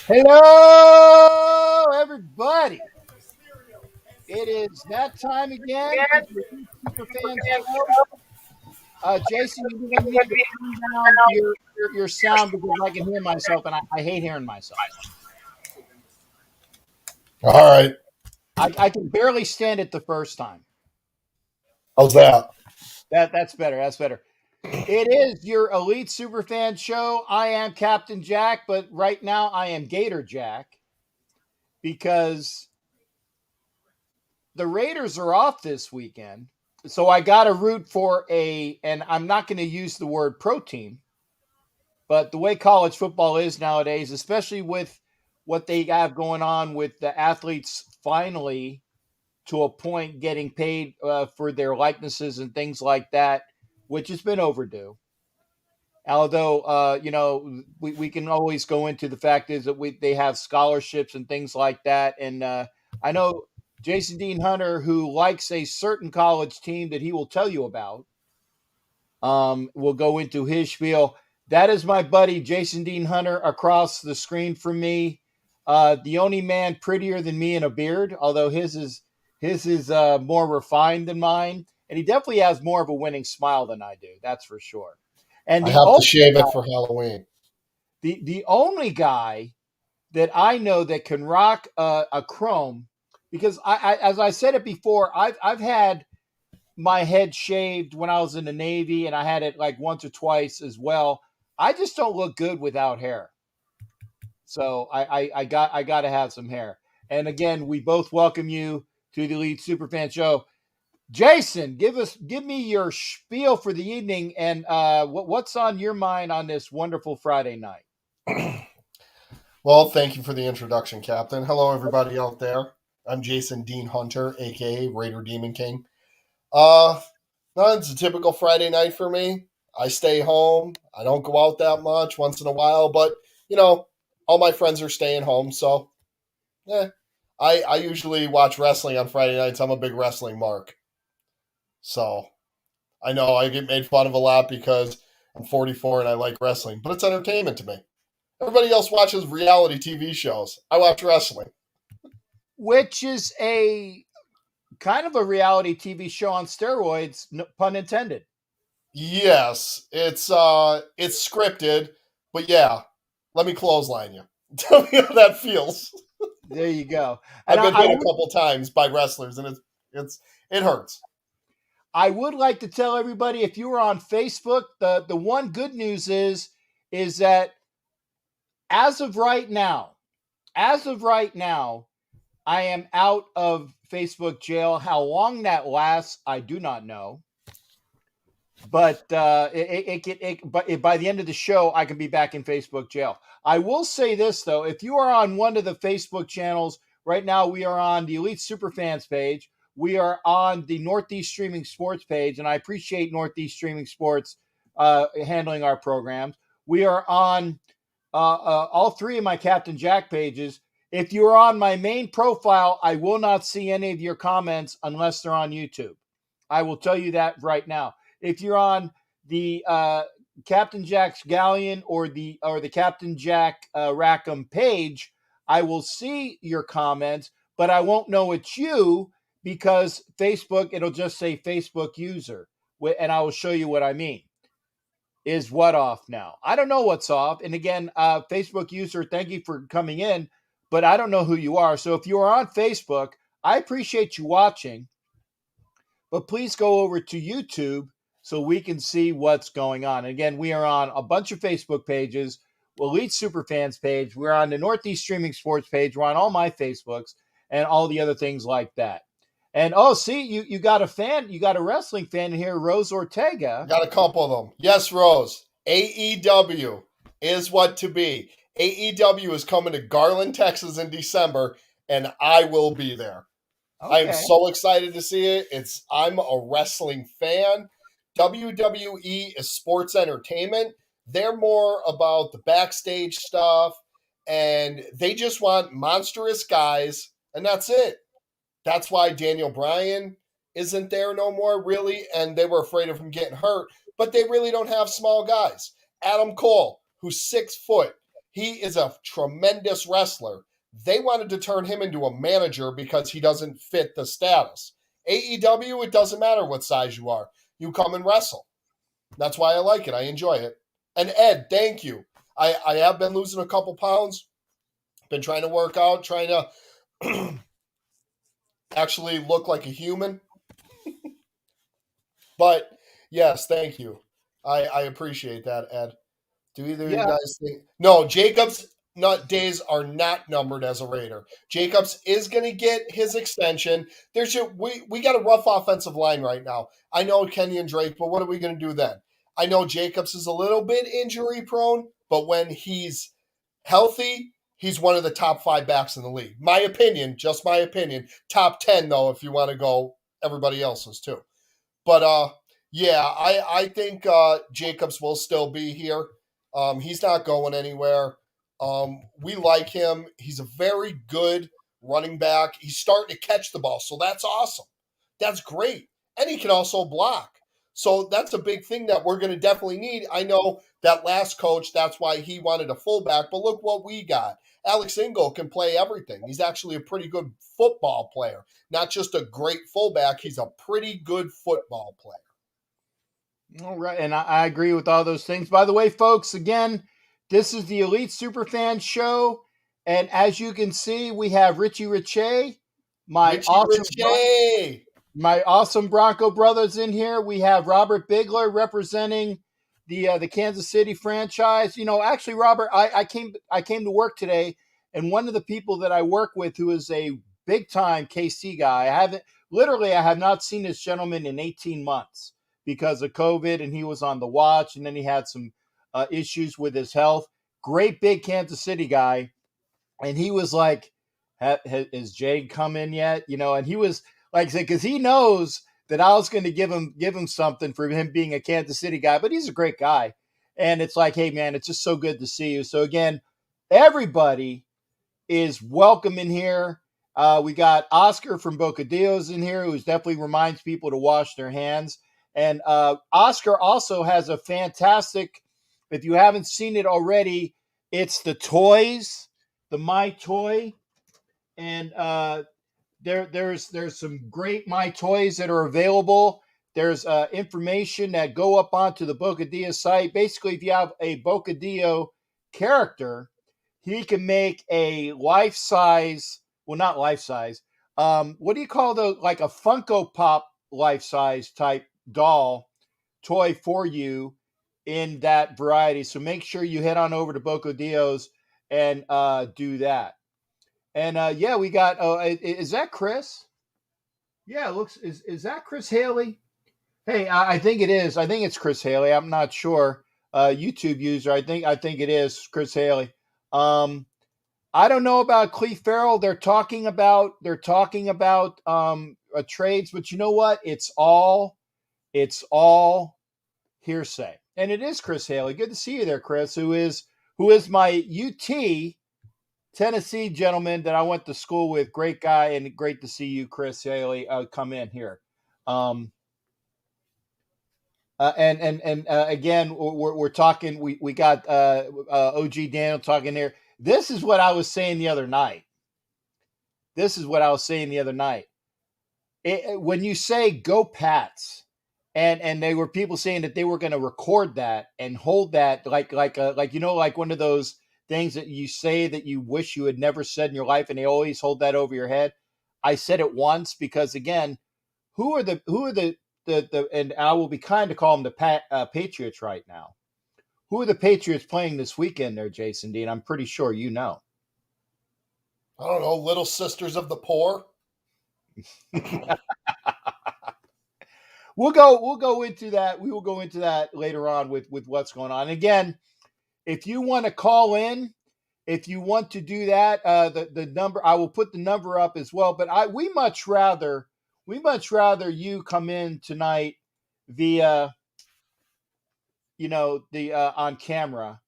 Hello, everybody. It is that time again for the Elite Superfan Show. Jason, you're going to need to turn down your sound because I can hear myself, and I hate hearing myself. All right. I can barely stand it the first time. How's that? That's better. That's better. It is your Elite Superfan Show. I am Captain Jack, but right now I am Gator Jack because the Raiders are off this weekend. So I got to root for and I'm not going to use the word pro team, but the way college football is nowadays, especially with what they have going on with the athletes finally to a point getting paid for their likenesses and things like that, which has been overdue. Although, we can always go into the fact is that they have scholarships and things like that. And I know Jason Dean Hunter, who likes a certain college team that he will tell you about, will go into his spiel. That is my buddy, Jason Dean Hunter, across the screen from me. The only man prettier than me in a beard, although his is more refined than mine. And he definitely has more of a winning smile than I do. That's for sure. And I have to shave it for Halloween. The only guy that I know that can rock a chrome, because I as I said it before, I've had my head shaved when I was in the Navy, and I had it like once or twice as well. I just don't look good without hair. So I got to have some hair. And again, we both welcome you to the Elite Superfan Show. Jason, give me your spiel for the evening, and what's on your mind on this wonderful Friday night? Well, thank you for the introduction, Captain. Hello, everybody out there. I'm Jason Dean Hunter, aka Raider Demon King. It's a typical Friday night for me. I stay home. I don't go out that much once in a while, but all my friends are staying home, so I usually watch wrestling on Friday nights. I'm a big wrestling mark. So I know I get made fun of a lot because I'm 44 and I like wrestling, but it's entertainment to me. Everybody else watches reality TV shows. I watch wrestling. Which is a kind of a reality TV show on steroids, no pun intended. Yes, it's scripted, but yeah, let me clothesline you. Tell me how that feels. There you go. And I've been hit a couple times by wrestlers, and it hurts. I would like to tell everybody, if you were on Facebook, the one good news is that as of right now, I am out of Facebook jail. How long that lasts, I do not know. But by the end of the show, I can be back in Facebook jail. I will say this, though. If you are on one of the Facebook channels, right now we are on the Elite Superfans page. We are on the Northeast Streaming Sports page, and I appreciate Northeast Streaming Sports handling our programs. We are on all three of my Captain Jack pages. If you're on my main profile, I will not see any of your comments unless they're on YouTube. I will tell you that right now. If you're on the Captain Jack's Galleon or the Captain Jack Rackham page, I will see your comments, but I won't know it's you because Facebook, it'll just say Facebook user, and I will show you what I mean. Is what off now? I don't know what's off. And again, Facebook user, thank you for coming in, but I don't know who you are. So if you are on Facebook, I appreciate you watching, but please go over to YouTube so we can see what's going on. And again, we are on a bunch of Facebook pages, Elite Superfans page. We're on the Northeast Streaming Sports page. We're on all my Facebooks and all the other things like that. And see, you got a fan, you got a wrestling fan in here, Rose Ortega. Got a couple of them. Yes, Rose. AEW is what to be. AEW is coming to Garland, Texas in December, and I will be there. Okay. I am so excited to see it. I'm a wrestling fan. WWE is sports entertainment. They're more about the backstage stuff, and they just want monstrous guys, and that's it. That's why Daniel Bryan isn't there no more, really, and they were afraid of him getting hurt, but they really don't have small guys. Adam Cole, who's 6 foot, He is a tremendous wrestler. They wanted to turn him into a manager because he doesn't fit the status. AEW, it doesn't matter what size you are. You come and wrestle. That's why I like it. I enjoy it. And Ed, thank you. I have been losing a couple pounds. Been trying to work out, trying to actually look like a human. But yes, thank you. I appreciate that, Ed. Do either of you guys think? No, Jacobs days are not numbered as a Raider. Jacobs is going to get his extension. We got a rough offensive line right now. I know Kenny and Drake, but what are we going to do then? I know Jacobs is a little bit injury prone, but when he's healthy, he's one of the top 5 backs in the league. My opinion, just my opinion. Top 10 though, if you want to go everybody else's too. But yeah, I think Jacobs will still be here. He's not going anywhere. We like him. He's a very good running back. He's starting to catch the ball, so that's awesome. That's great. And he can also block. So that's a big thing that we're going to definitely need. I know that last coach, that's why he wanted a fullback, but look what we got. Alex Ingle can play everything. He's actually a pretty good football player. Not just a great fullback, he's a pretty good football player. All right, and I agree with all those things. By the way, folks, again, this is the Elite Superfan Show, and as you can see, we have Richie Riche, my awesome Bronco brothers in here. We have Robert Bigler representing the Kansas City franchise. You know, actually, Robert, I came to work today, and one of the people that I work with, who is a big time KC guy, I have not seen this gentleman in 18 months. Because of COVID, and he was on the watch, and then he had some issues with his health. Great big Kansas City guy, and he was like, "Has Jay come in yet?" You know, and he was like, because he knows that I was going to give him something for him being a Kansas City guy, but he's a great guy, and it's like, hey man, it's just so good to see you. So again, everybody is welcome in here. We got Oscar from Boca Dios in here, who definitely reminds people to wash their hands. And Oscar also has a fantastic, if you haven't seen it already, it's the toys, the My Toy. And there's some great My Toys that are available. There's information that go up onto the Bocadillo site. Basically, if you have a Bocadillo character, he can make a life-size, well, not life-size. What do you call those? Like a Funko Pop life-size type doll toy for you in that variety. So make sure you head on over to Bocadillo's and do that. And yeah, we got. Is that Chris? Yeah, it looks. Is that Chris Haley? Hey, I think it is. I think it's Chris Haley. I'm not sure. YouTube user. I think it is Chris Haley. I don't know about Cleve Farrell. They're talking about trades, but you know what? It's all hearsay. And it is Chris Haley. Good to see you there, Chris, who is my UT Tennessee gentleman that I went to school with. Great guy, and great to see you, Chris Haley, come in here. And again, we're talking. We got OG Daniel talking here. This is what I was saying the other night. When you say "Go Pats," and they were people saying that they were going to record that and hold that like one of those things that you say that you wish you had never said in your life, and they always hold that over your head. I said it once because again, who are the and I will be kind to call them the Patriots right now. Who are the Patriots playing this weekend there, Jason Dean? I'm pretty sure you know. I don't know, Little Sisters of the Poor. We'll go into that. We will go into that later on with what's going on. Again, if you want to call in, if you want to do that, the number, I will put the number up as well. But we much rather you come in tonight via, on camera.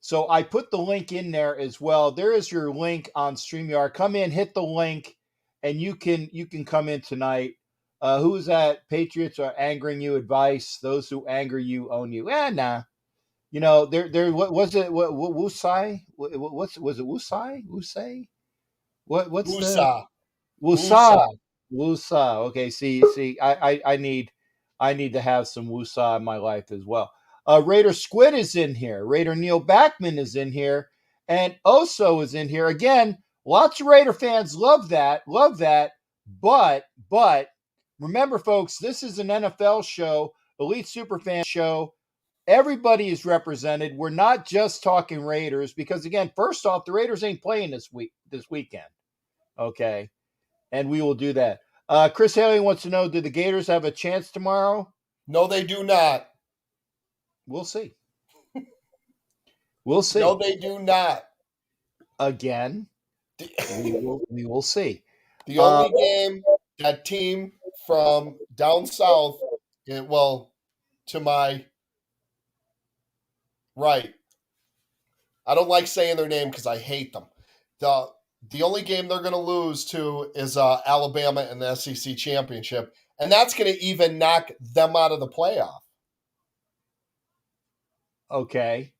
So I put the link in there as well. There is your link on StreamYard. Come in, hit the link, and you can come in tonight. Who's that? Patriots are angering you. Advice: those who anger you own you. Nah. what was it? What Wusai? Was it Wusai? Wusai? What's the Woosah. Wusa? Woosah. Wusa. Okay, see, I need to have some Wusa in my life as well. Raider Squid is in here. Raider Neil Backman is in here, and Oso is in here again. Lots of Raider fans love that, But remember, folks, this is an NFL show, Elite Superfan show. Everybody is represented. We're not just talking Raiders because, again, first off, the Raiders ain't playing this weekend. Okay, and we will do that. Chris Haley wants to know, do the Gators have a chance tomorrow? No, they do not. We'll see. We'll see. No, they do not. Again, we will see. The only game that team from down south, to my right, I don't like saying their name because I hate them. The only game they're going to lose to is Alabama in the SEC championship, and that's going to even knock them out of the playoff. Okay.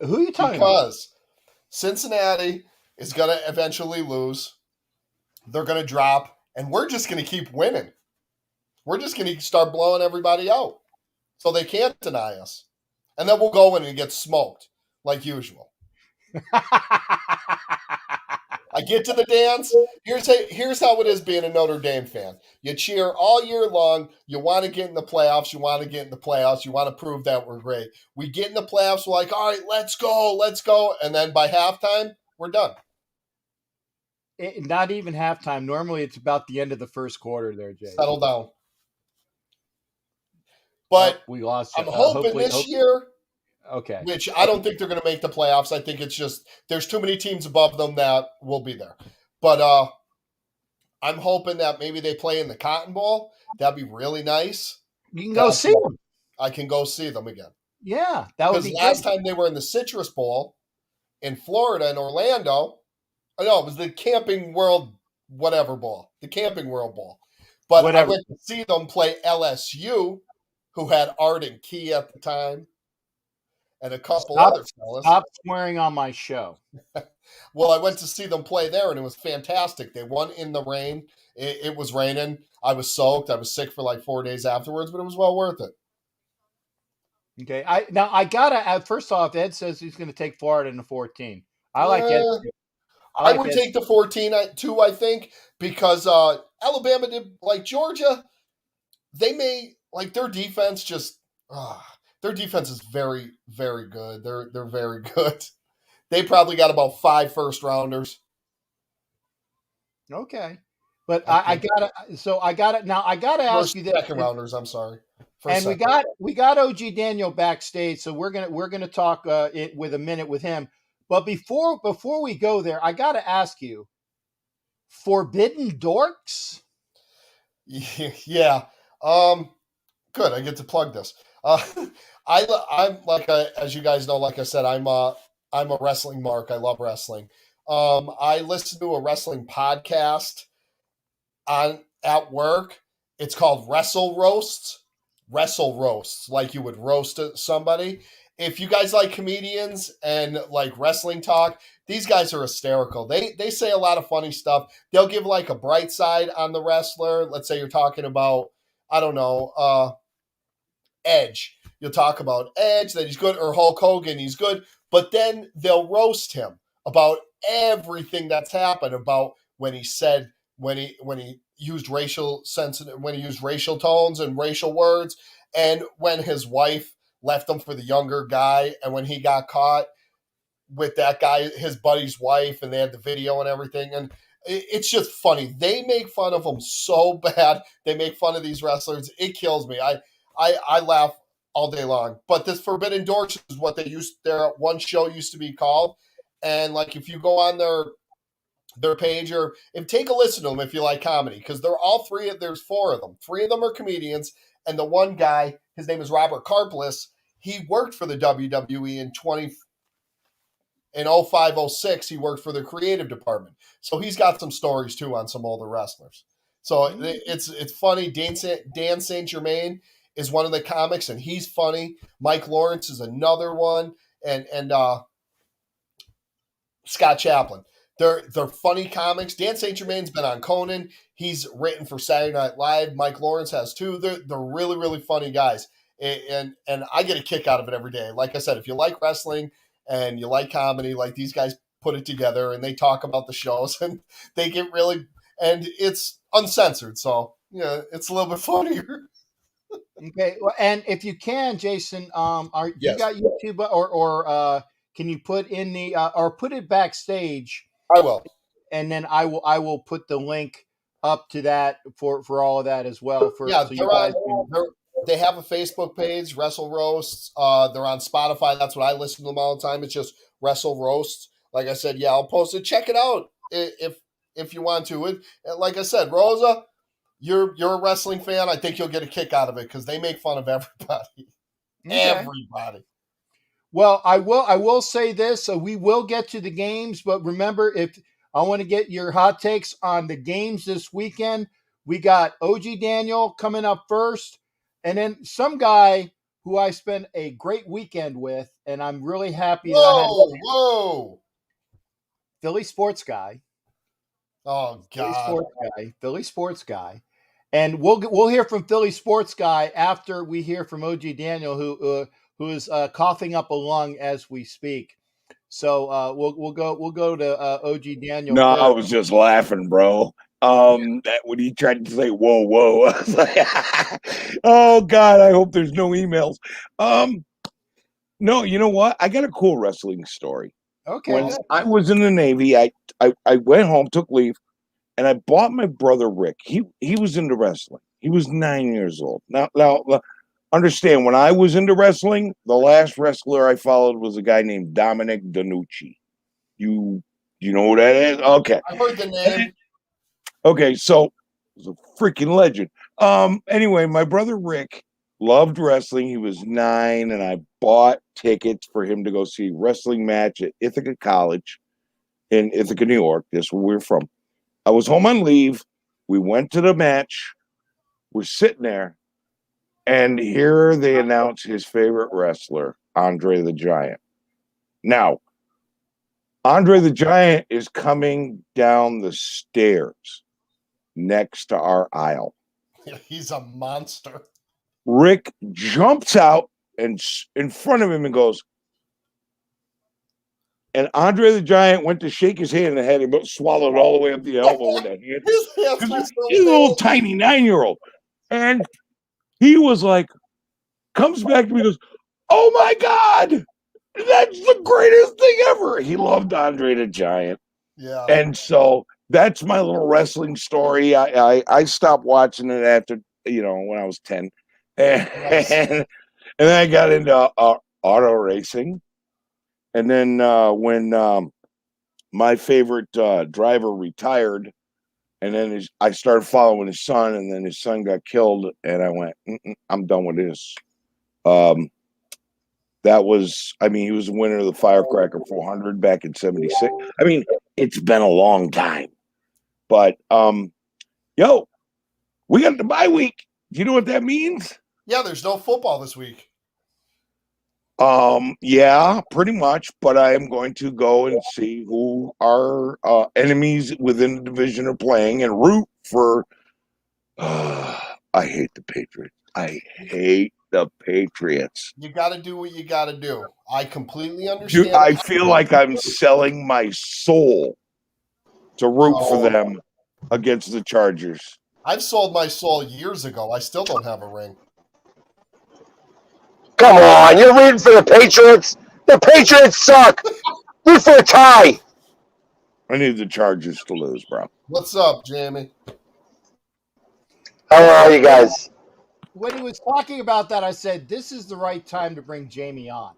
Who are you talking about? Because Cincinnati is going to eventually lose. They're going to drop, and we're just going to keep winning. We're just going to start blowing everybody out so they can't deny us. And then we'll go in and get smoked like usual. I get to the dance. Here's how it is being a Notre Dame fan. You cheer all year long. You want to get in the playoffs. You want to prove that we're great. We get in the playoffs. We're like, all right, let's go. And then by halftime, we're done. Not even halftime. Normally, it's about the end of the first quarter there, Jay. Settle down. But we lost. I'm hoping this year. Okay. Which I don't think they're going to make the playoffs. I think it's just there's too many teams above them that will be there. But I'm hoping that maybe they play in the Cotton Bowl. That'd be really nice. You can go see them. I can go see them again. Yeah, that would be because last time they were in the Citrus Bowl in Florida in Orlando. No, it was the Camping World whatever bowl. The Camping World Bowl. But I went to see them play LSU, who had Arden Key at the time. And a couple other fellas. Stop swearing on my show. Well, I went to see them play there, and it was fantastic. They won in the rain. It was raining. I was soaked. I was sick for like 4 days afterwards, but it was well worth it. Okay. I gotta. First off, Ed says he's going to take Florida in the 14. I like Ed. I would take the 14 too. I think because Alabama did like Georgia. They may like their defense just. Their defense is very, very good. They're very good. They probably got about 5 first-rounders. Okay, but I gotta ask you this. Second-rounders. I'm sorry. And we got OG Daniel backstage, so we're gonna talk with a minute with him. But before we go there, I gotta ask you, Forbidden Dorks. Yeah. Good. I get to plug this. I'm like as you guys know, like I said, I'm a wrestling mark. I love wrestling. I listen to a wrestling podcast at work. It's called Wrestle Roasts, like you would roast somebody. If you guys like comedians and like wrestling talk, these guys are hysterical. They say a lot of funny stuff. They'll give like a bright side on the wrestler. Let's say you're talking about, I don't know, Edge. You'll talk about Edge, that he's good, or Hulk Hogan, he's good, but then they'll roast him about everything that's happened, about when he used racial tones and racial words, and when his wife left him for the younger guy, and when he got caught with that guy, his buddy's wife, and they had the video and everything, and it's just funny. They make fun of him so bad. They make fun of these wrestlers. It kills me. I laugh all day long. But this Forbidden Doors is what their one show used to be called. And like if you go on their page or take a listen to them if you like comedy, because they're all three. There's 4 of them. 3 of them are comedians, and the one guy, his name is Robert Karplus. He worked for the WWE in 05-06. He worked for the creative department, so he's got some stories too on some older wrestlers. So it's funny. Dan St. Germain is one of the comics, and he's funny. Mike Lawrence is another one, and Scott Chaplin. They're funny comics. Dan St. Germain's been on Conan. He's written for Saturday Night Live. Mike Lawrence has too. They're really, really funny guys. And I get a kick out of it every day. Like I said, if you like wrestling and you like comedy, like these guys put it together and they talk about the shows and they get really, and it's uncensored. So, yeah, it's a little bit funnier. Okay. Well, and if you can, Jason, you Yes. got YouTube or can you put in the or put it backstage? I will. And then I will put the link up to that for all of that as well. Yeah, so you guys they have a Facebook page, Wrestle Roasts. They're on Spotify. That's what I listen to them all the time. It's just Wrestle Roasts. Like I said, yeah, I'll post it. Check it out if you want to. And like I said, Rosa, you're a wrestling fan. I think you'll get a kick out of it because they make fun of everybody. Okay. Everybody. Well, I will say this. So we will get to the games, but remember, if I want to get your hot takes on the games this weekend, we got OG Daniel coming up first, and then some guy who I spent a great weekend with, and I'm really happy that I had Philly sports guy. Oh God, Philly sports guy, and we'll hear from Philly sports guy after we hear from OG Daniel, who is coughing up a lung as we speak. So we'll go to OG Daniel. No, I was just laughing, bro. That when he tried to say whoa, I was like, oh God, I hope there's no emails. No, you know what? I got a cool wrestling story. Okay. When I was in the Navy, I went home, took leave, and I bought my brother Rick. He was into wrestling. He was 9 years old. Now understand, when I was into wrestling, the last wrestler I followed was a guy named Dominic Danucci. You know who that is? Okay. I heard the name. Okay, so he was a freaking legend. Anyway, my brother Rick loved wrestling. He was 9, and I bought tickets for him to go see a wrestling match at Ithaca College in Ithaca, New York. That's where we're from. I was home on leave. We went to the match. We're sitting there. And here they announce his favorite wrestler, Andre the Giant. Now, Andre the Giant is coming down the stairs next to our aisle. He's a monster. Rick jumps out and in front of him and goes, and Andre the Giant went to shake his hand and had him swallowed all the way up the elbow with that hand. He's a little tiny 9-year-old. And he was like, comes back to me and goes, oh my God, that's the greatest thing ever. He loved Andre the Giant. Yeah. And so that's my little wrestling story. I stopped watching it after, when I was 10. And then I got into auto racing. And then when my favorite driver retired, and then I started following his son, and then his son got killed, and I went, I'm done with this. That was, he was the winner of the Firecracker 400 back in 76. It's been a long time. But, we got the bye week. Do you know what that means? Yeah, there's no football this week. Yeah, pretty much. But I am going to go and see who our enemies within the division are playing and root for. I hate the Patriots. I hate the Patriots. You got to do what you got to do. I completely understand. Dude, I feel like I'm selling my soul to root for them against the Chargers. I've sold my soul years ago. I still don't have a ring. Come on, you're rooting for the Patriots? The Patriots suck. Root for a tie. I need the Chargers to lose, bro. What's up, Jamie? How are you guys? When he was talking about that, I said, this is the right time to bring Jamie on.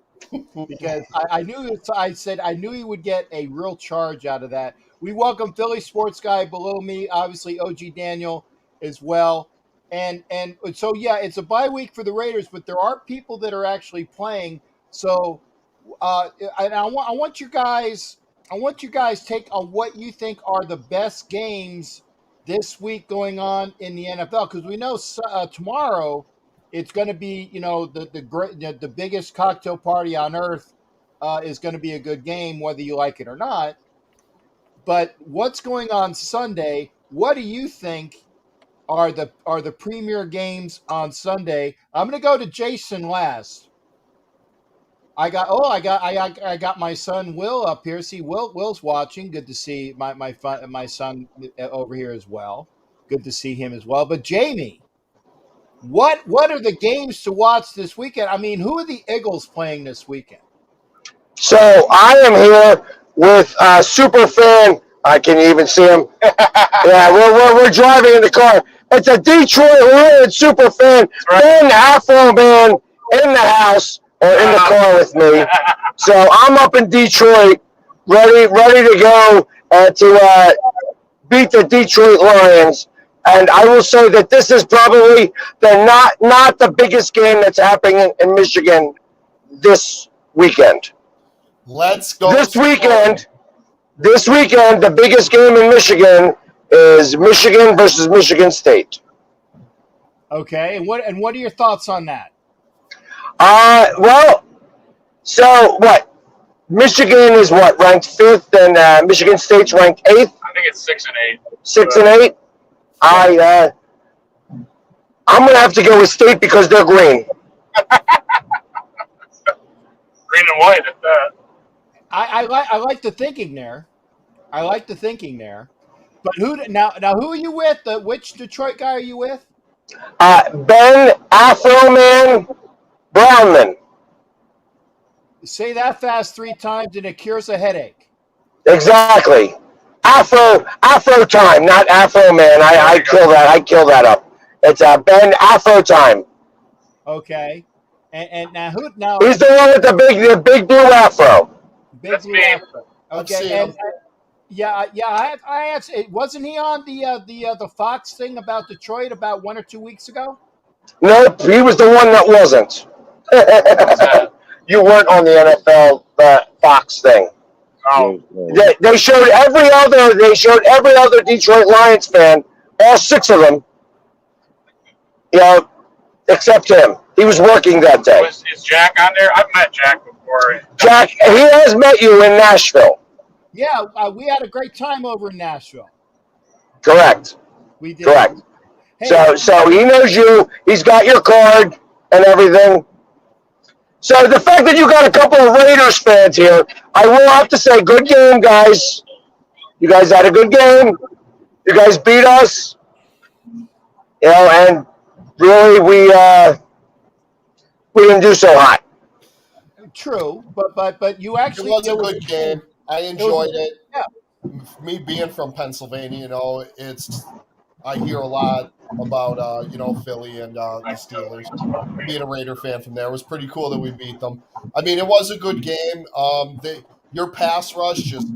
Because I knew he would get a real charge out of that. We welcome Philly sports guy below me, obviously OG Daniel as well. And so, yeah, it's a bye week for the Raiders, but there are people that are actually playing. So and I want you guys take on what you think are the best games this week going on in the NFL, because we know tomorrow it's going to be, the biggest cocktail party on earth is going to be a good game, whether you like it or not. But what's going on Sunday? What do you think are the premier games on Sunday? I'm going to go to Jason last. I got my son Will up here. See, Will's watching. Good to see my son over here as well. Good to see him as well. But Jamie, what are the games to watch this weekend? I mean, who are the Eagles playing this weekend? So I am here with super fan. I can even see him. Yeah, we're driving in the car. It's a Detroit Lions super fan, Ben Afro Man in the house or in the car with me. So I'm up in Detroit, ready to go to beat the Detroit Lions. And I will say that this is probably not the biggest game that's happening in Michigan this weekend. Let's go. This weekend, the biggest game in Michigan is Michigan versus Michigan State. Okay, and what are your thoughts on that? Well, so what? Michigan is what, ranked 5th, and Michigan State's ranked 8th? I think it's 6 and 8. 6 and 8? I'm going to have to go with State because they're green. Green and white at that. I like the thinking there. But who are you with? Which Detroit guy are you with? Ben Afro-Man Brownman. Say that fast 3 times and it cures a headache. Exactly. Afro time, not Afro Man. I kill that up. It's Ben Afro time. Okay. And now who now? He's the one with the big blue afro. That's me. Afro. Okay. And, I asked. Wasn't he on the Fox thing about Detroit about 1 or 2 weeks ago? Nope, he was the one that wasn't. You weren't on the NFL Fox thing. Oh, They showed every other Detroit Lions fan, all 6 of them, except him. He was working that day. Is Jack on there? I've met Jack before. Jack, he has met you in Nashville. Yeah, we had a great time over in Nashville. Correct. We did. Correct. Hey, So he knows you. He's got your card and everything. So the fact that you got a couple of Raiders fans here, I will have to say, good game, guys. You guys had a good game. You guys beat us. And really we didn't do so hot. True, but you actually. It was a good game. I enjoyed it. Yeah. Me being from Pennsylvania, I hear a lot about Philly and the Steelers. Being a Raider fan from there, it was pretty cool that we beat them. I mean, it was a good game. Your pass rush just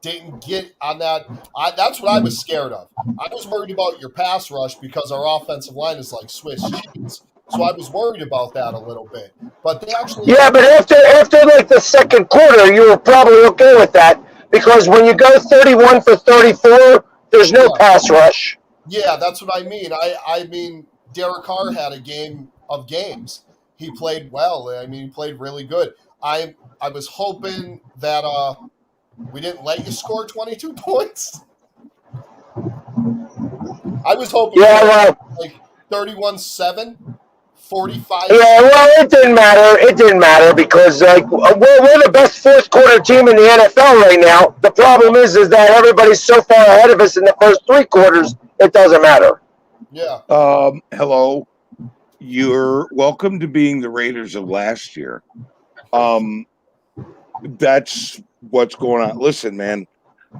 didn't get on that. That's what I was scared of. I was worried about your pass rush because our offensive line is like Swiss cheese. So I was worried about that a little bit. But they actually... Yeah, but after like the second quarter, you were probably okay with that because when you go 31 for 34, there's no pass rush. Yeah, that's what I mean. I mean, Derek Carr had a game of games. He played well. I mean, he played really good. I was hoping that we didn't let you score 22 points. I was hoping like 31-7, 45. Yeah, well, it didn't matter. It didn't matter because we're the best fourth quarter team in the NFL right now. The problem is that everybody's so far ahead of us in the first 3 quarters. It doesn't matter. Yeah. Hello. You're welcome to being the Raiders of last year. That's what's going on. Listen, man,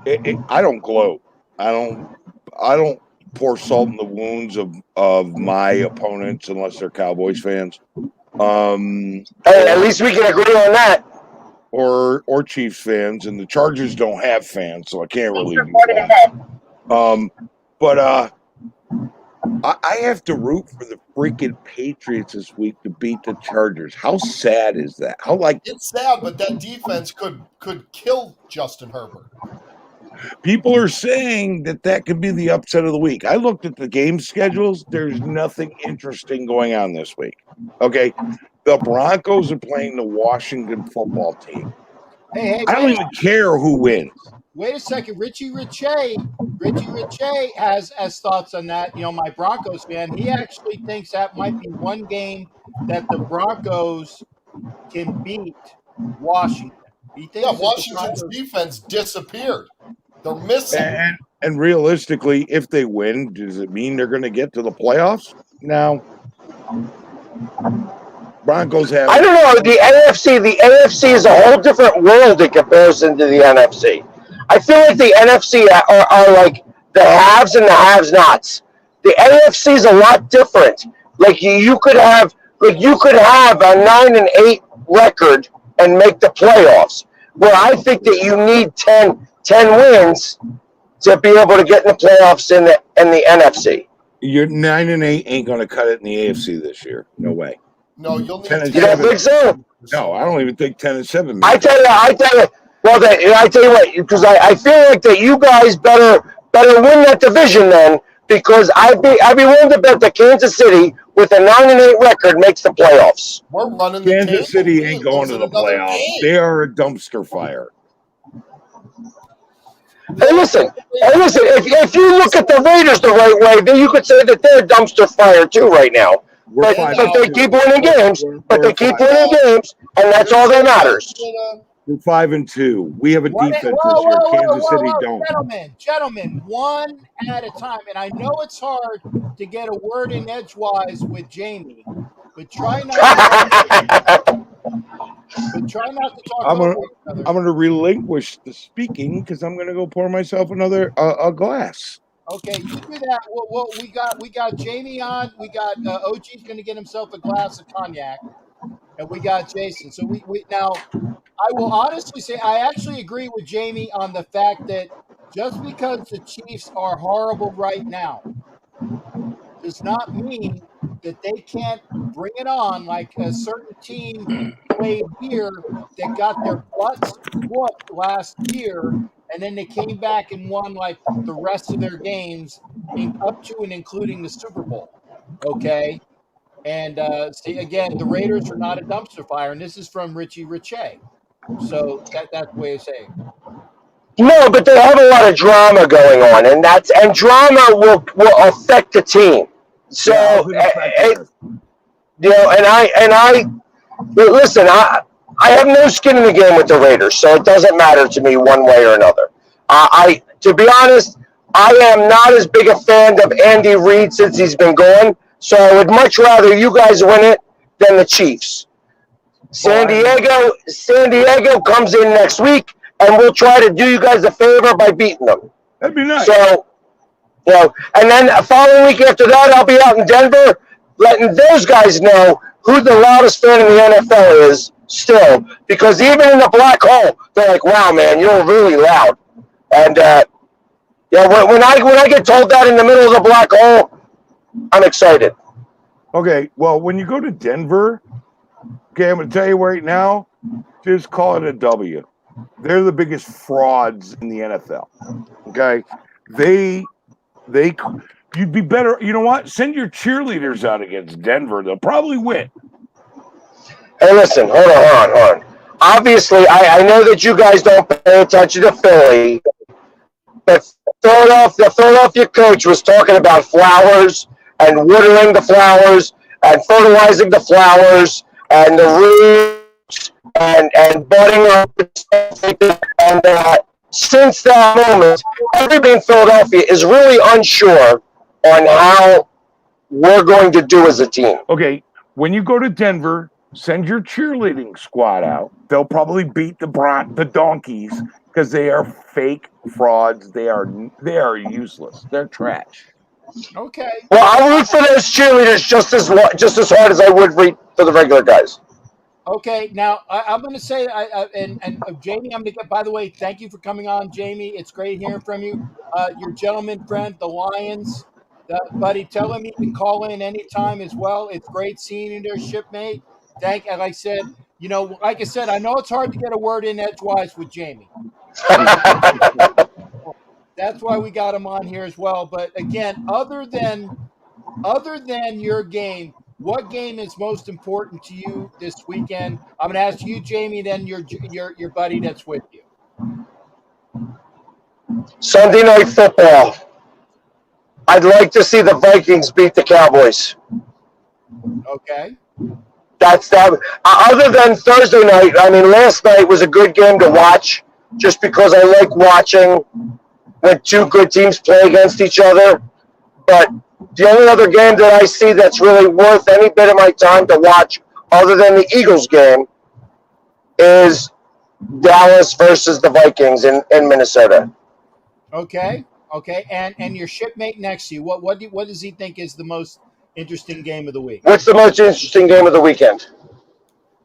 I don't gloat. I don't pour salt in the wounds of my opponents unless they're Cowboys fans. Hey, at least we can agree on that. Or Chiefs fans, and the Chargers don't have fans, so I can't really do that. But I have to root for the freaking Patriots this week to beat the Chargers. How sad is that? It's sad, but that defense could kill Justin Herbert. People are saying that could be the upset of the week. I looked at the game schedules. There's nothing interesting going on this week. Okay. The Broncos are playing the Washington football team. Hey, I don't even care who wins. Wait a second. Richie Riche has thoughts on that. You know, my Broncos fan, he actually thinks that might be one game that the Broncos can beat Washington. He thinks Washington's defense disappeared. They're missing. And realistically, if they win, does it mean they're going to get to the playoffs? No. Broncos have. I don't know. The AFC is a whole different world in comparison to the NFC. I feel like the NFC are like the haves and the have-nots. The AFC is a lot different. Like you could have a 9-8 record and make the playoffs. Where I think that you need 10 wins to be able to get in the playoffs in the NFC. Your 9-8 ain't going to cut it in the AFC this year. No way. No, you'll need 10-7. You don't think so? No, I don't even think 10-7. I tell you. Well, I tell you what, because I feel like that you guys better win that division then, because I'd be willing to bet that Kansas City with a 9-8 record makes the playoffs. We're running the Kansas City ain't going to the playoffs. They are a dumpster fire. Hey, listen. If you look at the Raiders the right way, then you could say that they're a dumpster fire too right now. But they keep winning games. And that's all that matters. We're 5-2. We have a defense this year. Kansas City don't. Gentlemen, one at a time. And I know it's hard to get a word in edgewise with Jamie, but try not to talk over each other. I'm going to relinquish the speaking because I'm going to go pour myself another a glass. Okay, you do that. Well, we got Jamie on. We got OG's going to get himself a glass of cognac, and we got Jason. So we now. I will honestly say I actually agree with Jamie on the fact that just because the Chiefs are horrible right now does not mean that they can't bring it on like a certain team played here that got their butts whooped last year, and then they came back and won like the rest of their games up to and including the Super Bowl. Okay? And see, again, the Raiders are not a dumpster fire, and this is from Richie Riche. So that's the way of saying. No, but they have a lot of drama going on, and drama will affect the team. So, listen, I have no skin in the game with the Raiders, so it doesn't matter to me one way or another. To be honest, I am not as big a fan of Andy Reid since he's been gone, so I would much rather you guys win it than the Chiefs. San Diego comes in next week, and we'll try to do you guys a favor by beating them. That'd be nice. So, and then the following week after that, I'll be out in Denver, letting those guys know who the loudest fan in the NFL is still. Because even in the black hole, they're like, "Wow, man, you're really loud." And when I get told that in the middle of the black hole, I'm excited. Okay, well, when you go to Denver. Okay, I'm going to tell you right now, just call it a W. They're the biggest frauds in the NFL. Okay? You'd be better, you know what? Send your cheerleaders out against Denver. They'll probably win. Hey, listen, hold on. Obviously, I know that you guys don't pay attention to Philly, but the Philadelphia coach was talking about flowers and watering the flowers and fertilizing the flowers and the roots and budding up and stuff like that. And since that moment, everybody in Philadelphia is really unsure on how we're going to do as a team. Okay, when you go to Denver, send your cheerleading squad out. They'll probably beat the Donkeys because they are fake frauds. They are useless. They're trash. Okay. Well, I'll root for those cheerleaders just as hard as I would root for the regular guys. Okay. Now I'm going to say, and Jamie, I'm going to get. By the way, thank you for coming on, Jamie. It's great hearing from you. Your gentleman friend, the Lions, buddy. Tell him he can call in anytime as well. It's great seeing you there, shipmate. And like I said, I know it's hard to get a word in edgewise with Jamie. That's why we got him on here as well. But again, other than your game, what game is most important to you this weekend? I'm going to ask you, Jamie, then your buddy that's with you. Sunday Night Football. I'd like to see the Vikings beat the Cowboys. Okay. That's that. Other than Thursday night, I mean, last night was a good game to watch, just because I like watching when two good teams play against each other. But the only other game that I see that's really worth any bit of my time to watch, other than the Eagles game, is Dallas versus the Vikings in Minnesota. Okay. And your shipmate next to you, what does he think is the most interesting game of the week? What's the most interesting game of the weekend?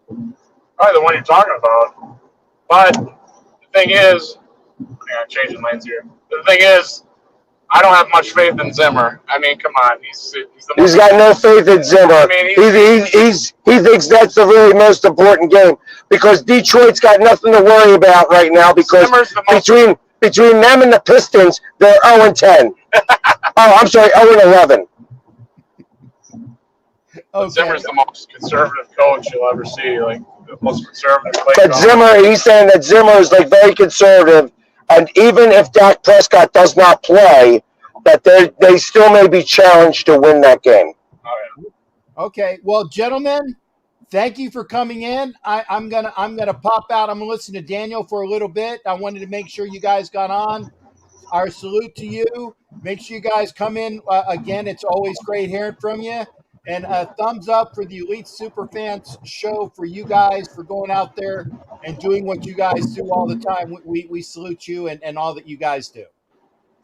Probably the one you're talking about. But the thing is, I'm changing lanes here. The thing is, I don't have much faith in Zimmer. I mean, come on, He's got no faith in Zimmer. I mean, he thinks that's the really most important game, because Detroit's got nothing to worry about right now, because between them and the Pistons, they're 0-10. I'm sorry, 0-11. Okay. Zimmer's the most conservative coach you'll ever see, like the most conservative play. But Zimmer, he's saying that Zimmer is like very conservative, and even if Dak Prescott does not play, that they still may be challenged to win that game. Oh, yeah. Okay, well, gentlemen, thank you for coming in. I'm gonna pop out. I'm gonna listen to Daniel for a little bit. I wanted to make sure you guys got on. Our salute to you. Make sure you guys come in again. It's always great hearing from you. And a thumbs up for the Elite Superfans show for you guys for going out there and doing what you guys do all the time. We salute you and all that you guys do.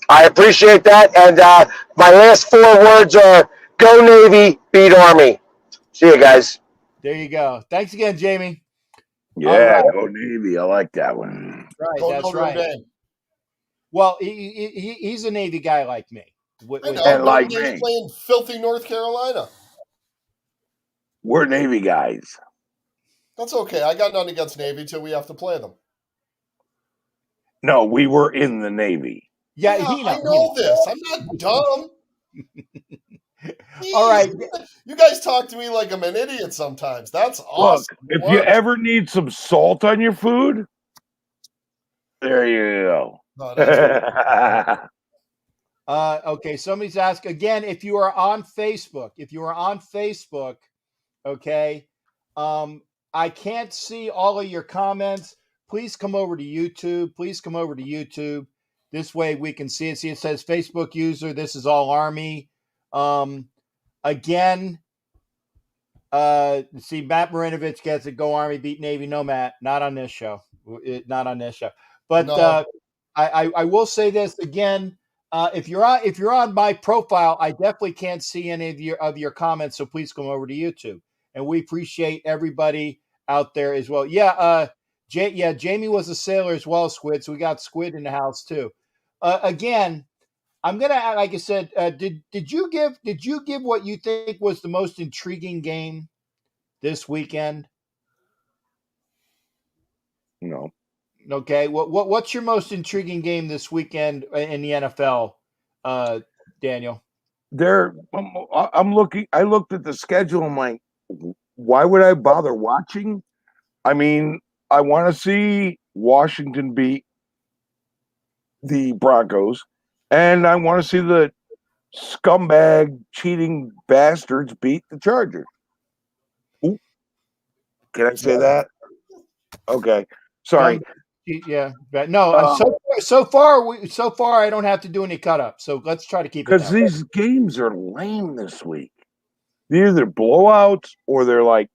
I appreciate that. And my last 4 words are, go Navy, beat Army. See you guys. There you go. Thanks again, Jamie. Yeah, go Navy. I like that one. That's right. Well, he's a Navy guy like me. And like me. Playing filthy North Carolina. We're Navy guys. That's okay. I got nothing against Navy till we have to play them. No, we were in the Navy. Yeah, I know this. I'm not dumb. All right. You guys talk to me like I'm an idiot sometimes. That's awesome. Look, if you ever need some salt on your food, there you go. No, okay, somebody's asked again, if you are on Facebook, okay, I can't see all of your comments. Please come over to YouTube. This way we can see it. See, it says Facebook user. This is all Army. Again, see, Matt Marinovich gets it. Go Army, beat Navy. No, Matt, not on this show. But no. I will say this again. If you're on my profile, I definitely can't see any of your comments. So please come over to YouTube, and we appreciate everybody out there as well. Yeah, Jamie was a sailor as well, Squid. So we got Squid in the house too. Again, I'm gonna, like I said, did you give what you think was the most intriguing game this weekend? No. Okay, what's your most intriguing game this weekend in the NFL, Daniel? I'm looking. I looked at the schedule. I'm like, why would I bother watching? I mean, I want to see Washington beat the Broncos, and I want to see the scumbag cheating bastards beat the Chargers. Ooh. Can I say that? Okay, sorry. Yeah, but no. So far, I don't have to do any cut up. So let's try to keep it. Because these games are lame this week. They're either blowouts or they're like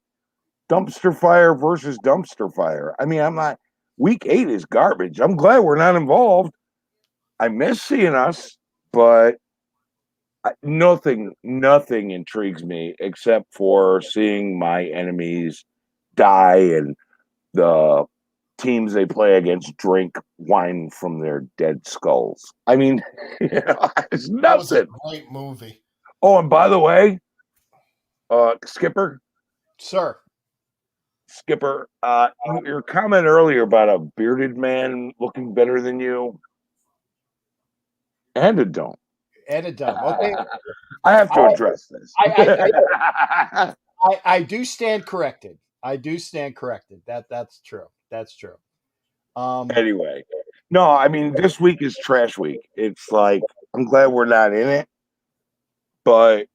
dumpster fire versus dumpster fire. I mean, I'm not. Week 8 is garbage. I'm glad we're not involved. I miss seeing us, but nothing intrigues me except for seeing my enemies die and the teams they play against drink wine from their dead skulls. I mean, it's nothing. That was a great movie. Oh, and by the way, Skipper, sir, your comment earlier about a bearded man looking better than you. And a dome. And a dome. Okay. I have to address this. I do stand corrected. I do stand corrected. That's true. That's true. Anyway, no, I mean, this week is trash week. It's like, I'm glad we're not in it, but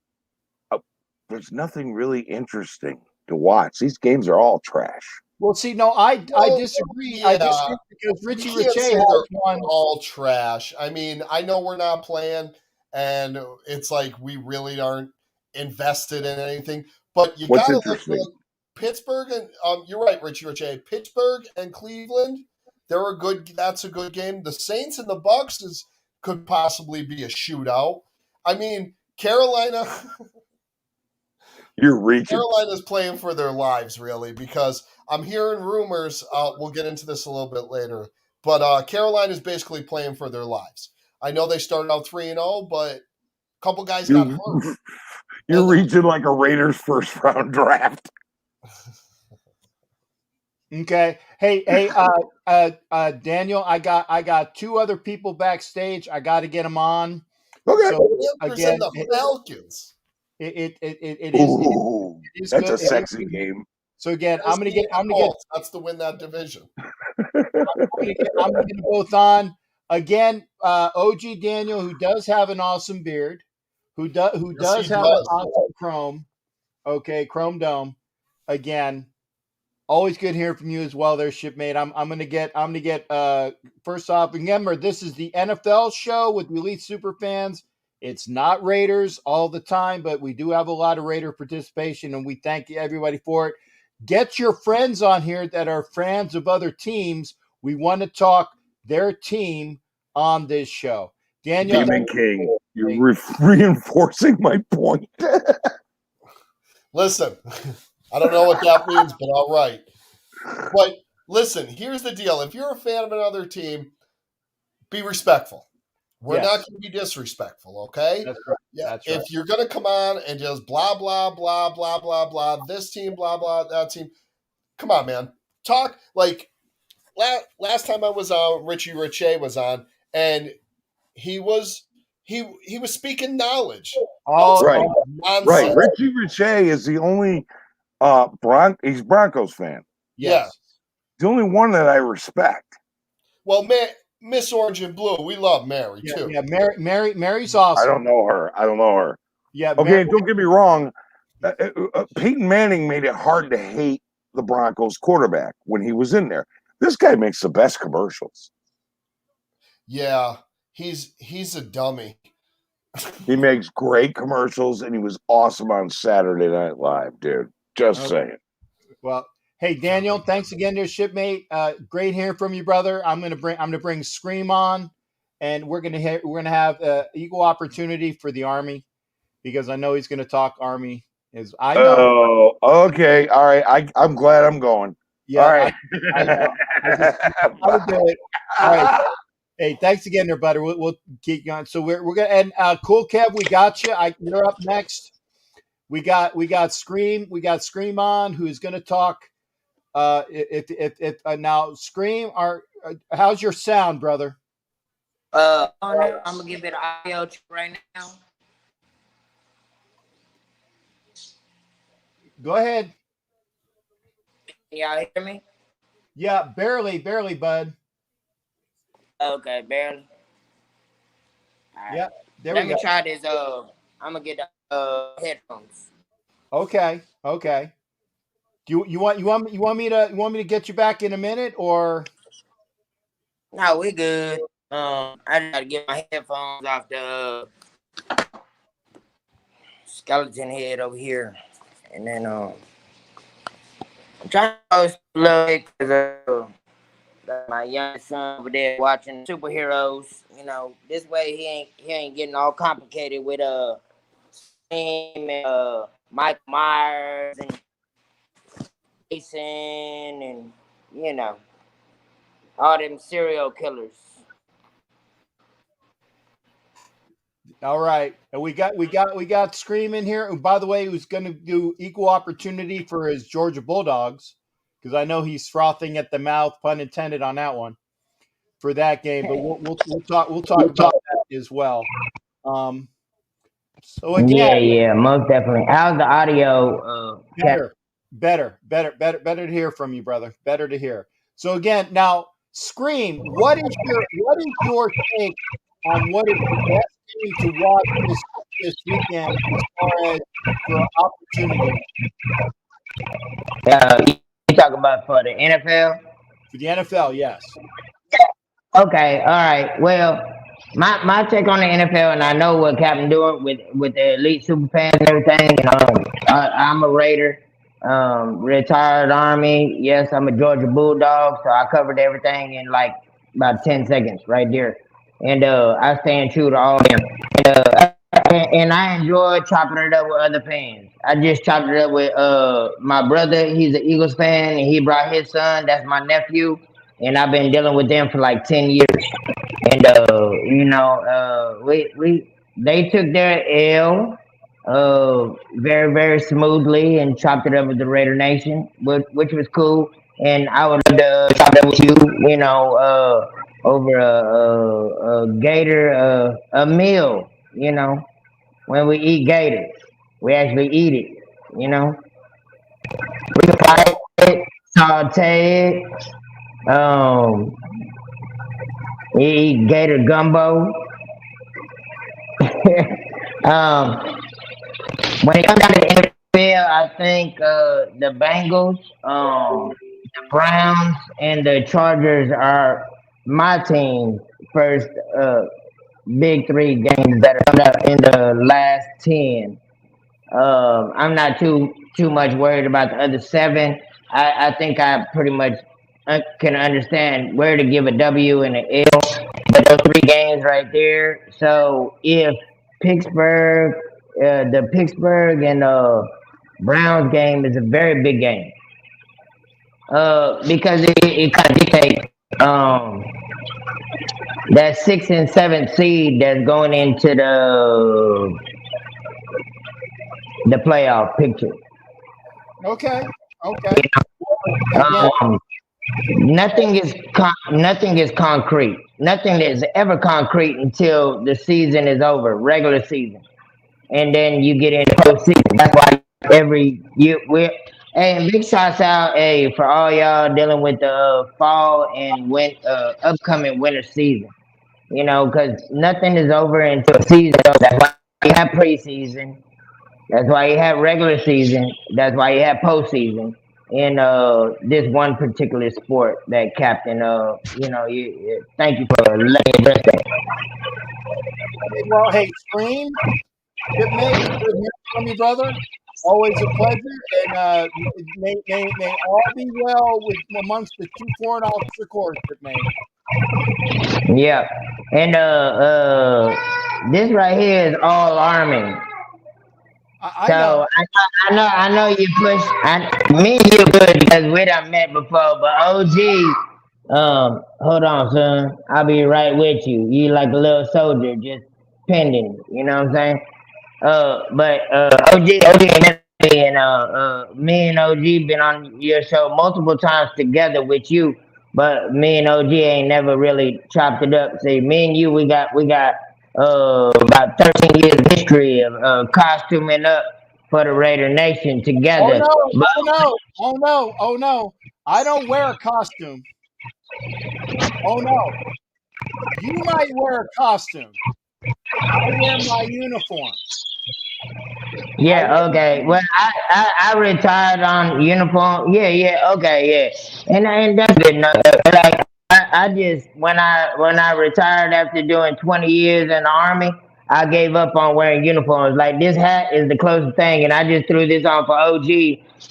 there's nothing really interesting to watch. These games are all trash. Well, see, no, I disagree. Yeah. I disagree because Richie You can't say Riche has they're one. all trash. I mean, I know we're not playing, and it's like we really aren't invested in anything. But you got to look for like Pittsburgh and you're right, Richie Riche. Pittsburgh and Cleveland, they're a good. That's a good game. The Saints and the Bucks could possibly be a shootout. I mean, Carolina. You're reaching. Carolina's playing for their lives, really, because I'm hearing rumors. We'll get into this a little bit later, but Carolina's basically playing for their lives. I know they started out 3-0, but a couple guys got hurt. You're reaching like a Raiders first round draft. Okay. Hey, Daniel, I got two other people backstage. I got to get them on. Okay. So, again, the Falcons. It is that's good. a sexy game. So again, I'm gonna get that's to win that division. I'm gonna get them both on again. OG Daniel, who does have an awesome beard, who does have an awesome chrome. Okay, chrome dome. Again, always good hearing from you as well, there, shipmate. I'm gonna get first off. Remember, this is the NFL show with the Elite Super Fans. It's not Raiders all the time, but we do have a lot of Raider participation, and we thank everybody for it. Get your friends on here that are fans of other teams. We want to talk their team on this show. Daniel, Demon King, you're reinforcing my point. Listen, I don't know what that means, but all right. But listen, here's the deal. If you're a fan of another team, be respectful. We're not going to be disrespectful, okay? That's right. Yeah. That's right. If you're going to come on and just blah, blah, blah, blah, blah, blah, this team, blah, blah, that team, come on, man. Talk like last time I was on, Richie Riche was on, and he was speaking knowledge. Oh, right. Richie Riche is the only he's Broncos fan. Yes. The only one that I respect. Well, Miss Orange and Blue, we love Mary too. Yeah, Mary's awesome. I don't know her. Yeah. Okay, don't get me wrong. Peyton Manning made it hard to hate the Broncos quarterback when he was in there. This guy makes the best commercials. Yeah, he's a dummy. He makes great commercials, and he was awesome on Saturday Night Live, dude. Just saying. Well, hey Daniel, thanks again, dear shipmate. Great hearing from you, brother. I'm gonna bring Scream on, and we're gonna have equal opportunity for the Army, because I know he's gonna talk Army. I know. Oh, okay. All right. I'm glad I'm going. Yeah. All right. I would do it. All right. Hey, thanks again, there, buddy. We'll keep going. So we're gonna end. Cool, Kev, we got you. You're up next. We got Scream. We got Scream on, who's gonna talk. If now Scream, how's your sound, brother? I'm gonna give it an audio check right now. Go ahead. Can y'all hear me? Yeah, barely, bud. Okay, barely. All right. Yeah, there Let we go. me try this. I'm gonna get the headphones. Okay. Do you want me to get you back in a minute, or? No, we good. I gotta get my headphones off the skeleton head over here, and then I'm trying to look because my young son over there watching superheroes. You know, this way he ain't getting all complicated with Mike Myers and Jason and all them serial killers. All right, and we got Scream in here. And by the way, who's going to do equal opportunity for his Georgia Bulldogs, because I know he's frothing at the mouth, pun intended on that one, for that game. But we'll talk about that as well. So again, yeah, most definitely. How's the audio? better to hear from you, brother. Better to hear. So again, now Scream, what is your take on what is the best game to watch this weekend as far as for opportunity? You talk about for the NFL? For the NFL, yes. Okay, all right. Well, my take on the NFL, and I know what Captain doing with the elite super fans and everything. I'm a Raider, retired Army. Yes, I'm a Georgia Bulldog, so I covered everything in like about 10 seconds right there, and I stand true to all them. And I enjoy chopping it up with other fans. I just chopped it up with my brother. He's an Eagles fan, and he brought his son. That's my nephew, and I've been dealing with them for like 10 years. And they took their L very, very smoothly and chopped it up with the Raider Nation, which was cool. And I would love to chop it up with you, over a gator, a meal, when we eat gators. We actually eat it, We can fry it, saute it, eat gator gumbo. When it comes down to the NFL, I think the Bengals, the Browns, and the Chargers are my team first big three games that are coming up in the last 10. I'm not too much worried about the other 7. I think I pretty much can understand where to give a W and an L, but those 3 games right there. So if Pittsburgh, the Pittsburgh and Browns game is a very big game, because it kind of dictates that 6th and 7th seed that's going into the playoff picture. Okay. Nothing is concrete. Nothing is ever concrete until the season is over, regular season, and then you get into postseason. That's why every year and big shouts out, for all y'all dealing with the fall and upcoming winter season. Because nothing is over until season. That's why you have preseason. That's why you have regular season. That's why you have postseason in this one particular sport that Captain. Thank you for letting me address that. Well, hey, Scream, good hearing from you, brother. Always a pleasure, and may all be well amongst the 2 foreign officer corps, mate. Yeah, and this right here is all Army. I know you push. Me and you good because we done met before, but OG, hold on, son. I'll be right with you. You like a little soldier, just pending. You know what I'm saying? But OG and me and OG been on your show multiple times together with you, but me and OG ain't never really chopped it up. See, me and you, we got about 13 years of history of costuming up for the Raider Nation together. Oh no! I don't wear a costume. Oh no! You might wear a costume. I wear my uniform. Yeah, okay. Well, I retired on uniform. Yeah, okay, yeah. And that's good enough. Like I just when I retired after doing 20 years in the Army, I gave up on wearing uniforms. Like this hat is the closest thing, and I just threw this on for OG,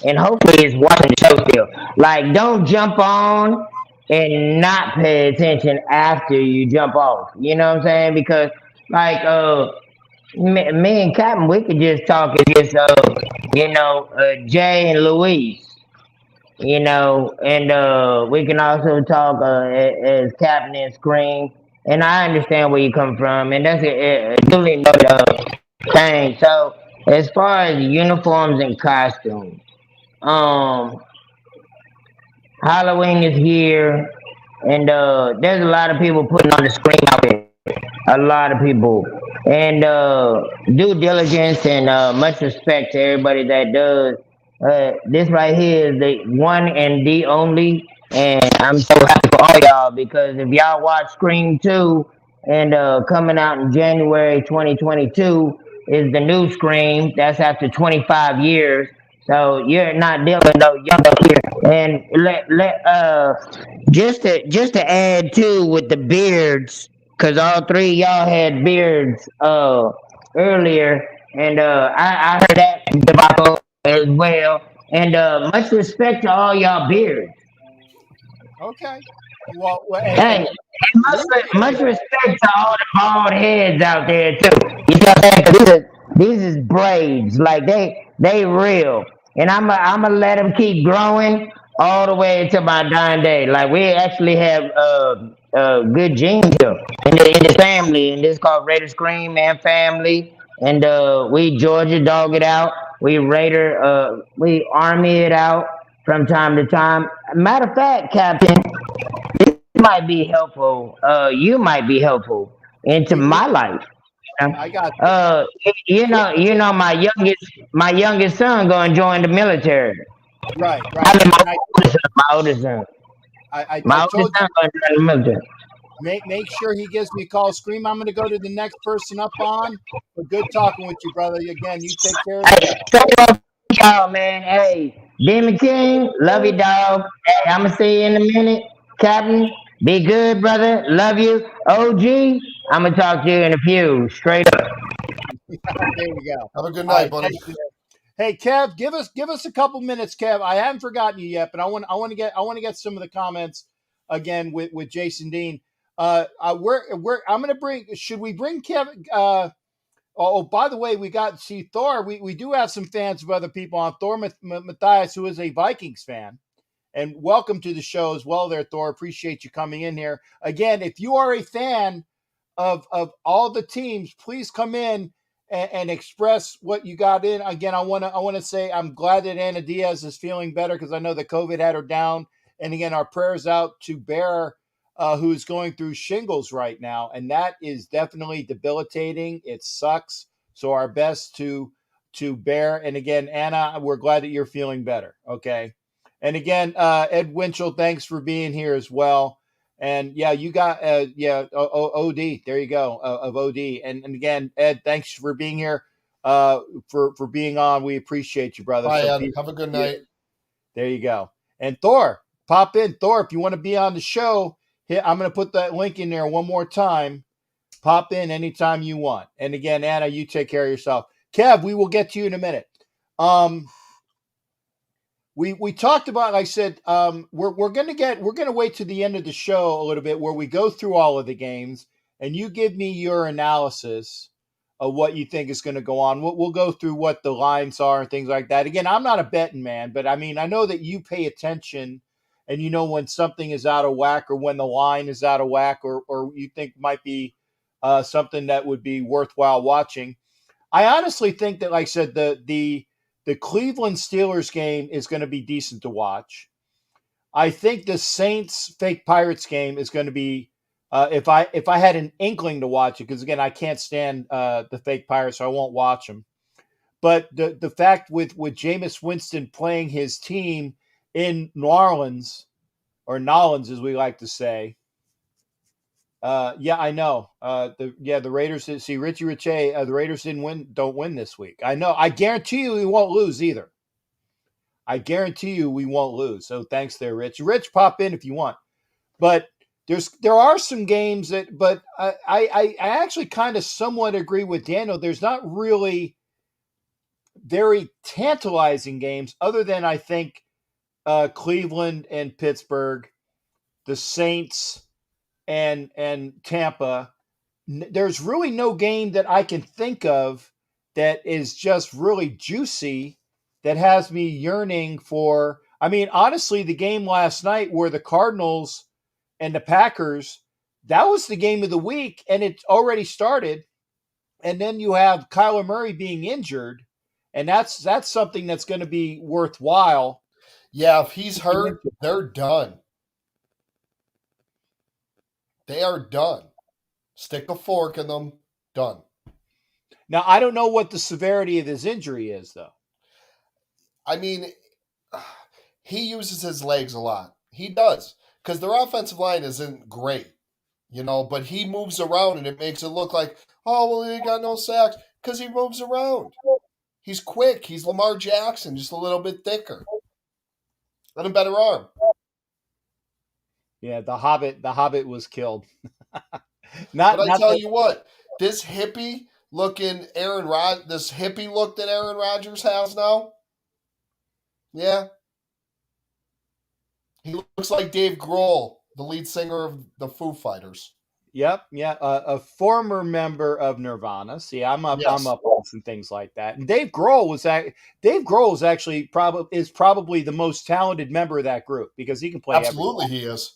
and hopefully it's watching the show still. Like, don't jump on and not pay attention after you jump off. You know what I'm saying? Because like me and Captain, we could just talk as just Jay and Louise. And we can also talk as Captain and Scream. And I understand where you come from, and that's a duly noted thing. So, as far as uniforms and costumes, Halloween is here, and there's a lot of people putting on the Scream outfit. a lot of people. And due diligence and much respect to everybody that does. This right here is the one and the only, and I'm so happy for all y'all because if y'all watch Scream 2 and coming out in January 2022 is the new Scream. That's after 25 years. So you're not dealing no younger here. And just to add too with the beards, cause all three of y'all had beards earlier, and I heard that debacle as well. And much respect to all y'all beards. Okay. Well, Hey, and much respect to all the bald heads out there too. You know what I'm saying? 'Cause these is braids, like they real, and I'm gonna let them keep growing all the way until my dying day. Like we actually have good genes here in this family, and this called Raider Scream Man family, and we Georgia dog it out, we Raider we Army it out from time to time. Matter of fact, Captain, might be helpful. You might be helpful into my life. I got You know, my youngest son going to join the military. right. I mean, And my oldest son, I my oldest told you, son going to join the military. make sure he gives me a call. Scream. I'm going to go to the next person up on. But good talking with you, brother. Again, you take care of Hey, yourself. stay up, y'all, man. Hey, Demon King, love you, dog. Hey, I'm gonna see you in a minute, Captain. Be good, brother. Love you, OG. I'm gonna talk to you in a few. Straight up. There you go. Have a good All night, right, buddy. thank you. Hey, Kev, give us a couple minutes, Kev. I haven't forgotten you yet, but I want to get some of the comments again with Jason Dean. I'm gonna bring. Should we bring Kevin? By the way, we got see Thor. We do have some fans of other people on Thor Matthias, who is a Vikings fan, and welcome to the show as well. There, Thor. Appreciate you coming in here again. If you are a fan of all the teams, please come in and express what you got in. Again, I want to say I'm glad that Anna Diaz is feeling better because I know that COVID had her down. And again, our prayers out to Bear, who's going through shingles right now, and that is definitely debilitating. It sucks. So our best to Bear. And again, Anna, we're glad that you're feeling better. Okay. And again, Ed Winchell, thanks for being here as well. And yeah, you got OD. There you go, of OD. And again, Ed, thanks for being here. For being on. We appreciate you, brother. Bye, So Ed. Have a good night. there you go. And Thor, pop in. Thor, if you want to be on the show, I'm going to put that link in there one more time. Pop in anytime you want. And again, Anna, you take care of yourself. Kev, we will get to you in a minute. We talked about, like I said, we're gonna wait to the end of the show a little bit where we go through all of the games and you give me your analysis of what you think is going to go on. We'll go through what the lines are and things like that. Again, I'm not a betting man, but I mean, I know that you pay attention and you know when something is out of whack or when the line is out of whack or you think might be something that would be worthwhile watching. I honestly think that, like I said, the Cleveland Steelers game is going to be decent to watch. I think the Saints fake Pirates game is going to be if I had an inkling to watch it, because again I can't stand the fake Pirates, so I won't watch them. But the fact with Jameis Winston playing his team in New Orleans, or Nolans as we like to say. Yeah, I know. The Raiders. See, Richie Riche, the Raiders don't win this week. I know. I guarantee you we won't lose either. I guarantee you we won't lose. So thanks there, Rich. Rich, pop in if you want. But there are some games but I actually kind of somewhat agree with Daniel. There's not really very tantalizing games other than I think Cleveland and Pittsburgh, the Saints and Tampa. There's really no game that I can think of that is just really juicy that has me yearning for. I mean, honestly, the game last night where the Cardinals and the Packers, that was the game of the week, and it already started. And then you have Kyler Murray being injured, and that's something that's going to be worthwhile. Yeah, if he's hurt, they're done. They are done. Stick a fork in them. Done. Now, I don't know what the severity of this injury is, though. I mean, he uses his legs a lot. He does. Because their offensive line isn't great, but he moves around and it makes it look like, oh, well, he got no sacks. Because he moves around. He's quick. He's Lamar Jackson, just a little bit thicker. And a better arm. Yeah, the Hobbit was killed. But I tell you what, this hippie looking this hippie look that Aaron Rodgers has now, yeah, he looks like Dave Grohl, the lead singer of the Foo Fighters. Yep, yeah, a former member of Nirvana. See, I'm up on some things like that. And Dave Grohl is actually probably the most talented member of that group because he can play. Absolutely, everything. He is.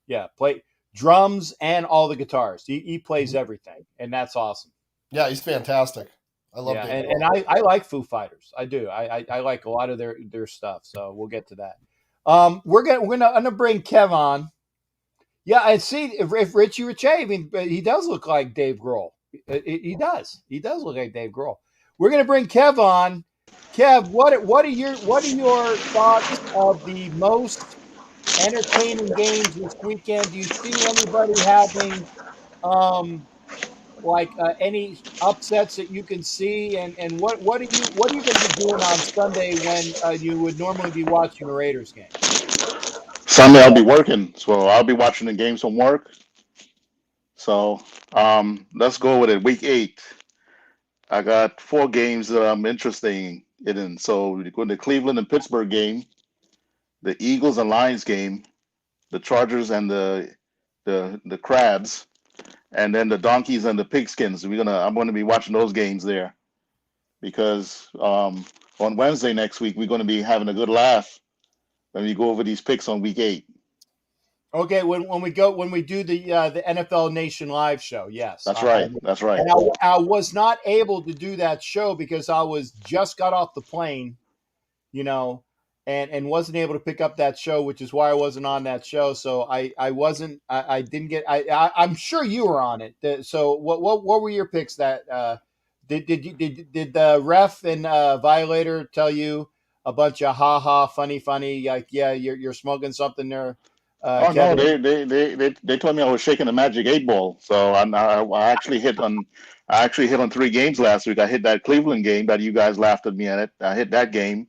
Yeah, play drums and all the guitars. He plays everything, and that's awesome. Yeah, he's fantastic. I love Dave Grohl. And I like Foo Fighters. I do. I like a lot of their stuff. So we'll get to that. I'm gonna bring Kev on. Yeah, I see. If Richie Rich, I mean, he does look like Dave Grohl. He does. He does look like Dave Grohl. We're gonna bring Kev on. Kev, what are your thoughts of the most entertaining games this weekend? Do you see anybody having any upsets that you can see? And what are you going to be doing on Sunday when you would normally be watching a Raiders game? Sunday I'll be working, so I'll be watching the games from work. So let's go with it. Week 8. I got 4 games that I'm interested in. So we go to the Cleveland and Pittsburgh game, the Eagles and Lions game, the Chargers and the Crabs, and then the Donkeys and the Pigskins. I'm gonna be watching those games there because on Wednesday next week we're gonna be having a good laugh when we go over these picks on week 8. Okay, when we do the NFL Nation live show, yes. That's right. And I was not able to do that show because I just got off the plane, and wasn't able to pick up that show, which is why I wasn't on that show. So I didn't get. I'm sure you were on it. So what were your picks? That did the ref and Violator tell you a bunch of funny, like, yeah, you're smoking something there? No, they told me I was shaking a magic 8 ball. So I actually hit on 3 games last week. I hit that Cleveland game that you guys laughed at me at it. I hit that game.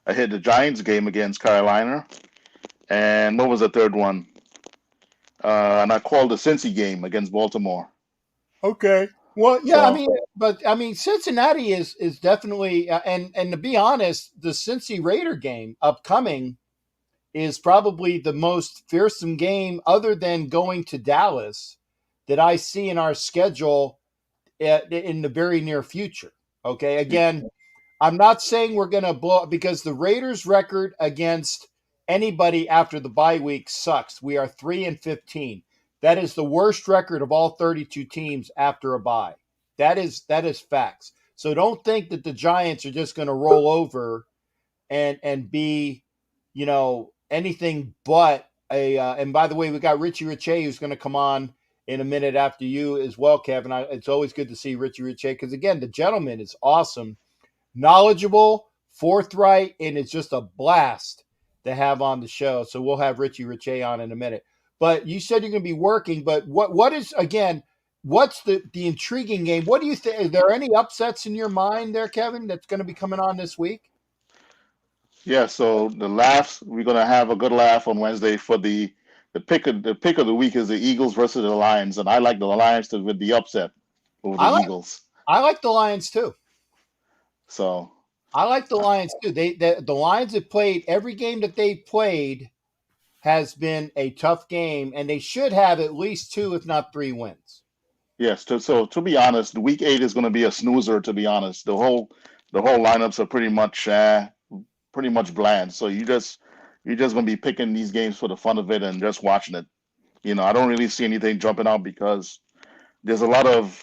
I hit the Giants game against Carolina, and what was the third one? And I called the Cincy game against Baltimore. Okay. Well, yeah, so, Cincinnati is definitely, and to be honest, the Cincy Raider game upcoming is probably the most fearsome game other than going to Dallas that I see in our schedule in the very near future. Okay. Again, I'm not saying we're going to blow because the Raiders record against anybody after the bye week sucks. We are 3-15. That is the worst record of all 32 teams after a bye. That is facts. So don't think that the Giants are just going to roll over and be, anything but a. And by the way, we got Richie Riche who's going to come on in a minute after you as well, Kevin. It's always good to see Richie Riche because again, the gentleman is awesome, knowledgeable, forthright, and it's just a blast to have on the show. So we'll have Richie Riche on in a minute. But you said you're going to be working. But what's the intriguing game? What do you think? Are there any upsets in your mind there, Kevin, that's going to be coming on this week? Yeah, so the laughs, we're going to have a good laugh on Wednesday for the pick of the week is the Eagles versus the Lions, and I like the Lions to win the upset over the Eagles. I like the Lions too. So I like the Lions too. The Lions have played every game that they've played has been a tough game, and they should have at least 2, if not 3 wins. Yes. So to be honest, week 8 is going to be a snoozer. To be honest, the whole lineups are pretty much bland. So you're just going to be picking these games for the fun of it and just watching it. I don't really see anything jumping out because there's a lot of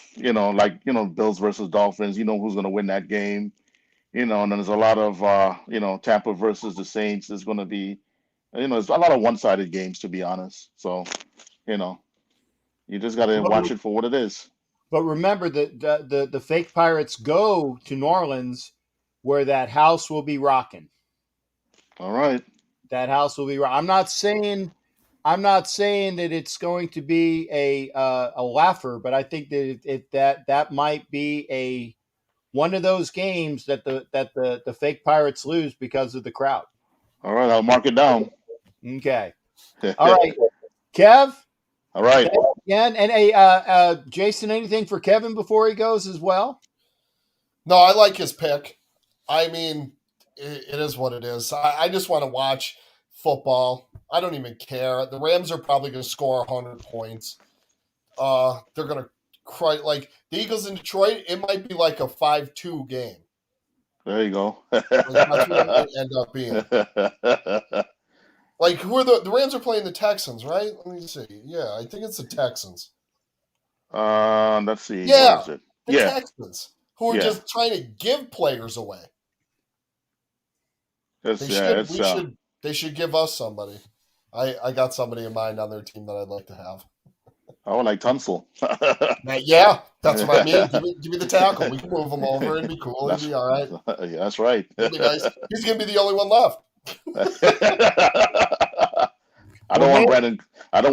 Bills versus Dolphins. Who's going to win that game. And then there's a lot of Tampa versus the Saints. There's going to be there's a lot of one-sided games, to be honest. So You just got to watch it for what it is. But remember that the fake Pirates go to New Orleans, where that house will be rocking. All right. That house will be. I'm not saying that it's going to be a laugher, but I think that that might be one of those games that the fake Pirates lose because of the crowd. All right, I'll mark it down. Okay. All right, Kev. All right. Again, and Jason, anything for Kevin before he goes as well? No, I like his pick. I mean, it is what it is. I just want to watch football. I don't even care. The Rams are probably going to score 100 points. They're going to cry. Like the Eagles in Detroit, it might be like a 5-2 game. There you go. Like, that's what it might end up being. Like, who are the Rams are playing the Texans, right? Let me see. Yeah, I think it's the Texans. Let's see. Yeah, what is it? the Texans, who are just trying to give players away. They should give us somebody. I got somebody in mind on their team that I'd like to have. Oh, like Tunsil. Yeah, that's what I mean. Give me the tackle. We can move him over and be cool. He'll be all right. Yeah, that's right. He'll be nice. He's going to be the only one left. I don't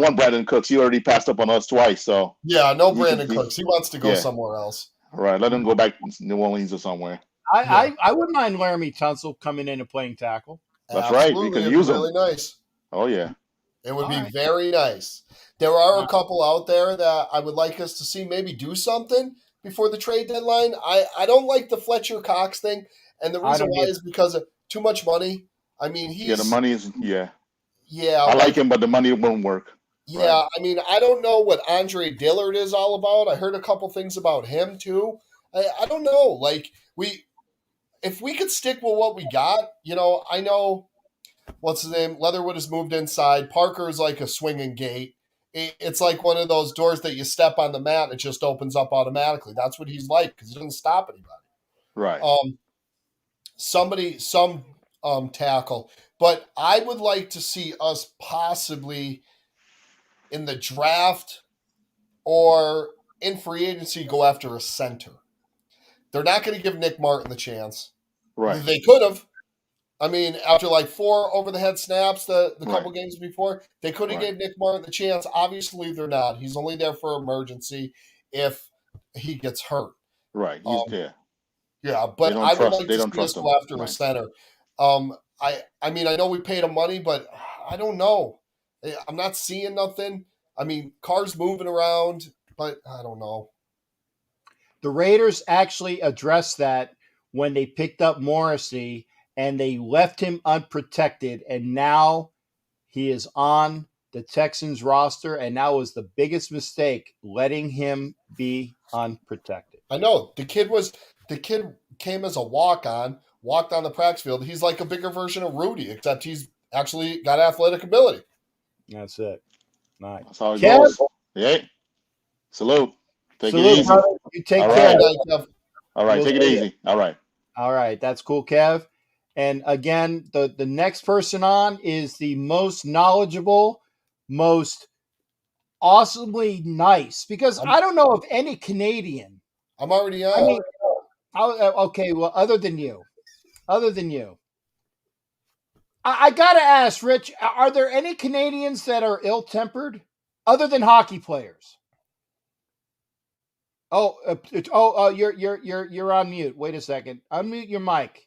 want Brandon Cooks. He already passed up on us twice. So yeah, no Brandon Cooks. He wants to go somewhere else. Right. Let him go back to New Orleans or somewhere. I wouldn't mind Laramie Tunsil coming in and playing tackle. That's right. You can use him. Really nice. Oh yeah. It would be very nice. There are a couple out there that I would like us to see maybe do something before the trade deadline. I don't like the Fletcher Cox thing, and the reason why is because of too much money. I mean, the money is Yeah, I like him, but the money won't work. Yeah, right. I mean, I don't know what Andre Dillard is all about. I heard a couple things about him too. I don't know. Like if we could stick with what we got, I know what's his name. Leatherwood has moved inside. Parker is like a swinging gate. It's like one of those doors that you step on the mat and it just opens up automatically. That's what he's like because he doesn't stop anybody. Right. Some tackle. But I would like to see us possibly in the draft or in free agency go after a center. They're not going to give Nick Martin the chance. Right. They could have. I mean, after like 4 over-the-head snaps the couple games before, they could have gave Nick Martin the chance. Obviously, they're not. He's only there for emergency if he gets hurt. Right. He's there. Yeah, but I would like to see us go after a center. I mean, I know we paid him money, but I don't know. I'm not seeing nothing. I mean, Carr's moving around, but I don't know. The Raiders actually addressed that when they picked up Morrissey and they left him unprotected, and now he is on the Texans roster, and that was the biggest mistake, letting him be unprotected. I know. The kid came as a walked on the practice field. He's like a bigger version of Rudy, except he's actually got athletic ability. That's it. Nice. That's how it goes. Yeah. Salute. Take it easy. Brother. You take care. All right. Take it easy. All right. All right. That's cool, Kev. And again, the next person on is the most knowledgeable, most awesomely nice, because I don't know of any Canadian. I'm already on. I mean, okay, well, other than you. I got to ask, Rich, are there any Canadians that are ill-tempered other than hockey players? You're on mute. Wait a second. Unmute your mic.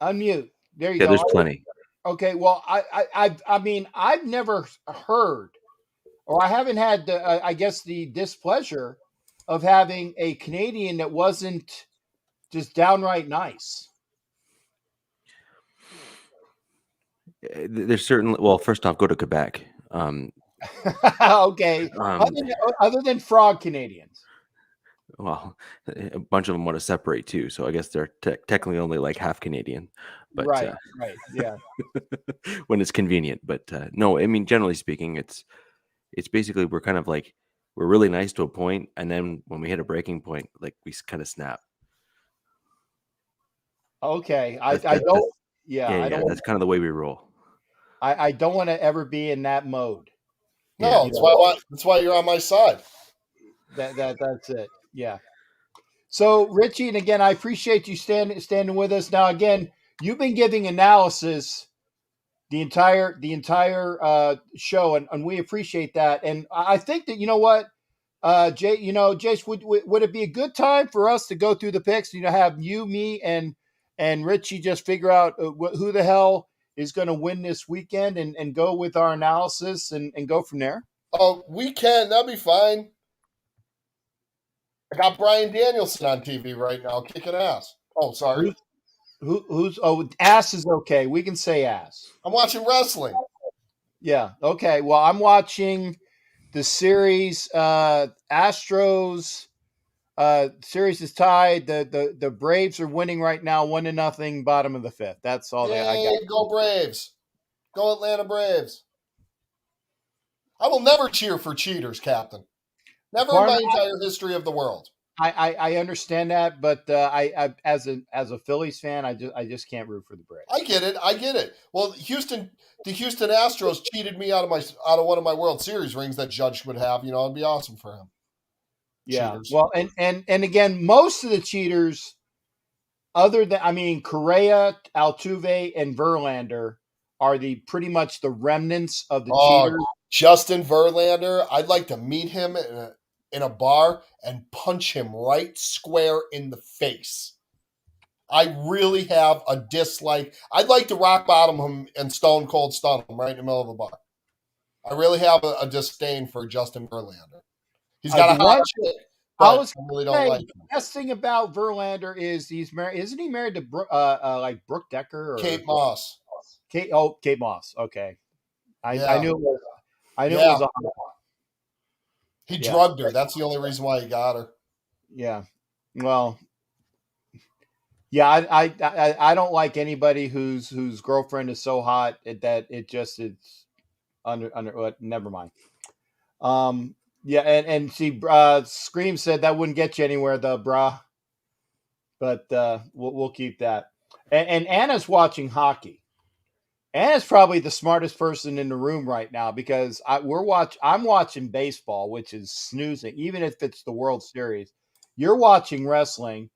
Unmute. There you go. Yeah, there's plenty. Okay, well, I mean, I've never heard, or I haven't had, the displeasure of having a Canadian that wasn't just downright nice. There's certainly, well, first off, go to Quebec. Okay. Other than frog Canadians. Well, a bunch of them want to separate too, so I guess they're technically only like half Canadian. But right, yeah. when it's convenient, but no, I mean, generally speaking, it's basically we're kind of like we're really nice to a point, and then when we hit a breaking point, like we kind of snap. Okay, I don't. Yeah, that's kind of the way we roll. I don't want to ever be in that mode. No, that's why you're on my side. That's it. Yeah. So Richie, and again, I appreciate you standing with us. Now, again, you've been giving analysis the entire show, and we appreciate that. And I think that, you know what, Jace, would it be a good time for us to go through the picks? Have you, me, and Richie just figure out who the hell is going to win this weekend, and go with our analysis and go from there. Oh, we can. That'd be fine. I got Brian Danielson on TV right now, kicking ass. Oh, sorry. Who's ass is okay. We can say ass. I'm watching wrestling. Yeah. Okay. Well, I'm watching the series. Astros series is tied. The Braves are winning right now, 1-0, bottom of the fifth. That's all that I got. Go Braves. Go Atlanta Braves. I will never cheer for cheaters, Captain. Never in my entire history of the world. I understand that, but I as a Phillies fan, I just can't root for the Braves. I get it. Well, the Houston Astros cheated me out of one of my World Series rings that Judge would have. It'd be awesome for him. Yeah. Cheaters. Well, and again, most of the cheaters, other than Correa, Altuve, and Verlander, are pretty much the remnants of the cheaters. Justin Verlander, I'd like to meet him in a bar and punch him right square in the face. I really have a dislike. I'd like to rock bottom him and stone cold stun him right in the middle of the bar. I really have a disdain for Justin Verlander. He's got a hot chick, but I really don't like him. The best thing about Verlander is he's married. Isn't he married to Brooke Decker or Kate Moss? Kate Moss. Okay, I knew it was. I knew it was a hot one. He drugged her. That's the only reason why he got her. Yeah. Well. Yeah, I don't like anybody whose girlfriend is so hot that it's under. Never mind. Yeah, and see, Scream said that wouldn't get you anywhere, though, brah. But we'll keep that. And Anna's watching hockey. Anna's probably the smartest person in the room right now because I'm watching baseball, which is snoozing, even if it's the World Series. You're watching wrestling,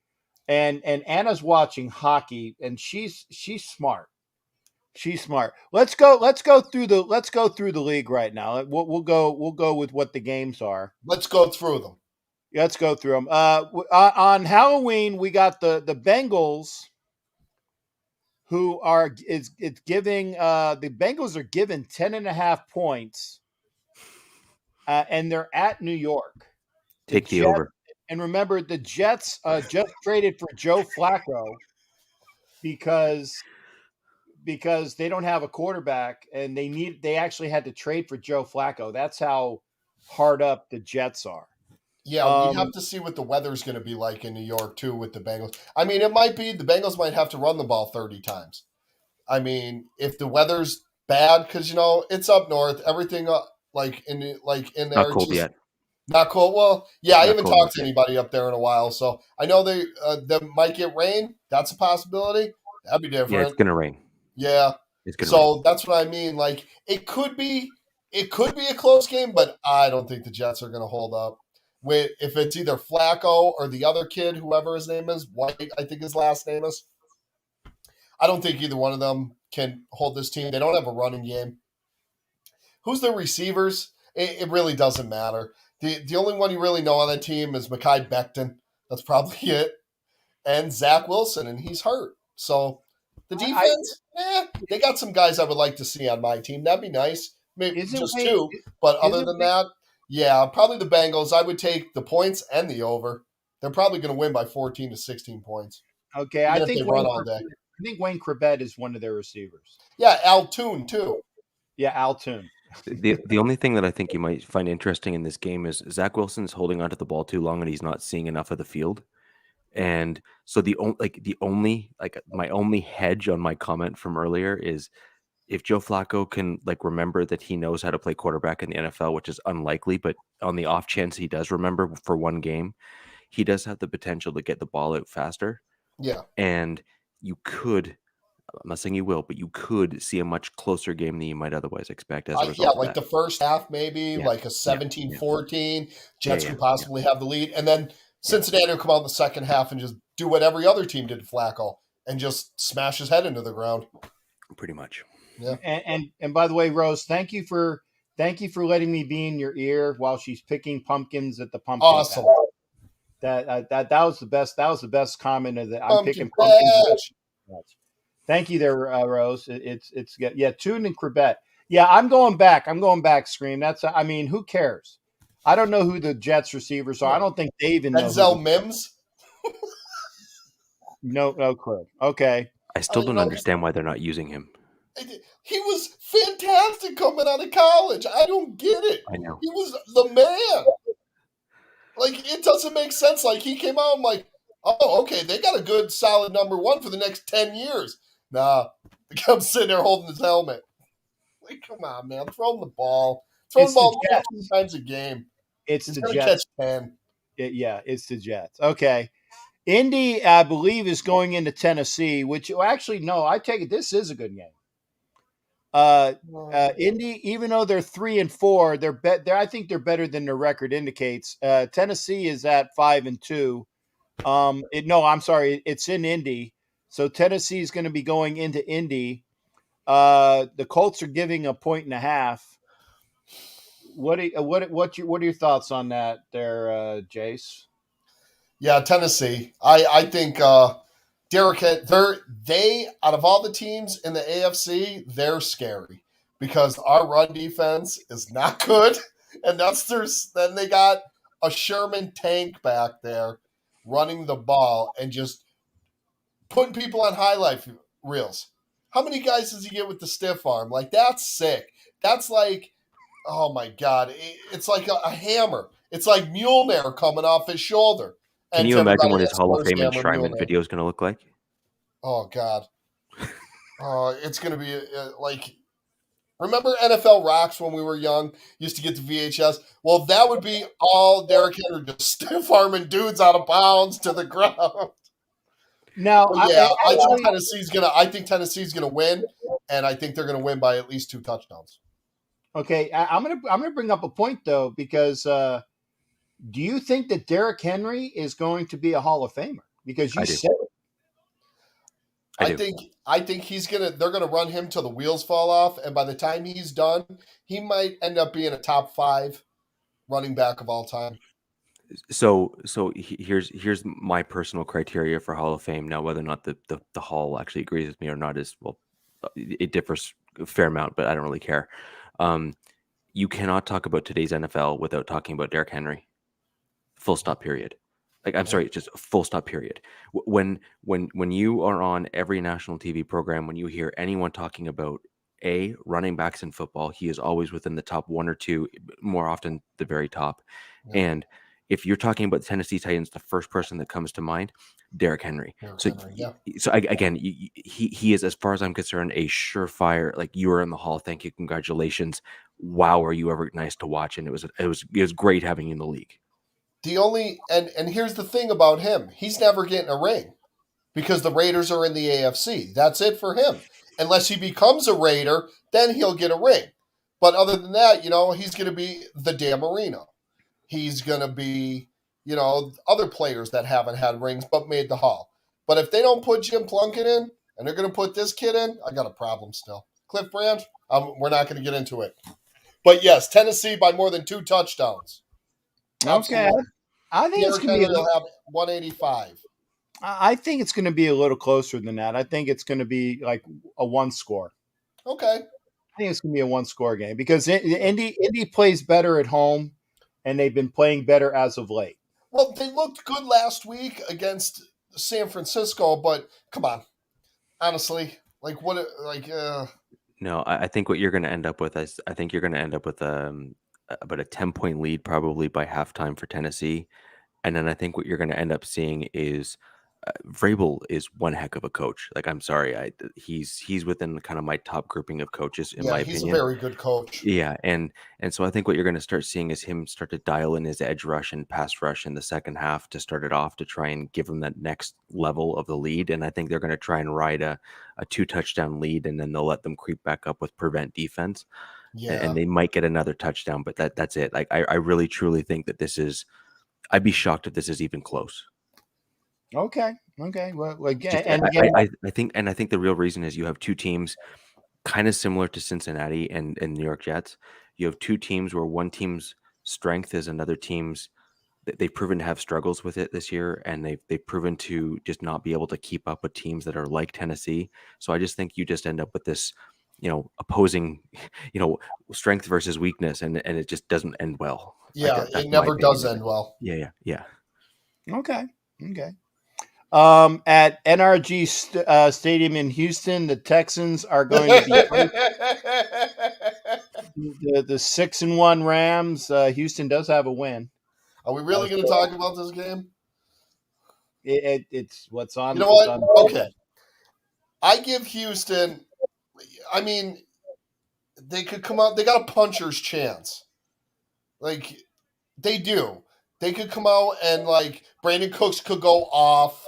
and Anna's watching hockey, and she's smart. She's smart. Let's go through the league right now. We'll go with what the games are. Let's go through them. Let's go through them. On Halloween, we got the Bengals, who are giving the Bengals are given 10.5 points, and they're at New York. Take the over. And remember, the Jets just traded for Joe Flacco because they don't have a quarterback, and they actually had to trade for Joe Flacco. That's how hard up the Jets are. Yeah, we have to see what the weather's going to be like in New York, too, with the Bengals. I mean, it might be the Bengals might have to run the ball 30 times. I mean, if the weather's bad, because, it's up north, everything in there. Not cold yet. Not cold. Well, yeah, I haven't talked to anybody up there in a while, so I know they might get rain. That's a possibility. That'd be different. Yeah, it's going to rain. Yeah. So that's what I mean. Like, it could be a close game, but I don't think the Jets are going to hold up. If it's either Flacco or the other kid, whoever his name is, White, I think his last name is. I don't think either one of them can hold this team. They don't have a running game. Who's their receivers? It really doesn't matter. The only one you really know on that team is Mekhi Becton. That's probably it. And Zach Wilson, and he's hurt. So the defense, they got some guys I would like to see on my team. That'd be nice. Maybe just two. But other than that, yeah, probably the Bengals. I would take the points and the over. They're probably going to win by 14 to 16 points. Okay, I think Wayne Corbett is one of their receivers. Yeah, Altoon too. Yeah, Altoon. The only thing that I think you might find interesting in this game is Zach Wilson's holding onto the ball too long and he's not seeing enough of the field. And so my only hedge on my comment from earlier is if Joe Flacco can remember that he knows how to play quarterback in the NFL, which is unlikely, but on the off chance he does remember for one game, he does have the potential to get the ball out faster. Yeah. And you could not saying you will, but you could see a much closer game than you might otherwise expect as a result. Yeah, of like that. the first half, maybe like a 17-14. Jets could possibly have the lead. And then Cincinnati will come out in the second half and just do what every other team did to Flacco and just smash his head into the ground. Pretty much. Yeah. And by the way, Rose, thank you for letting me be in your ear while she's picking pumpkins at the pumpkin Awesome. patch. That was the best. That was the best comment of the. I'm Pumpkin picking pumpkins. patch. Thank you there, Rose. It's good. Yeah, Tune and Corbett. Yeah, I'm going back. Scream. I mean, who cares? I don't know who the Jets receivers are. I don't think they even know. Denzel Mims? No clue. Okay. I still don't understand why they're not using him. He was fantastic coming out of college. I don't get it. I know. He was the man. Like, it doesn't make sense. Like, he came out and like, oh, okay, they got a good, solid number one for the next 10 years. Nah, he comes sitting there holding his helmet. Like, come on, man. Throw him the ball. Throw the ball 15 times a game. It's He's the gonna Jets. catch 10. It's the Jets. Okay. Indy, I believe, is going into Tennessee, which actually, no, I take it this is a good game. Indy, even though they're 3-4, I think they're better than their record indicates. Tennessee is at 5-2. I'm sorry, it's in Indy. So Tennessee is going to be going into Indy. The Colts are giving 1.5. What are your thoughts on that there, Jace? Yeah, Tennessee. I think Derek, they out of all the teams in the AFC, they're scary because our run defense is not good, and then they got a Sherman tank back there running the ball and just putting people on highlight reels. How many guys does he get with the stiff arm? Like, that's sick. That's like, oh my God, it's like a hammer. It's like Mjolnir coming off his shoulder. Can you imagine what his Hall of Fame enshrinement video is going to look like? Oh, God. It's going to be like, remember NFL Rocks when we were young? Used to get the VHS? Well, that would be all Derrick Henry just stiff arming dudes out of bounds to the ground. Now, I think Tennessee's gonna win, and I think they're gonna win by at least 2 touchdowns. Okay, I'm gonna bring up a point though, because do you think that Derrick Henry is going to be a Hall of Famer? Because you said it. I think they're gonna run him till the wheels fall off, and by the time he's done, he might end up being a top 5 running back of all time. So here's my personal criteria for Hall of Fame. Now, whether or not the Hall actually agrees with me or not is, well, it differs a fair amount, but I don't really care. You cannot talk about today's NFL without talking about Derrick Henry. Full stop, period. Like, I'm sorry, just full stop, period. When you are on every national TV program, when you hear anyone talking about running backs in football, he is always within the top 1 or 2, more often the very top. Yeah. And if you're talking about the Tennessee Titans, the first person that comes to mind, Derrick Henry. Again, he is, as far as I'm concerned, a surefire. Like, you are in the Hall. Thank you, congratulations. Wow, are you ever nice to watch? And it was great having you in the league. And here's the thing about him: he's never getting a ring because the Raiders are in the AFC. That's it for him. Unless he becomes a Raider, then he'll get a ring. But other than that, he's going to be the Dan Marino. He's going to be, other players that haven't had rings but made the Hall. But if they don't put Jim Plunkett in and they're going to put this kid in, I got a problem still. Cliff Branch, we're not going to get into it. But yes, Tennessee by more than 2 touchdowns. Okay. I think it's going to be have 185. I think it's going to be a little closer than that. I think it's going to be like a 1 score. Okay. I think it's going to be a 1 score game because Indy plays better at home. And they've been playing better as of late. Well, they looked good last week against San Francisco, but come on, honestly, like what? Like no, I think what you're going to end up with is about a 10-point lead probably by halftime for Tennessee, and then I think what you're going to end up seeing is Vrabel is one heck of a coach. Like, I'm sorry, he's within kind of my top grouping of coaches in my he's opinion. a very good coach. Yeah, and so I think what you're going to start seeing is him start to dial in his edge rush and pass rush in the second half to start it off to try and give him that next level of the lead. And I think they're going to try and ride a 2-touchdown lead, and then they'll let them creep back up with prevent defense. Yeah, And they might get another touchdown, but that's it. Like, I really truly think that this is. I'd be shocked if this is even close. Okay. Well, again, I think the real reason is you have two teams kind of similar to Cincinnati and New York Jets. You have two teams where one team's strength is another team's. They've proven to have struggles with it this year, and they've proven to just not be able to keep up with teams that are like Tennessee. So I just think you just end up with this, opposing, strength versus weakness, and it just doesn't end well. Yeah, Like, it never does end well. Yeah. Okay. At NRG Stadium in Houston, the Texans are going to be the 6-1 Rams. Houston does have a win. Are we really going to talk about this game? It's what's on. You know what? Okay. I give Houston, I mean, they could come out, they got a puncher's chance. Like, they do. They could come out and, like, Brandon Cooks could go off.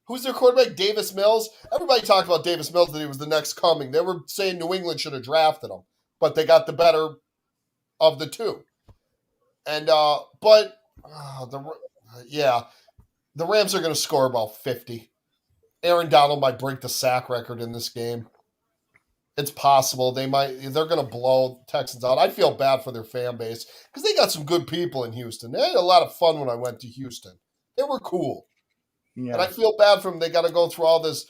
Who's their quarterback? Davis Mills? Everybody talked about Davis Mills, that he was the next coming. They were saying New England should have drafted him, but they got the better of the two. And, the Rams are going to score about 50. Aaron Donald might break the sack record in this game. It's possible. They're going to blow Texans out. I feel bad for their fan base because they got some good people in Houston. They had a lot of fun when I went to Houston. They were cool. Yeah. And I feel bad for them. They got to go through all this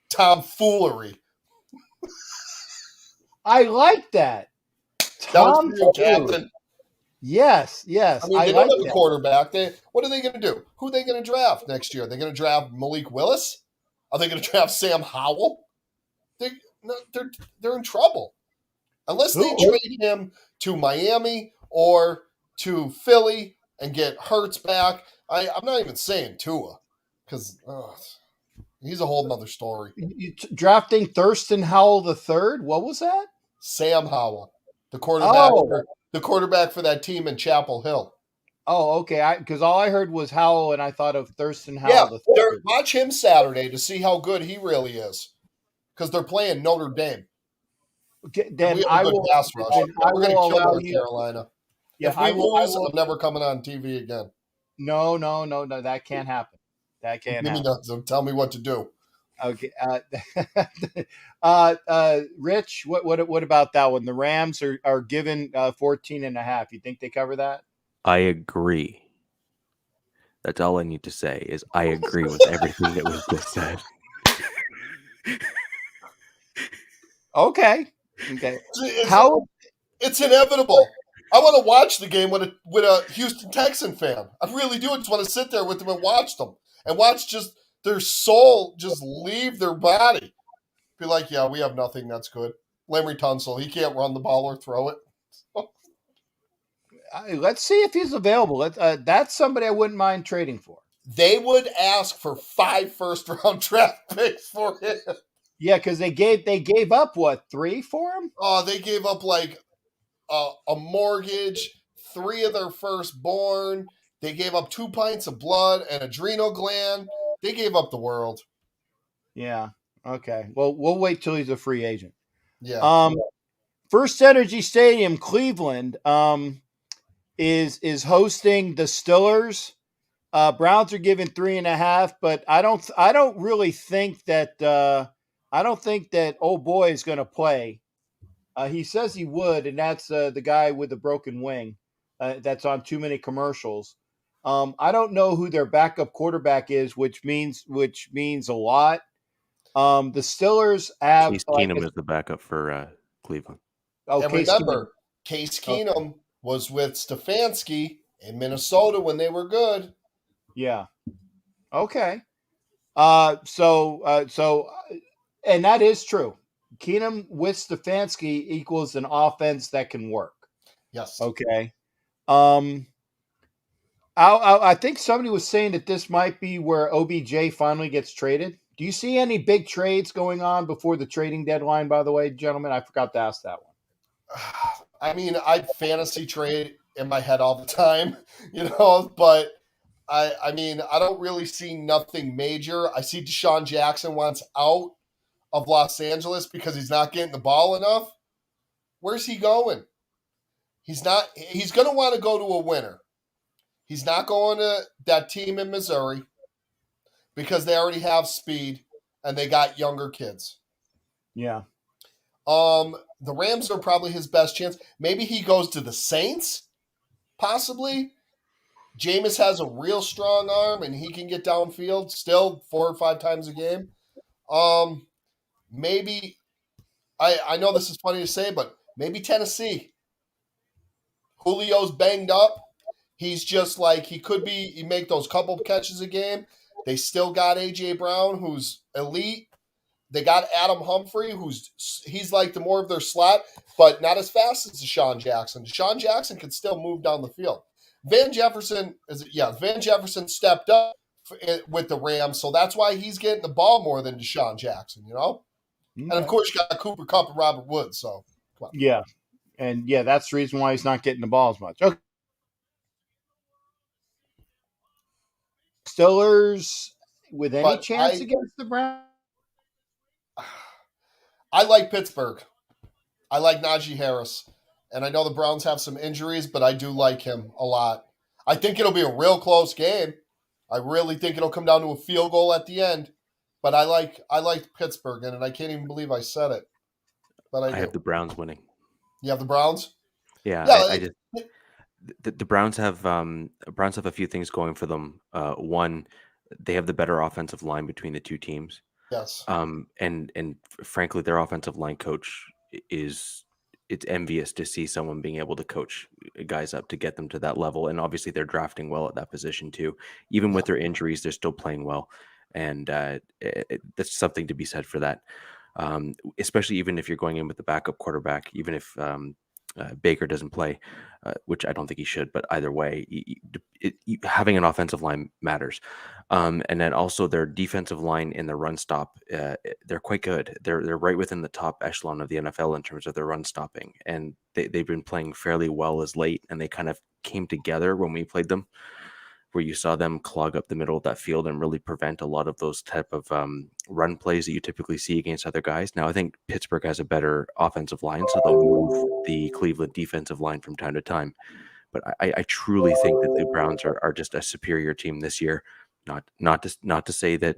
tomfoolery. I like that. Tomfoolery, Captain. Yes. I mean, they don't have a quarterback. What are they going to do? Who are they going to draft next year? Are they going to draft Malik Willis? Are they going to draft Sam Howell? They're in trouble. Unless they trade him to Miami or to Philly and get Hurts back. I'm not even saying Tua because he's a whole nother story. Drafting Thurston Howell III? What was that? Sam Howell, the quarterback. The quarterback for that team in Chapel Hill. Oh, okay. Because all I heard was Howell, and I thought of Thurston Howell. Yeah, watch him Saturday to see how good he really is. Because they're playing Notre Dame. Okay, then I will. Pass rush. We're going to kill North Carolina. Yeah, if we lose, I'm never coming on TV again. No. That can't happen. That can't happen. So tell me what to do. Okay. Rich, what about that one? The Rams are given 14.5. You think they cover that? I agree. That's all I need to say is I agree with everything that was just said. Okay. It's inevitable. I want to watch the game with a Houston Texan fan. I really do. I just want to sit there with them and watch them. And watch just their soul just leave their body. Be like, yeah, we have nothing. That's good. Larry Tunsil, he can't run the ball or throw it. Let's see if he's available. That's somebody I wouldn't mind trading for. They would ask for 5 first-round draft picks for him. Yeah, because they gave up, what, 3 for him? Oh, they gave up like a mortgage, 3 of their firstborn. They gave up 2 pints of blood, an adrenal gland. They gave up the world. Yeah. Okay. Well, we'll wait till he's a free agent. Yeah. First Energy Stadium, Cleveland, is hosting the Steelers. Browns are given 3.5, but I don't really think that old boy is going to play. He says he would, and that's the guy with the broken wing that's on too many commercials. I don't know who their backup quarterback is, which means a lot. The Steelers have Case Keenum is the backup for Cleveland. Oh, and remember, Case Keenum was with Stefanski in Minnesota when they were good. Yeah. Okay. So, and that is true. Keenum with Stefanski equals an offense that can work. Yes. Okay. I think somebody was saying that this might be where OBJ finally gets traded. Do you see any big trades going on before the trading deadline, by the way, gentlemen? I forgot to ask that one. I mean, I fantasy trade in my head all the time, but I mean, I don't really see nothing major. I see Deshaun Jackson wants out of Los Angeles because he's not getting the ball enough. Where's he going? He's going to want to go to a winner. He's not going to that team in Missouri because they already have speed and they got younger kids. Yeah. The Rams are probably his best chance. Maybe he goes to the Saints, possibly. Jameis has a real strong arm and he can get downfield still 4 or 5 times a game. Maybe, I know this is funny to say, but maybe Tennessee. Julio's banged up. He's just like, he make those couple catches a game. They still got A.J. Brown, who's elite. They got Adam Humphrey, he's like the more of their slot, but not as fast as Deshaun Jackson. Deshaun Jackson can still move down the field. Van Jefferson stepped up with the Rams, so that's why he's getting the ball more than Deshaun Jackson, Okay. And of course, you got Cooper Kupp and Robert Woods, so come on. Yeah. And yeah, that's the reason why he's not getting the ball as much. Okay. Steelers with any chance against the Browns? I like Pittsburgh. I like Najee Harris. And I know the Browns have some injuries, but I do like him a lot. I think it'll be a real close game. I really think it'll come down to a field goal at the end. But I like Pittsburgh, and I can't even believe I said it. But I have the Browns winning. You have the Browns? Yeah, the Browns have a few things going for them. One, they have the better offensive line between the two teams. Yes. And frankly, their offensive line coach it's envious to see someone being able to coach guys up to get them to that level. And obviously they're drafting well at that position too. Even with their injuries, they're still playing well. And that's something to be said for that. Especially even if you're going in with the backup quarterback, even if Baker doesn't play, which I don't think he should, but either way, having an offensive line matters. And then also their defensive line in the run stop, they're quite good. They're right within the top echelon of the NFL in terms of their run stopping, and they've been playing fairly well as late, and they kind of came together when we played them, where you saw them clog up the middle of that field and really prevent a lot of those type of run plays that you typically see against other guys. Now, I think Pittsburgh has a better offensive line, so they'll move the Cleveland defensive line from time to time. But I truly think that the Browns are just a superior team this year. Not to say that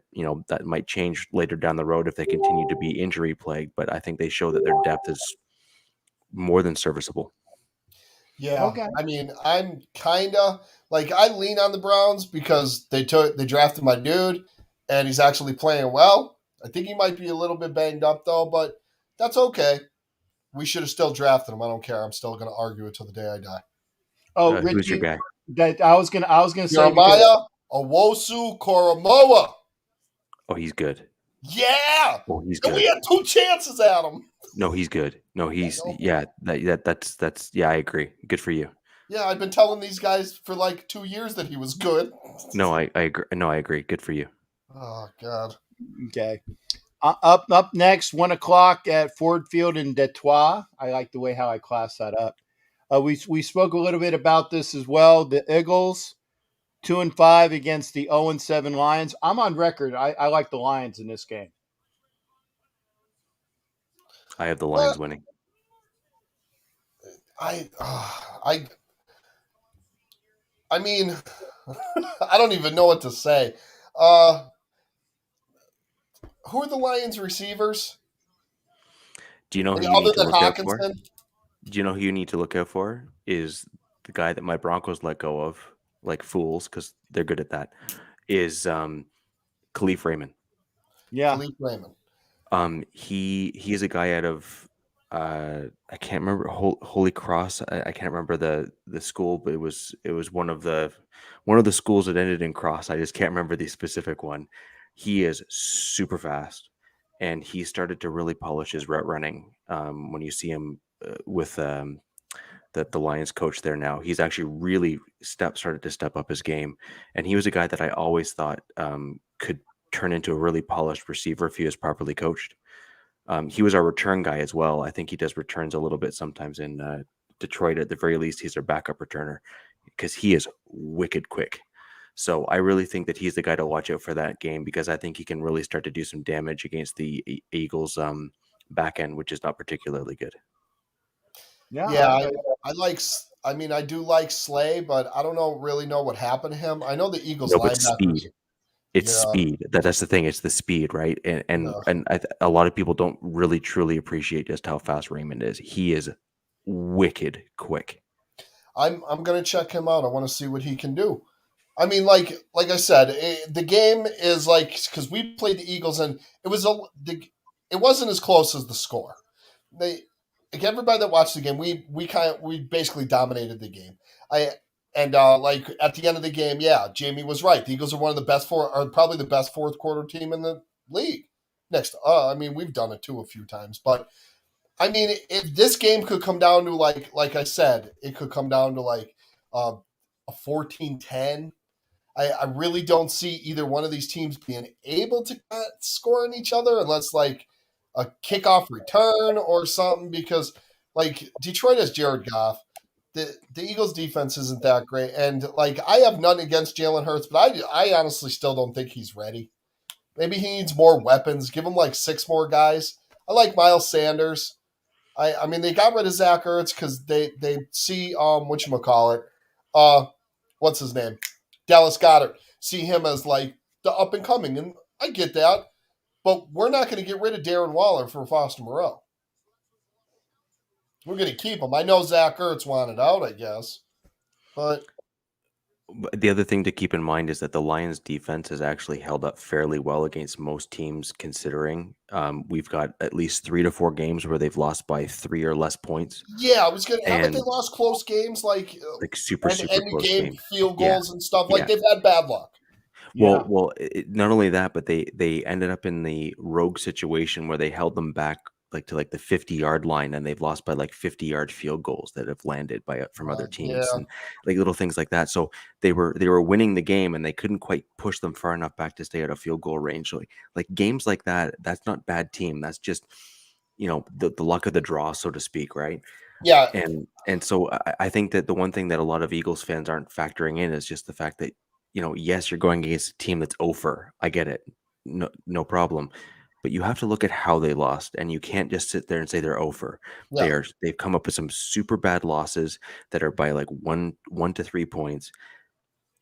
that might change later down the road if they continue to be injury plagued, but I think they show that their depth is more than serviceable. Yeah, okay. I mean, I'm kind of like, I lean on the Browns because they drafted my dude, and he's actually playing well. I think he might be a little bit banged up though, but that's okay. We should have still drafted him. I don't care. I'm still going to argue it till the day I die. Oh, Rich, who's your guy? I was gonna say Jeremiah Owusu Koromoa. Oh, he's good. Yeah. Oh, he's good. And we had 2 chances at him. No, he's good. No, he's that's I agree. Good for you. Yeah, I've been telling these guys for like 2 years that he was good. No, I agree. No, I agree. Good for you. Oh God. Okay. Up next, 1 o'clock at Ford Field in Detroit. I like the way how I class that up. We spoke a little bit about this as well. The Eagles, 2-5 against the 0-7 Lions. I'm on record. I like the Lions in this game. I have the Lions winning. I mean, I don't even know what to say. Who are the Lions receivers? Do you know who you need to look out for? Do you know who you need to look out for? Is the guy that my Broncos let go of, like fools, because they're good at that, is Khalif Raymond. Yeah. Khalif Raymond. He is a guy out of I can't remember Holy Cross. I can't remember the school, but it was one of the schools that ended in Cross. I just can't remember the specific one. He is super fast, and he started to really polish his route running. When you see him with the the Lions coach there now. He's actually really started to step up his game, and he was a guy that I always thought could turn into a really polished receiver if he was properly coached. He was our return guy as well. I think he does returns a little bit sometimes in Detroit. At the very least, he's their backup returner because he is wicked quick. So I really think that he's the guy to watch out for that game because I think he can really start to do some damage against the Eagles back end, which is not particularly good. Yeah, I like. I mean, I do like Slay, but I don't really know what happened to him. I know the Eagles linebackers. Speed. It's speed. That's the thing. It's the speed, right? And a lot of people don't really truly appreciate just how fast Raymond is. He is wicked quick. I'm gonna check him out. I want to see what he can do. I mean, like I said, the game is like because we played the Eagles and it wasn't as close as the score. Everybody that watched the game, we basically dominated the game. Like at the end of the game, yeah, Jamie was right. The Eagles are one of the best probably the best fourth quarter team in the league. Next, I mean, we've done it too a few times, but I mean, if this game could come down to like I said, it could come down to like a 14-10. I really don't see either one of these teams being able to score on each other unless like a kickoff return or something because like Detroit has Jared Goff. The Eagles defense isn't that great. And like I have nothing against Jalen Hurts, but I honestly still don't think he's ready. Maybe he needs more weapons. Give him like 6 more guys. I like Miles Sanders. I mean they got rid of Zach Ertz because they see whatchamacallit. What's his name? Dallas Goedert. See him as like the up and coming. And I get that. But we're not going to get rid of Darren Waller for Foster Moreau. We're going to keep him. I know Zach Ertz wanted out, I guess. But the other thing to keep in mind is that the Lions defense has actually held up fairly well against most teams, considering we've got at least 3 to 4 games where they've lost by 3 or less points. Yeah, I was going to. Haven't they lost close games like super close game games. Field goals and stuff? Like they've had bad luck. Well, not only that, but they ended up in the rogue situation where they held them back to the 50-yard line, and they've lost by like 50-yard field goals that have landed from other teams and like little things like that. So they were winning the game, and they couldn't quite push them far enough back to stay out of field goal range. So like games like that, that's not bad team. That's just the luck of the draw, so to speak, right? Yeah. And so I think that the one thing that a lot of Eagles fans aren't factoring in is just the fact that yes, you're going against a team that's over. I get it. No problem. But you have to look at how they lost, and you can't just sit there and say they're over. Yeah. They've come up with some super bad losses that are by like 1 to 3 points.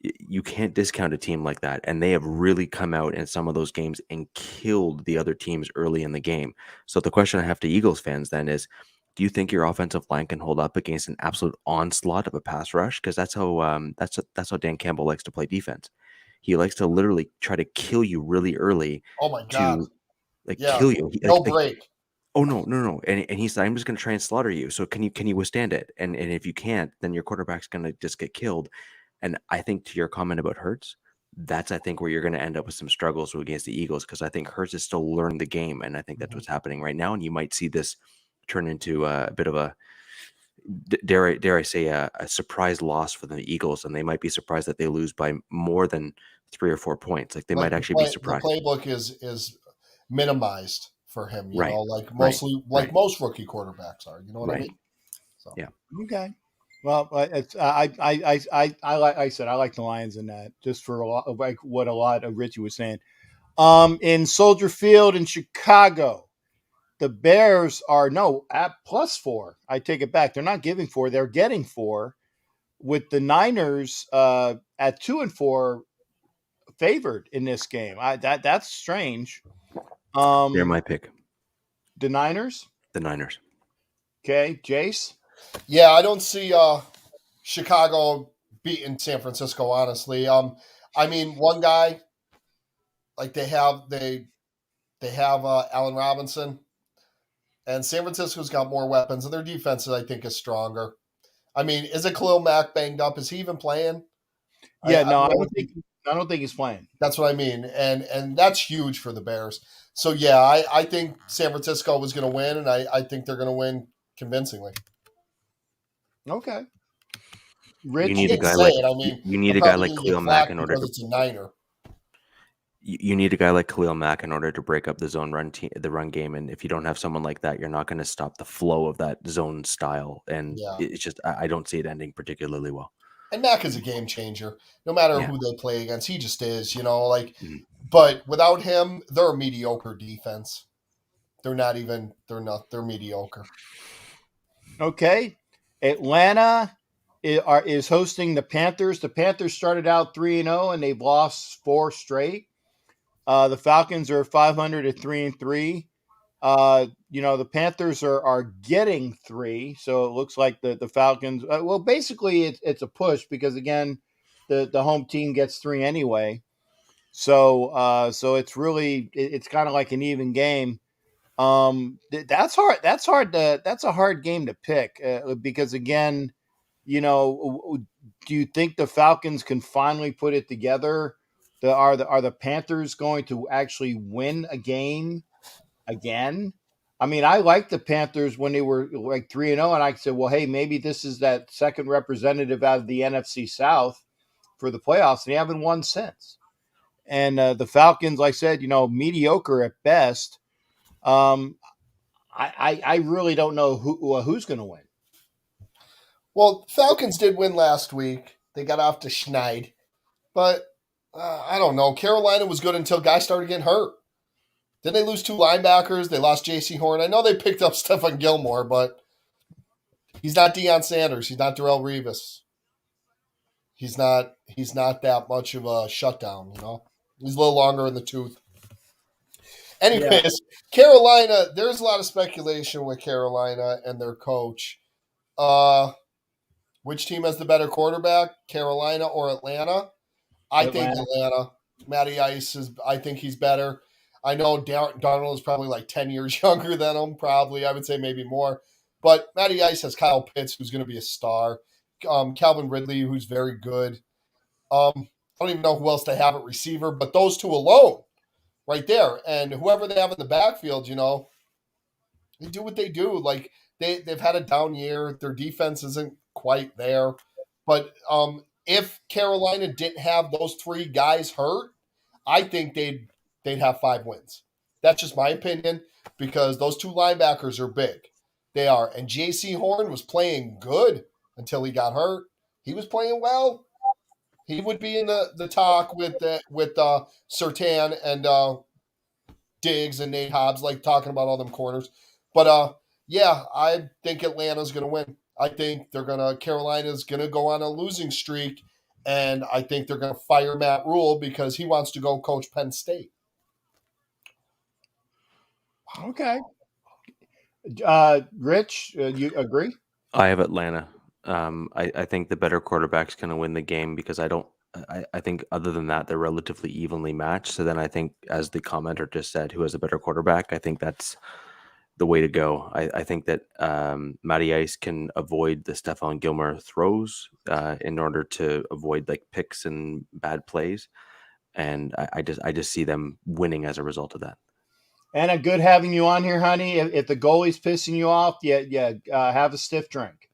You can't discount a team like that. And they have really come out in some of those games and killed the other teams early in the game. So the question I have to Eagles fans then is, do you think your offensive line can hold up against an absolute onslaught of a pass rush? Because that's how Dan Campbell likes to play defense. He likes to literally try to kill you really early. Oh my God. Kill you. No break. Oh no. And he said, I'm just going to try and slaughter you. So can you withstand it? And if you can't, then your quarterback's going to just get killed. And I think to your comment about Hurts, that's I think where you're going to end up with some struggles against the Eagles, because I think Hurts is still learning the game, and I think that's what's happening right now. And you might see this turn into a bit of a dare I say a surprise loss for the Eagles, and they might be surprised that they lose by more than 3 or 4 points. Like they might actually be surprised. The playbook is minimized for him, you know, like most rookie quarterbacks are. You know what I mean? So. Yeah. Okay. Well, it's I said I like the Lions in that, just for a lot, like what a lot of Richie was saying. In Soldier Field in Chicago, the Bears are at +4. I take it back. They're not giving 4; they're getting 4, with the Niners at 2-4 favored in this game. That's strange. They're my pick. The Niners. The Niners. Okay, Jace. Yeah, I don't see Chicago beating San Francisco, honestly. I mean, one guy, like they have Allen Robinson, and San Francisco's got more weapons, and their defense, I think, is stronger. I mean, is it Khalil Mack banged up? Is he even playing? Yeah, I don't think he's playing. That's what I mean, and that's huge for the Bears. So yeah, I think San Francisco was going to win, and I think they're going to win convincingly. Okay. Rich, You need a didn't guy say like it. I mean, you need I'm a guy probably like going to get Khalil Mack flack in order because to it's a Niner. you need a guy like Khalil Mack in order to break up the zone the run game. And if you don't have someone like that, you're not going to stop the flow of that zone style. And Yeah. it's just I don't see it ending particularly well. And Mack is a game changer. No matter Yeah. who they play against, he just is, like. Mhm. But without him, they're a mediocre defense. They're mediocre. okay. Atlanta is hosting the Panthers. The Panthers started out 3-0 and they've lost 4 straight. The Falcons are 500 at 3-3. The Panthers are getting 3, so it looks like the Falcons. Well, basically, it's a push because again, the home team gets 3 anyway. So it's really it's kind of like an even game. That's hard. That's a hard game to pick because again, do you think the Falcons can finally put it together? Are the Panthers going to actually win a game again? I mean, I liked the Panthers when they were like 3-0, and I said, well, hey, maybe this is that second representative out of the NFC South for the playoffs, and they haven't won since. And the Falcons, like I said, mediocre at best. I really don't know who's going to win. Well, Falcons did win last week. They got off to Schneid. But I don't know. Carolina was good until guys started getting hurt. Then they lose 2 linebackers. They lost J.C. Horn. I know they picked up Stephon Gilmore, but he's not Deion Sanders. He's not Darrelle Revis. He's not that much of a shutdown, He's a little longer in the tooth. Anyways, Carolina, there's a lot of speculation with Carolina and their coach. Which team has the better quarterback, Carolina or Atlanta? I think Atlanta. Matty Ice I think he's better. I know Darnold is probably like 10 years younger than him, probably. I would say maybe more. But Matty Ice has Kyle Pitts, who's going to be a star. Calvin Ridley, who's very good. I don't even know who else they have at receiver, but those 2 alone right there. And whoever they have in the backfield, they do what they do. Like, they've had a down year. Their defense isn't quite there. But if Carolina didn't have those 3 guys hurt, I think they'd have 5 wins. That's just my opinion because those 2 linebackers are big. They are. And J.C. Horn was playing good until he got hurt. He was playing well. He would be in the talk with Surtain and Diggs and Nate Hobbs, like talking about all them corners. But I think Atlanta's going to win. I think Carolina's going to go on a losing streak, and I think they're going to fire Matt Rule because he wants to go coach Penn State. Okay. Rich, you agree? I have Atlanta. I think the better quarterback's going to win the game because I think other than that, they're relatively evenly matched. So then I think, as the commenter just said, who has a better quarterback, I think that's the way to go. I think that Matty Ice can avoid the Stephon Gilmore throws in order to avoid like picks and bad plays. And I just see them winning as a result of that. Anna, good having you on here, honey. If the goalie's pissing you off, have a stiff drink.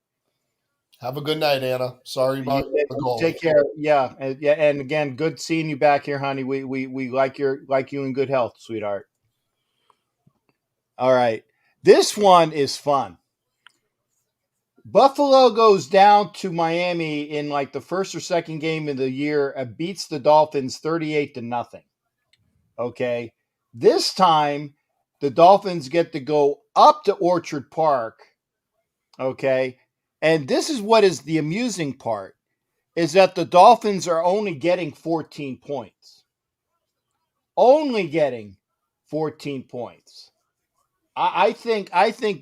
Have a good night, Anna. Sorry about the goalie. Take care. Yeah, and again, good seeing you back here, honey. We like you in good health, sweetheart. All right, this one is fun. Buffalo goes down to Miami in like the first or second game of the year, beats the Dolphins 38-0. Okay. This time, the Dolphins get to go up to Orchard Park. Okay. And this is what is the amusing part, is that the Dolphins are only getting 14 points. Only getting 14 points. I think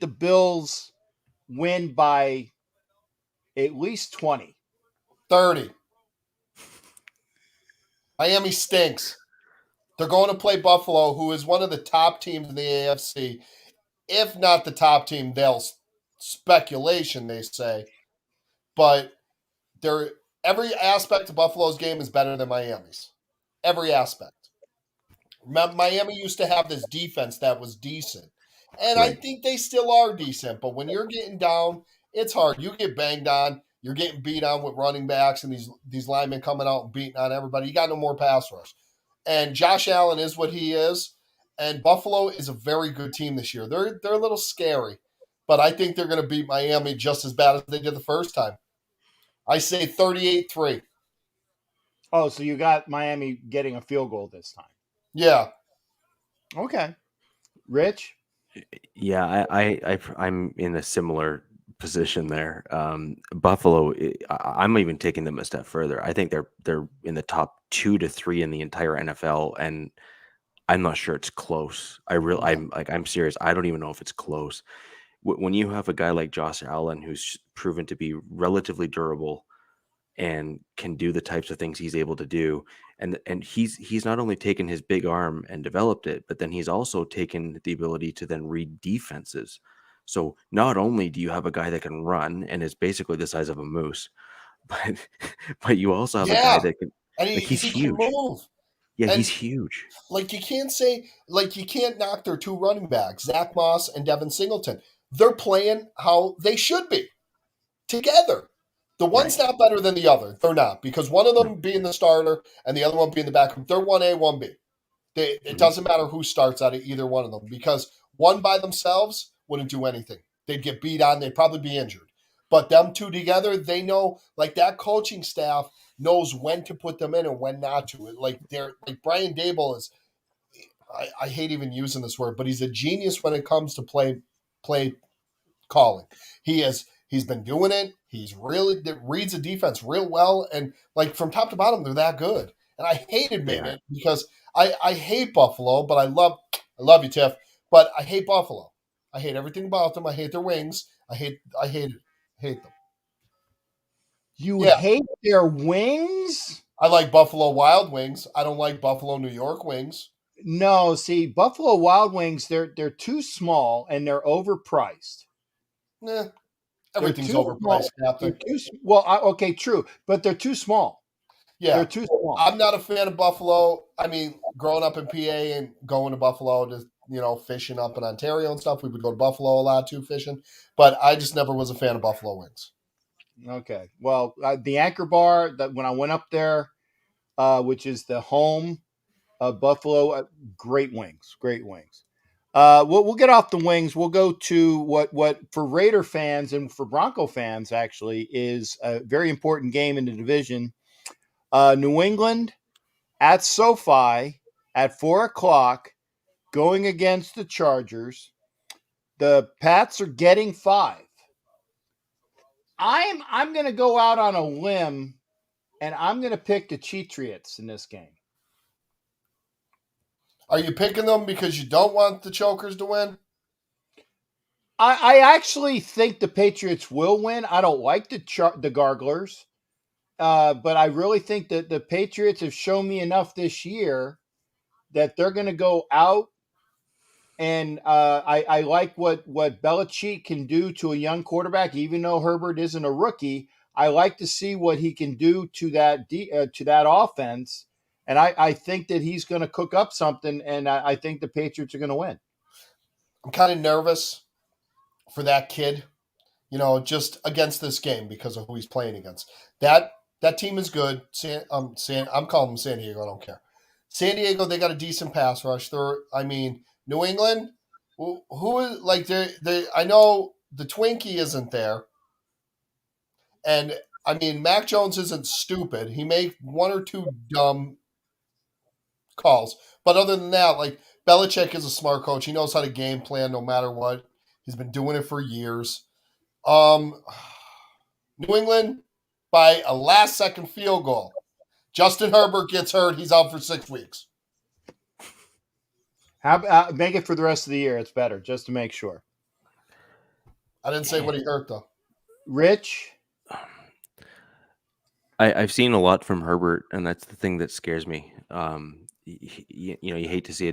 the Bills win by at least 20. 30. Miami stinks. They're going to play Buffalo, who is one of the top teams in the AFC. If not the top team, they'll speculation, they say. But every aspect of Buffalo's game is better than Miami's. Every aspect. Miami used to have this defense that was decent. And Right. I think they still are decent. But when you're getting down It's hard. You get banged on. You're getting beat on with running backs and these linemen coming out and beating on everybody. You got no more pass rush. And Josh Allen is what he is. And Buffalo is a very good team this year. They're a little scary, but I think they're going to beat Miami just as bad as they did the first time. I say 38-3. Oh, so you got Miami getting a field goal this time. Yeah. Okay. Rich? Yeah, I'm in a similar position there. Buffalo, I'm even taking them a step further. I think they're in the top 2 to 3 in the entire NFL, and I'm not sure it's close. I'm serious. I don't even know if it's close. When you have a guy like Josh Allen, who's proven to be relatively durable and can do the types of things he's able to do, and he's not only taken his big arm and developed it, but then he's also taken the ability to then read defenses. So not only do you have a guy that can run and is basically the size of a moose, but you also have a guy that can, and he's he huge. Can move. Yeah, And he's huge. Like you can't knock their 2 running backs, Zach Moss and Devin Singleton. They're playing how they should be together. The one's not better than the other. They're not, because one of them being the starter and the other one being the backup. They're 1A, 1B. It doesn't matter who starts out of either one of them, because one by themselves wouldn't do anything. They'd get beat on. They'd probably be injured. But them two together, they know, like that coaching staff knows when to put them in and when not to. Like Brian Dable is, I hate even using this word, but he's a genius when it comes to play calling. He's been doing it. He's really reads the defense real well, and like from top to bottom, they're that good. And I hate admitting it because I hate Buffalo, but I love you, Tiff, but I hate Buffalo. I hate everything about them. I hate their wings. I hate them. You hate their wings? I like Buffalo Wild Wings. I don't like Buffalo New York wings. No, see, Buffalo Wild Wings, they're too small and they're overpriced. Everything's overpriced, Captain. Okay, true, but they're too small. Yeah, they're too small. I'm not a fan of Buffalo. I mean, growing up in PA and going to Buffalo to fishing up in Ontario and stuff, we would go to Buffalo a lot too, fishing. But I just never was a fan of Buffalo wings. Okay, well, the Anchor Bar, that when I went up there, which is the home of Buffalo, great wings. We'll get off the wings. We'll go to what for Raider fans and for Bronco fans actually is a very important game in the division. New England at SoFi at 4:00 going against the Chargers. The Pats are getting 5. I'm going to go out on a limb, and I'm going to pick the Patriots in this game. Are you picking them because you don't want the Chokers to win? I actually think the Patriots will win. I don't like the Garglers, but I really think that the Patriots have shown me enough this year that they're going to go out. And I like what Belichick can do to a young quarterback, even though Herbert isn't a rookie. I like to see what he can do to that offense. And I think that he's going to cook up something, and I think the Patriots are going to win. I'm kind of nervous for that kid, just against this game because of who he's playing against. That team is good. I'm calling them San Diego. I don't care. San Diego, they got a decent pass rush. New England, who is like they? I know the Twinkie isn't there, and Mac Jones isn't stupid. He made 1 or 2 dumb calls, but other than that, like Belichick is a smart coach. He knows how to game plan no matter what. He's been doing it for years. New England by a last-second field goal. Justin Herbert gets hurt. He's out for 6 weeks. Make it for the rest of the year. It's better, just to make sure. I didn't say what he hurt, though. Rich? I've seen a lot from Herbert, and that's the thing that scares me. You hate to see a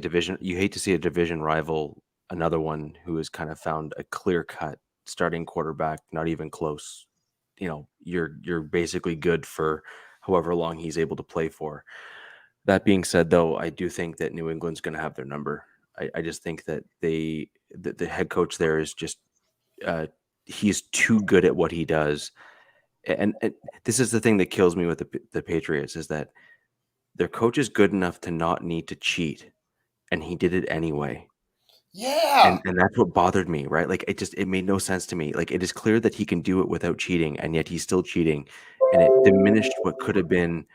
division rival, another one who has kind of found a clear-cut starting quarterback, not even close. You're basically good for however long he's able to play for. That being said, though, I do think that New England's going to have their number. I just think that the head coach there is just he's too good at what he does. And this is the thing that kills me with the Patriots, is that their coach is good enough to not need to cheat, and he did it anyway. Yeah. And that's what bothered me, right? Like, it made no sense to me. Like, it is clear that he can do it without cheating, and yet he's still cheating, and it diminished what could have been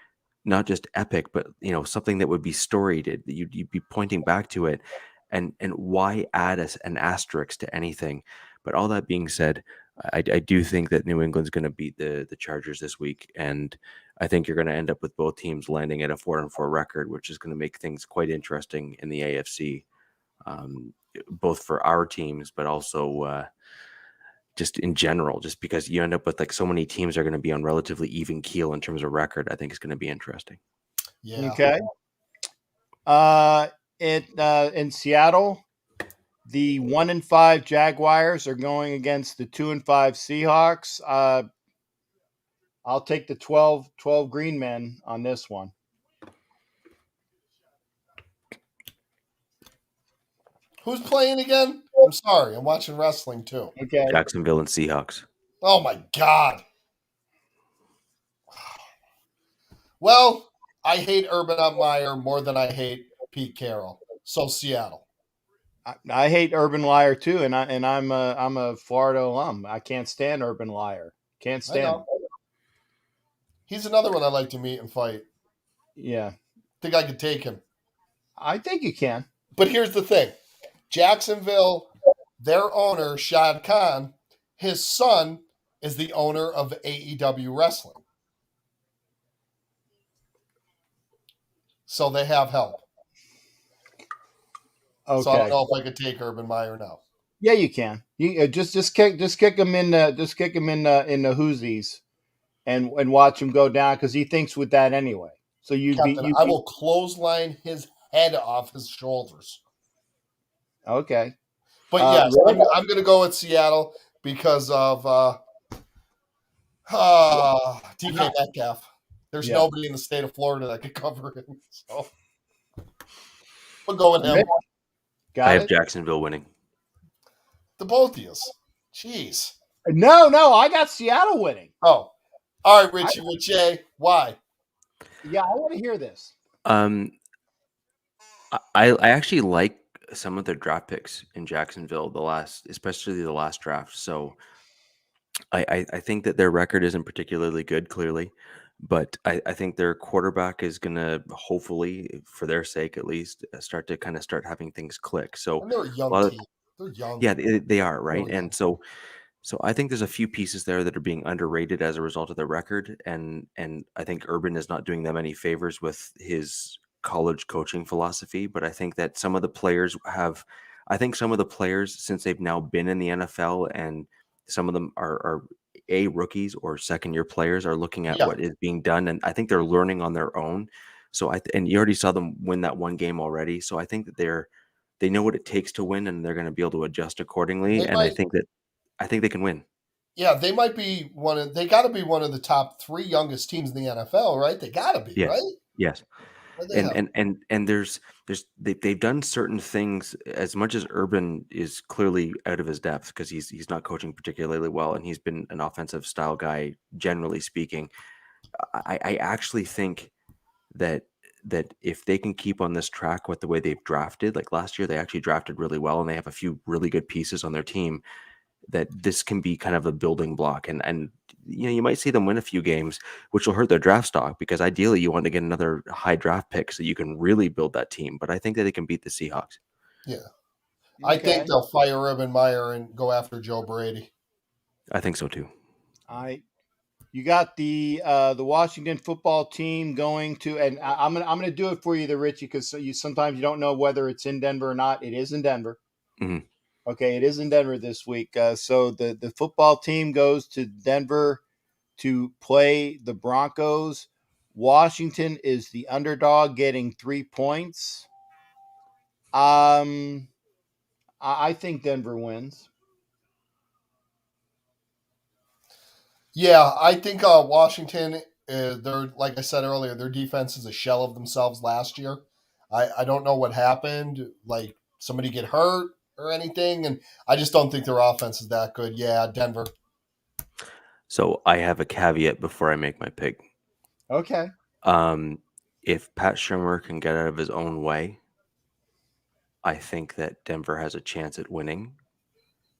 not just epic, but something that would be storied. You'd be pointing back to it, and why add an asterisk to anything? But all that being said, I do think that New England's going to beat the Chargers this week, and I think you're going to end up with both teams landing at a 4-4 record, which is going to make things quite interesting in the AFC, both for our teams, but also just in general, just because you end up with like so many teams are going to be on relatively even keel in terms of record. I think it's going to be interesting. Yeah. Okay. In Seattle, the 1-5 Jaguars are going against the 2-5 Seahawks. I'll take the 12 green men on this one. Who's playing again? I'm sorry. I'm watching wrestling too. Okay. Jacksonville and Seahawks. Oh my God. Well, I hate Urban Meyer more than I hate Pete Carroll. So Seattle. I hate Urban Meyer too, and I'm a Florida alum. I can't stand Urban Meyer. Can't stand him. He's another one I like to meet and fight. Yeah. Think I could take him. I think you can. But here's the thing. Jacksonville, their owner, Shad Khan, his son is the owner of AEW Wrestling. So they have help. Okay. So I don't know if I could take Urban Meyer now. Yeah, you can. You just kick him in the Hoosies and watch him go down, because he thinks with that anyway. So I will clothesline his head off his shoulders. Okay. But yes, I'm going to go with Seattle because of DK Metcalf. There's nobody in the state of Florida that could cover him. So we'll go with him. I have Jacksonville winning. The both of you. Jeez. No, I got Seattle winning. Oh. All right, Richie, with Jay. Why? Yeah, I want to hear this. I actually like some of their draft picks in Jacksonville, especially the last draft. So I think that their record isn't particularly good, clearly, but I think their quarterback is going to, hopefully, for their sake at least, start having things click. So and they're a young team. They're young. Yeah, they are, right? Really and so I think there's a few pieces there that are being underrated as a result of their record, and I think Urban is not doing them any favors with his college coaching philosophy. But I think that some of the players, since they've now been in the NFL, and some of them are rookies or second-year players, are looking at what is being done, and I think they're learning on their own. So and you already saw them win that one game already. So I think that they know what it takes to win, and they're going to be able to adjust accordingly. I think they can win. Yeah, they might be they got to be one of the top 3 youngest teams in the NFL, right? They got to be, right? Yes. And they've done certain things. As much as Urban is clearly out of his depth because he's not coaching particularly well, and he's been an offensive style guy generally speaking, I actually think that if they can keep on this track with the way they've drafted, like last year they actually drafted really well, and they have a few really good pieces on their team, that this can be kind of a building block, and you might see them win a few games, which will hurt their draft stock, because ideally you want to get another high draft pick so you can really build that team. But I think that they can beat the Seahawks. Yeah. I think they'll fire Urban Meyer and go after Joe Brady. I think so too. You got the Washington football team going to, and I'm gonna do it for you, Richie, because sometimes you don't know whether it's in Denver or not. It is in Denver. Mm-hmm. Okay, it is in Denver this week. So the football team goes to Denver to play the Broncos. Washington is the underdog, getting 3 points. I think Denver wins. Yeah, I think Washington, they're, like I said earlier, their defense is a shell of themselves last year. I don't know what happened. Like, somebody get hurt or anything, and I just don't think their offense is that good. Yeah, Denver. So I have a caveat before I make my pick. Okay. If Pat Shurmur can get out of his own way, I think that Denver has a chance at winning.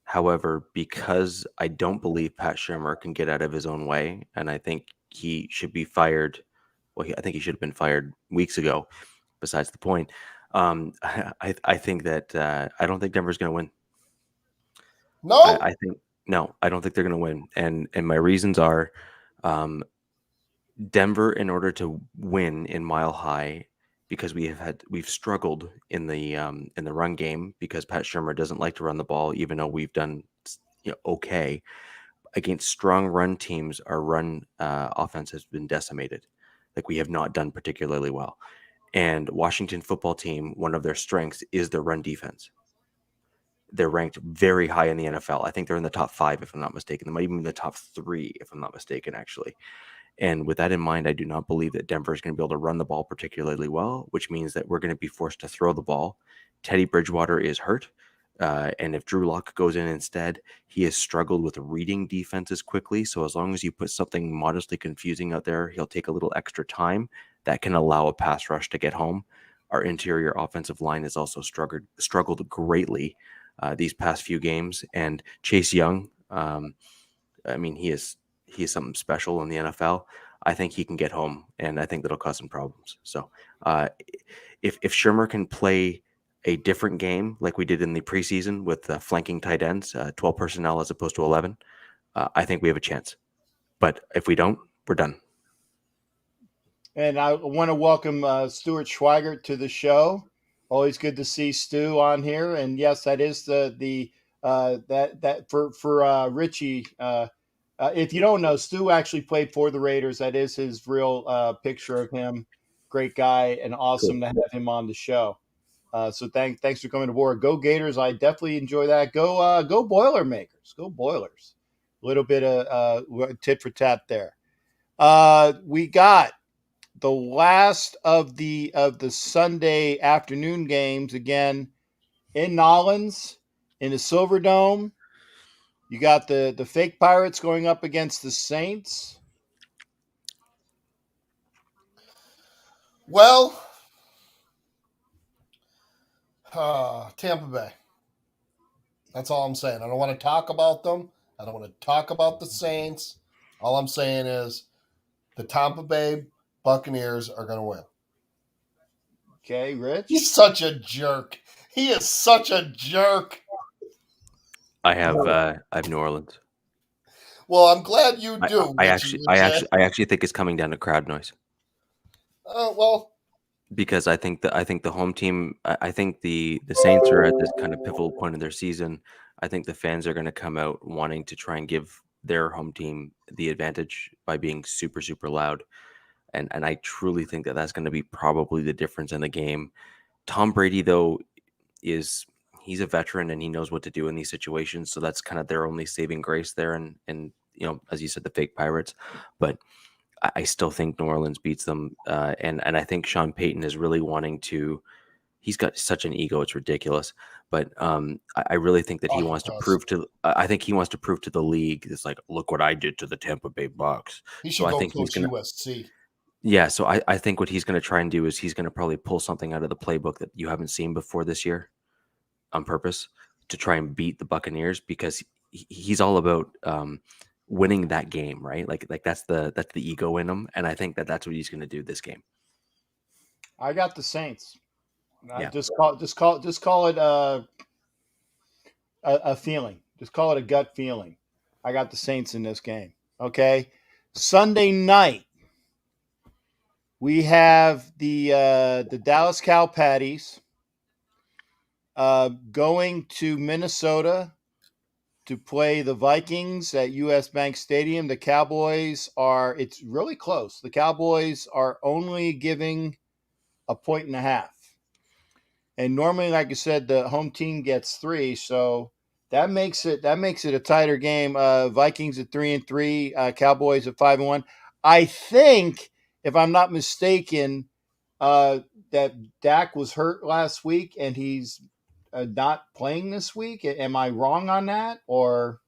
However, because I don't believe Pat Shurmur can get out of his own way, and I think he should be fired. Well, I think he should have been fired weeks ago. Besides the point, I think that I don't think Denver's going to win. No, I think no, I don't think they're going to win, and my reasons are, Denver, in order to win in Mile High, because we've struggled in the run game because Pat Shurmur doesn't like to run the ball, even though we've done okay against strong run teams. Our run offense has been decimated. Like, we have not done particularly well. And Washington football team, one of their strengths is their run defense. They're ranked very high in the NFL. I think they're in the top 5, if I'm not mistaken. They might even be in the top 3, if I'm not mistaken, actually. And with that in mind, I do not believe that Denver is going to be able to run the ball particularly well, which means that we're going to be forced to throw the ball. Teddy Bridgewater is hurt. And if Drew Lock goes in instead, he has struggled with reading defenses quickly. So as long as you put something modestly confusing out there, he'll take a little extra time. That can allow a pass rush to get home. Our interior offensive line has also struggled greatly these past few games. And Chase Young, he is something special in the NFL. I think he can get home, and I think that'll cause some problems. So if Shurmur can play a different game like we did in the preseason with flanking tight ends, 12 personnel as opposed to 11, I think we have a chance. But if we don't, we're done. And I want to welcome Stuart Schweigert to the show. Always good to see Stu on here. And yes, that is the for Richie. If you don't know, Stu actually played for the Raiders. That is his real picture of him. Great guy, and awesome to have him on the show. So thanks for coming aboard. Go Gators! I definitely enjoy that. Go Boilermakers! Go Boilers! A little bit of tit for tat there. We got the last of the Sunday afternoon games again in Nollins in the Silverdome. You got the fake Pirates going up against the Saints. well, Tampa Bay. That's all I'm saying. I don't want to talk about them. I don't want to talk about the Saints. All I'm saying is the Tampa Bay Buccaneers are going to win. Okay, Rich? He's such a jerk. He is such a jerk. I have New Orleans. Well, I'm glad you do. I actually think it's coming down to crowd noise. Well, because I think the home team, I think the Saints are at this kind of pivotal point in their season. I think the fans are going to come out wanting to try and give their home team the advantage by being super, super loud. And I truly think that that's going to be probably the difference in the game. Tom Brady, though, he's a veteran and he knows what to do in these situations. So that's kind of their only saving grace there. And as you said, the fake Pirates. But I still think New Orleans beats them. And I think Sean Payton is really wanting to. He's got such an ego; it's ridiculous. But I really think that he wants to prove to. I think he wants to prove to the league. It's like, look what I did to the Tampa Bay Bucs. He should go coach USC. Yeah, so I think what he's going to try and do is he's going to probably pull something out of the playbook that you haven't seen before this year, on purpose, to try and beat the Buccaneers, because he's all about winning that game, right? Like that's the ego in him, and I think that that's what he's going to do this game. I got the Saints. Yeah. Just call it a feeling. Just call it a gut feeling. I got the Saints in this game. Okay, Sunday night we have the Dallas Cowpatties going to Minnesota to play the Vikings at US Bank Stadium. The Cowboys it's really close. The Cowboys are only giving 1.5 points. And normally, like I said, the home team gets 3. So that makes it a tighter game. Vikings at 3-3, Cowboys at 5-1. I think, if I'm not mistaken, that Dak was hurt last week and he's not playing this week? Am I wrong on that? Or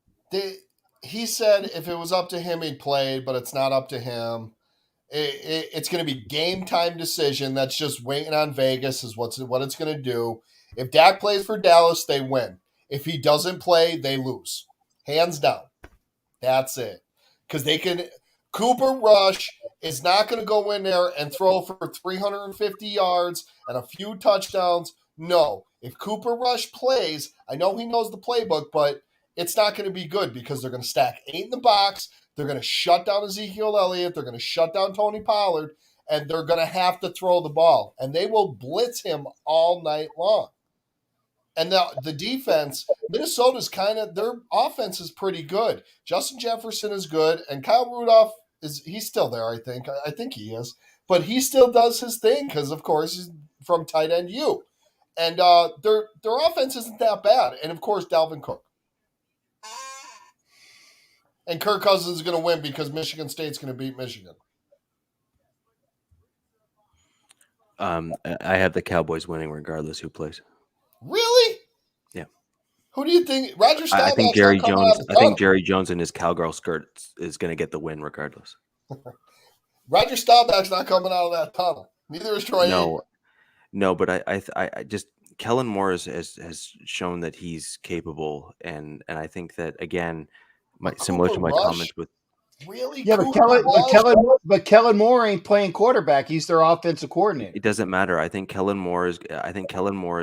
he said if it was up to him, he'd play, but it's not up to him. It's going to be game time decision. That's just waiting on Vegas is what it's going to do. If Dak plays for Dallas, they win. If he doesn't play, they lose. Hands down. That's it. Because Cooper Rush is not going to go in there and throw for 350 yards and a few touchdowns. No. If Cooper Rush plays, I know he knows the playbook, but it's not going to be good because they're going to stack 8 in the box. They're going to shut down Ezekiel Elliott. They're going to shut down Tony Pollard, and they're going to have to throw the ball. And they will blitz him all night long. And the defense, Minnesota's their offense is pretty good. Justin Jefferson is good, and Kyle Rudolph he's still there, I think. I think he is. But he still does his thing because, of course, he's from tight end U. And their offense isn't that bad. And, of course, Dalvin Cook. And Kirk Cousins is going to win because Michigan State's going to beat Michigan. I have the Cowboys winning regardless who plays. Really? Yeah. Who do you think? Roger Staubach. I think Jerry Jones. I think Jerry Jones and his cowgirl skirt is going to get the win regardless. Roger Staubach's not coming out of that tunnel. Neither is Troy. No, but I just Kellen Moore has shown that he's capable, and I think that again. Similar to my comments with really, yeah, but Kellen Moore ain't playing quarterback. He's their offensive coordinator. It doesn't matter. I think Kellen Moore is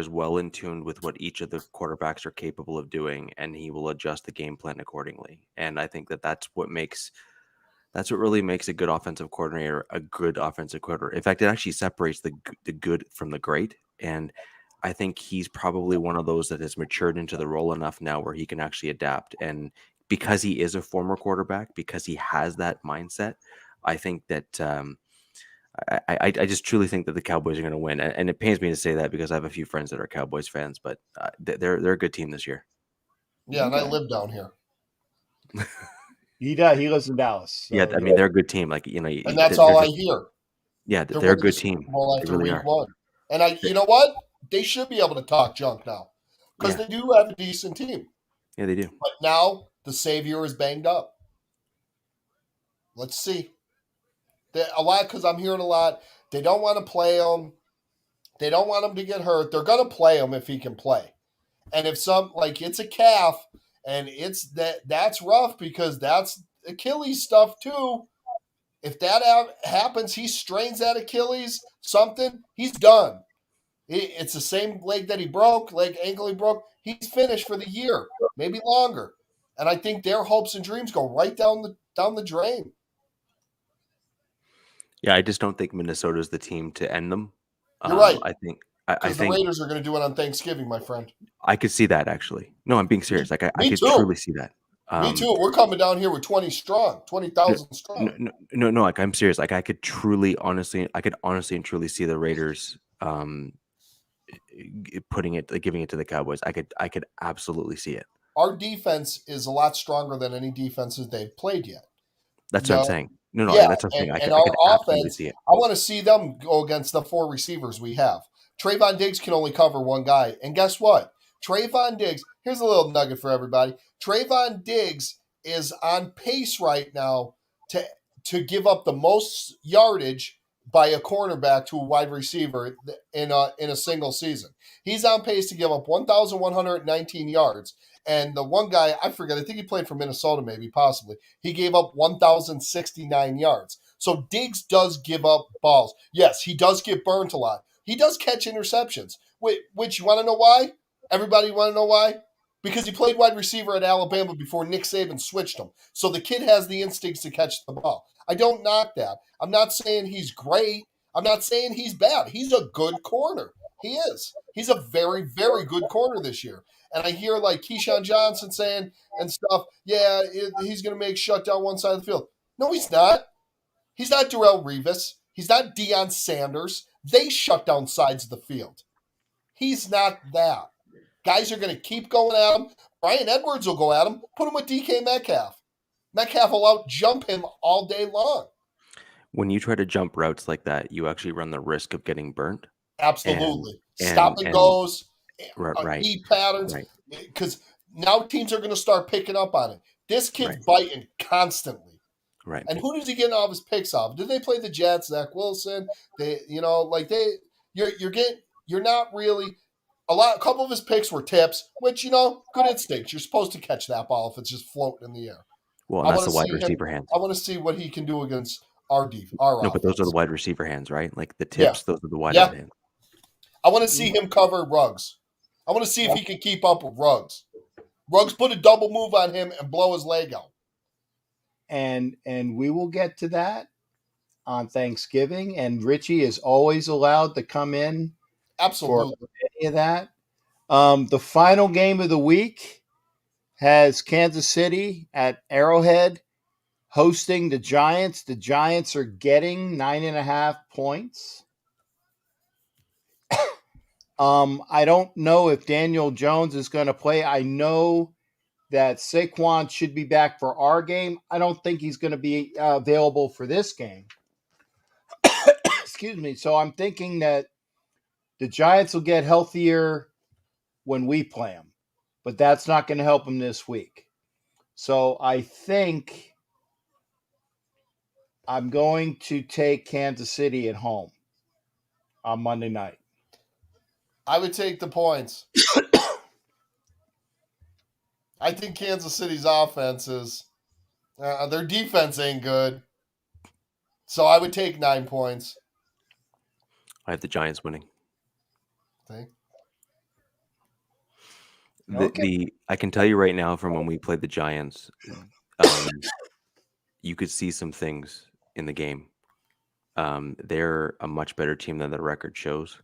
well in tune with what each of the quarterbacks are capable of doing, and he will adjust the game plan accordingly. And I think that's what really makes a good offensive coordinator a good offensive coordinator. In fact, it actually separates the good from the great. And I think he's probably one of those that has matured into the role enough now where he can actually adapt. And because he is a former quarterback, because he has that mindset, I think that I just truly think that the Cowboys are going to win. And it pains me to say that because I have a few friends that are Cowboys fans, but they're a good team this year. Yeah, and I live down here. He does. He lives in Dallas. So, yeah, I mean they're a good team. And that's all I hear. Yeah, they're a good team. After week 1. And you know what? They should be able to talk junk now because they do have a decent team. Yeah, they do. But now the savior is banged up. Let's see. Because I'm hearing a lot. They don't want to play him. They don't want him to get hurt. They're going to play him if he can play. And if it's a calf, and that's rough because that's Achilles stuff too. If that happens, he strains that Achilles, something, he's done. It's the same leg that he broke, ankle he broke. He's finished for the year, maybe longer. And I think their hopes and dreams go right down the drain. Yeah, I just don't think Minnesota is the team to end them. You're right. I think the Raiders are going to do it on Thanksgiving, my friend. I could see that actually. No, I'm being serious. I could truly see that. Me too. We're coming down here with 20,000 strong. No. I'm serious. I could honestly and truly see the Raiders giving it to the Cowboys. I could absolutely see it. Our defense is a lot stronger than any defenses they've played yet. That's what I'm saying. No, yeah, that's what I'm saying. And I our could offense, see it. I want to see them go against the 4 receivers we have. Trayvon Diggs can only cover one guy. And guess what? Trayvon Diggs, here's a little nugget for everybody. Trayvon Diggs is on pace right now to give up the most yardage by a cornerback to a wide receiver in a single season. He's on pace to give up 1,119 yards. And the one guy, I forget, I think he played for Minnesota maybe, possibly. He gave up 1,069 yards. So Diggs does give up balls. Yes, he does get burnt a lot. He does catch interceptions, which you want to know why? Everybody want to know why? Because he played wide receiver at Alabama before Nick Saban switched him. So the kid has the instincts to catch the ball. I don't knock that. I'm not saying he's great. I'm not saying he's bad. He's a good corner. He is. He's a very, very good corner this year. And I hear Keyshawn Johnson saying and stuff, he's going to make shut down one side of the field. No, he's not. He's not Darrelle Revis. He's not Deion Sanders. They shut down sides of the field. He's not that. Guys are going to keep going at him. Brian Edwards will go at him. Put him with DK Metcalf. Metcalf will out-jump him all day long. When you try to jump routes like that, you actually run the risk of getting burnt. Absolutely. Stop and goes. Right. eat patterns, because now teams are going to start picking up on it. This kid's biting constantly. Right. And who does he get all of his picks off? Did they play the Jets? Zach Wilson? You're not really a couple of his picks were tips, which good instincts. You're supposed to catch that ball if it's just floating in the air. Well, and that's the wide receiver hands. I want to see what he can do against our offense. But those are the wide receiver hands, right? Like the tips, those are the wide hands. I want to see him cover Ruggs. I want to see if he can keep up with Ruggs. Ruggs put a double move on him and blow his leg out. And we will get to that on Thanksgiving. And Richie is always allowed to come in. Absolutely. For any of that. The final game of the week has Kansas City at Arrowhead hosting the Giants. The Giants are getting 9.5 points. I don't know if Daniel Jones is going to play. I know that Saquon should be back for our game. I don't think he's going to be available for this game. Excuse me. So I'm thinking that the Giants will get healthier when we play them, but that's not going to help them this week. So I think I'm going to take Kansas City at home on Monday night. I would take the points. I think Kansas City's offense is their defense ain't good. So I would take 9 points. I have the Giants winning. Okay. I can tell you right now from when we played the Giants, you could see some things in the game. They're a much better team than the record shows,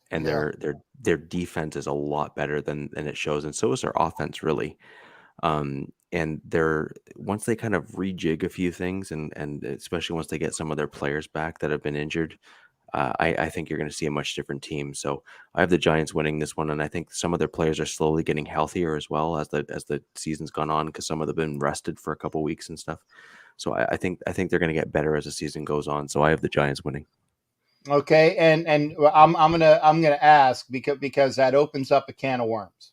and their defense is a lot better than it shows, and so is their offense, really. And once they kind of rejig a few things, and especially once they get some of their players back that have been injured, I think you're going to see a much different team. So I have the Giants winning this one, and I think some of their players are slowly getting healthier as well as the season's gone on, because some of them have been rested for a couple weeks and stuff. So I think they're going to get better as the season goes on. So I have the Giants winning. Okay, and I'm gonna ask because that opens up a can of worms.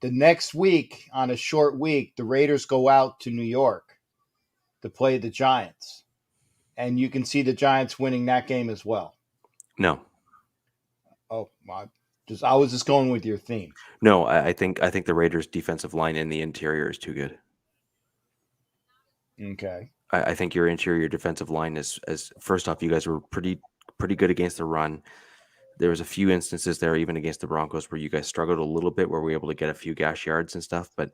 The next week, on a short week, the Raiders go out to New York to play the Giants. And you can see the Giants winning that game as well. No. Oh, I was just going with your theme. No, I think the Raiders' defensive line in the interior is too good. Okay. I think your interior defensive line is first off, you guys were pretty good against the run. There was a few instances there, even against the Broncos, where you guys struggled a little bit, where we were able to get a few gash yards and stuff. But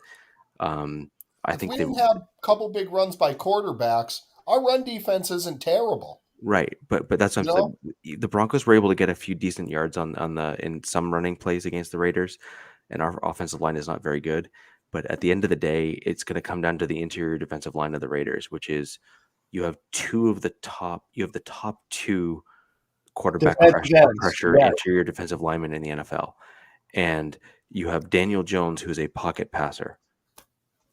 I think we didn't have a couple big runs by quarterbacks. Our run defense isn't terrible. Right, but that's what I'm saying. The Broncos were able to get a few decent yards in some running plays against the Raiders, and our offensive line is not very good. But at the end of the day, it's going to come down to the interior defensive line of the Raiders, which is you have the top two quarterback pressure interior defensive linemen in the NFL, and you have Daniel Jones, who's a pocket passer.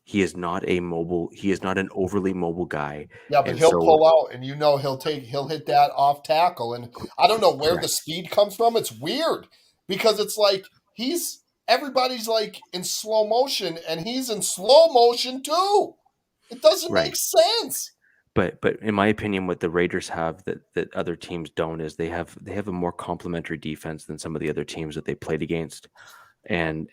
He is not an overly mobile guy. Yeah, but he'll pull out, and he'll hit that off tackle, and I don't know where the speed comes from. It's weird because it's like everybody's like in slow motion, and he's in slow motion too. It doesn't make sense. But in my opinion, what the Raiders have that other teams don't is they have a more complementary defense than some of the other teams that they played against. And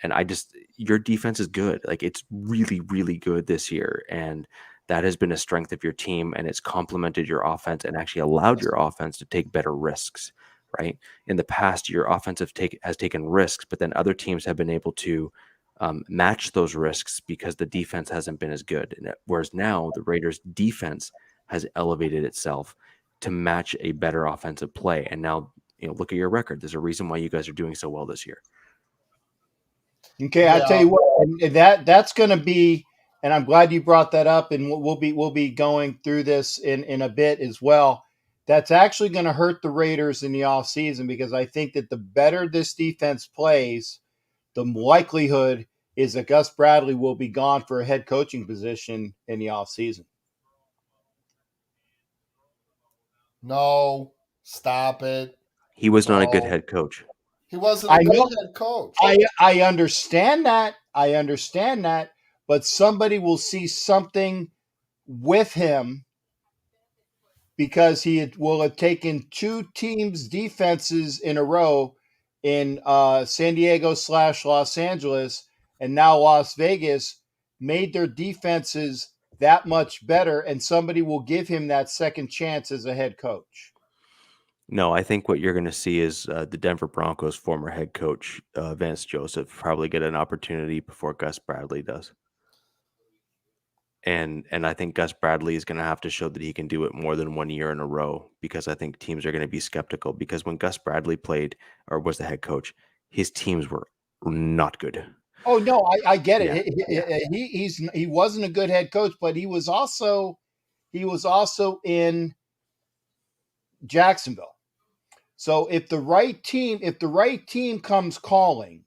your defense is good. Like, it's really, really good this year. And that has been a strength of your team, and it's complemented your offense and actually allowed your offense to take better risks, right? In the past, your offense has taken risks, but then other teams have been able to match those risks because the defense hasn't been as good. Whereas now the Raiders defense has elevated itself to match a better offensive play. And now, look at your record. There's a reason why you guys are doing so well this year. Okay, I'll tell you what, and that's going to be, and I'm glad you brought that up, and we'll be going through this in a bit as well. That's actually going to hurt the Raiders in the offseason, because I think that the better this defense plays, the likelihood is that Gus Bradley will be gone for a head coaching position in the offseason. No, stop it. He was not a good head coach. He wasn't I a good know. head coach. I understand that. I understand that. But somebody will see something with him because will have taken two teams' defenses in a row in San Diego / Los Angeles and now Las Vegas, made their defenses that much better, and somebody will give him that second chance as a head coach. No, I think what you're going to see is the Denver Broncos' former head coach, Vance Joseph, probably get an opportunity before Gus Bradley does. And I think Gus Bradley is going to have to show that he can do it more than 1 year in a row, because I think teams are going to be skeptical, because when Gus Bradley played or was the head coach, his teams were not good. Oh no, I get it. Yeah. He wasn't a good head coach, but he was also in Jacksonville. So if the right team comes calling,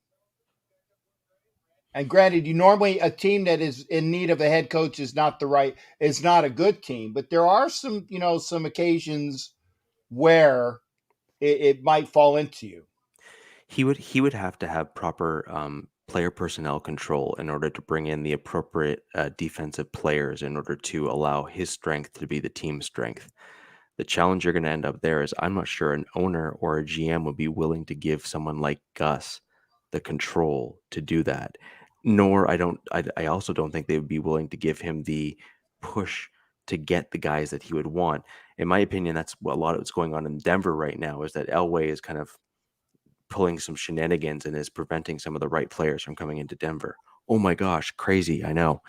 and granted, you normally, a team that is in need of a head coach is not a good team, but there are some occasions where it might fall into you. He would have to have proper player personnel control in order to bring in the appropriate defensive players in order to allow his strength to be the team's strength. The challenge you're going to end up there is, I'm not sure an owner or a GM would be willing to give someone like Gus the control to do that. Nor I also don't think they would be willing to give him the push to get the guys that he would want. In my opinion, that's what a lot of what's going on in Denver right now, is that Elway is kind of pulling some shenanigans and is preventing some of the right players from coming into Denver. Oh my gosh, crazy, I know.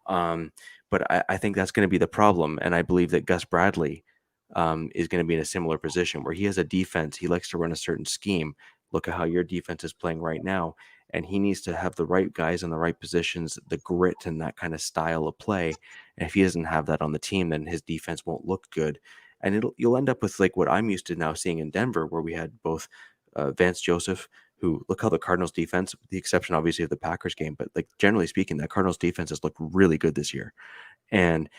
But I think that's going to be the problem. And I believe that Gus Bradley is going to be in a similar position where he has a defense. He likes to run a certain scheme. Look at how your defense is playing right now. And he needs to have the right guys in the right positions, the grit and that kind of style of play. And if he doesn't have that on the team, then his defense won't look good. And you'll end up with like what I'm used to now seeing in Denver, where we had both Vance Joseph, who, look how the Cardinals defense, with the exception obviously of the Packers game, but like generally speaking, that Cardinals defense has looked really good this year. And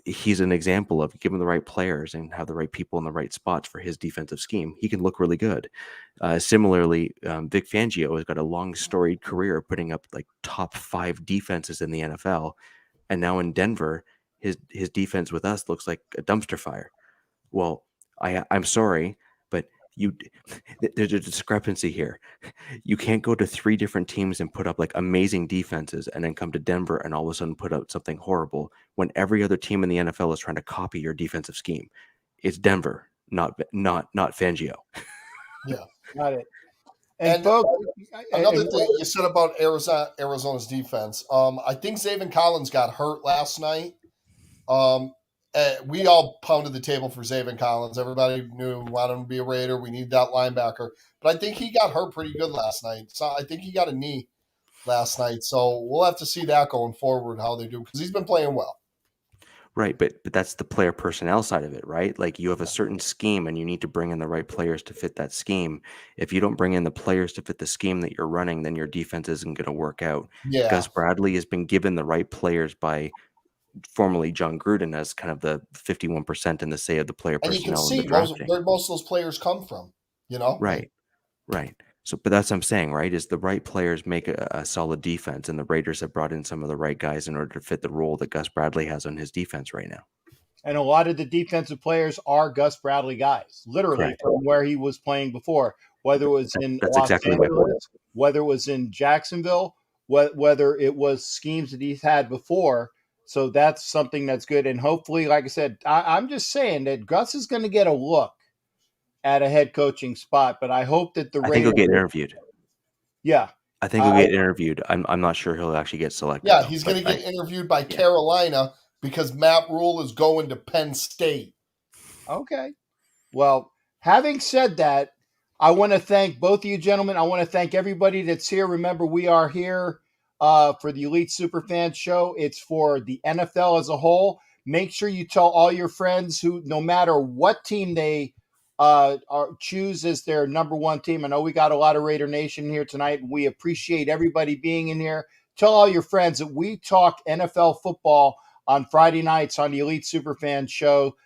he's an example of, given the right players and have the right people in the right spots for his defensive scheme, he can look really good. Similarly, Vic Fangio has got a long storied career putting up like top 5 defenses in the NFL, and now in Denver, his defense with us looks like a dumpster fire. Well, I'm sorry, but there's a discrepancy here. You can't go to 3 different teams and put up like amazing defenses and then come to Denver and all of a sudden put up something horrible when every other team in the NFL is trying to copy your defensive scheme. It's Denver, not Fangio. Yeah, got it. And folks, another thing you said about Arizona's defense, I think Zaven Collins got hurt last night. We all pounded the table for Zaven Collins. Everybody knew we wanted him to be a Raider. We need that linebacker. But I think he got hurt pretty good last night. So I think he got a knee last night. So we'll have to see that going forward, how they do, because he's been playing well. Right, but that's the player personnel side of it, right? Like, you have a certain scheme and you need to bring in the right players to fit that scheme. If you don't bring in the players to fit the scheme that you're running, then your defense isn't going to work out. Yeah. Gus Bradley has been given the right players by formerly John Gruden as kind of the 51% in the say of the player personnel. And you can see where most of those players come from, Right, right. So, but that's what I'm saying, right? Is the right players make a solid defense, and the Raiders have brought in some of the right guys in order to fit the role that Gus Bradley has on his defense right now. And a lot of the defensive players are Gus Bradley guys, literally. Correct. From where he was playing before, whether it was in Los Angeles, whether it was in Jacksonville, whether it was schemes that he's had before. So that's something that's good. And hopefully, like I said, I'm just saying that Gus is going to get a look at a head coaching spot, but I hope that I think he'll get interviewed. Yeah. I think he'll get interviewed. I'm not sure he'll actually get selected. Yeah, he's going to get interviewed by Carolina because Matt Rule is going to Penn State. Okay. Well, having said that, I want to thank both of you gentlemen. I want to thank everybody that's here. Remember, we are here for the Elite Superfan Show. It's for the NFL as a whole. Make sure you tell all your friends who, no matter what team they choose as their number one team. I know we got a lot of Raider Nation here tonight. We appreciate everybody being in here. Tell all your friends that we talk NFL football on Friday nights on the Elite Superfan Show.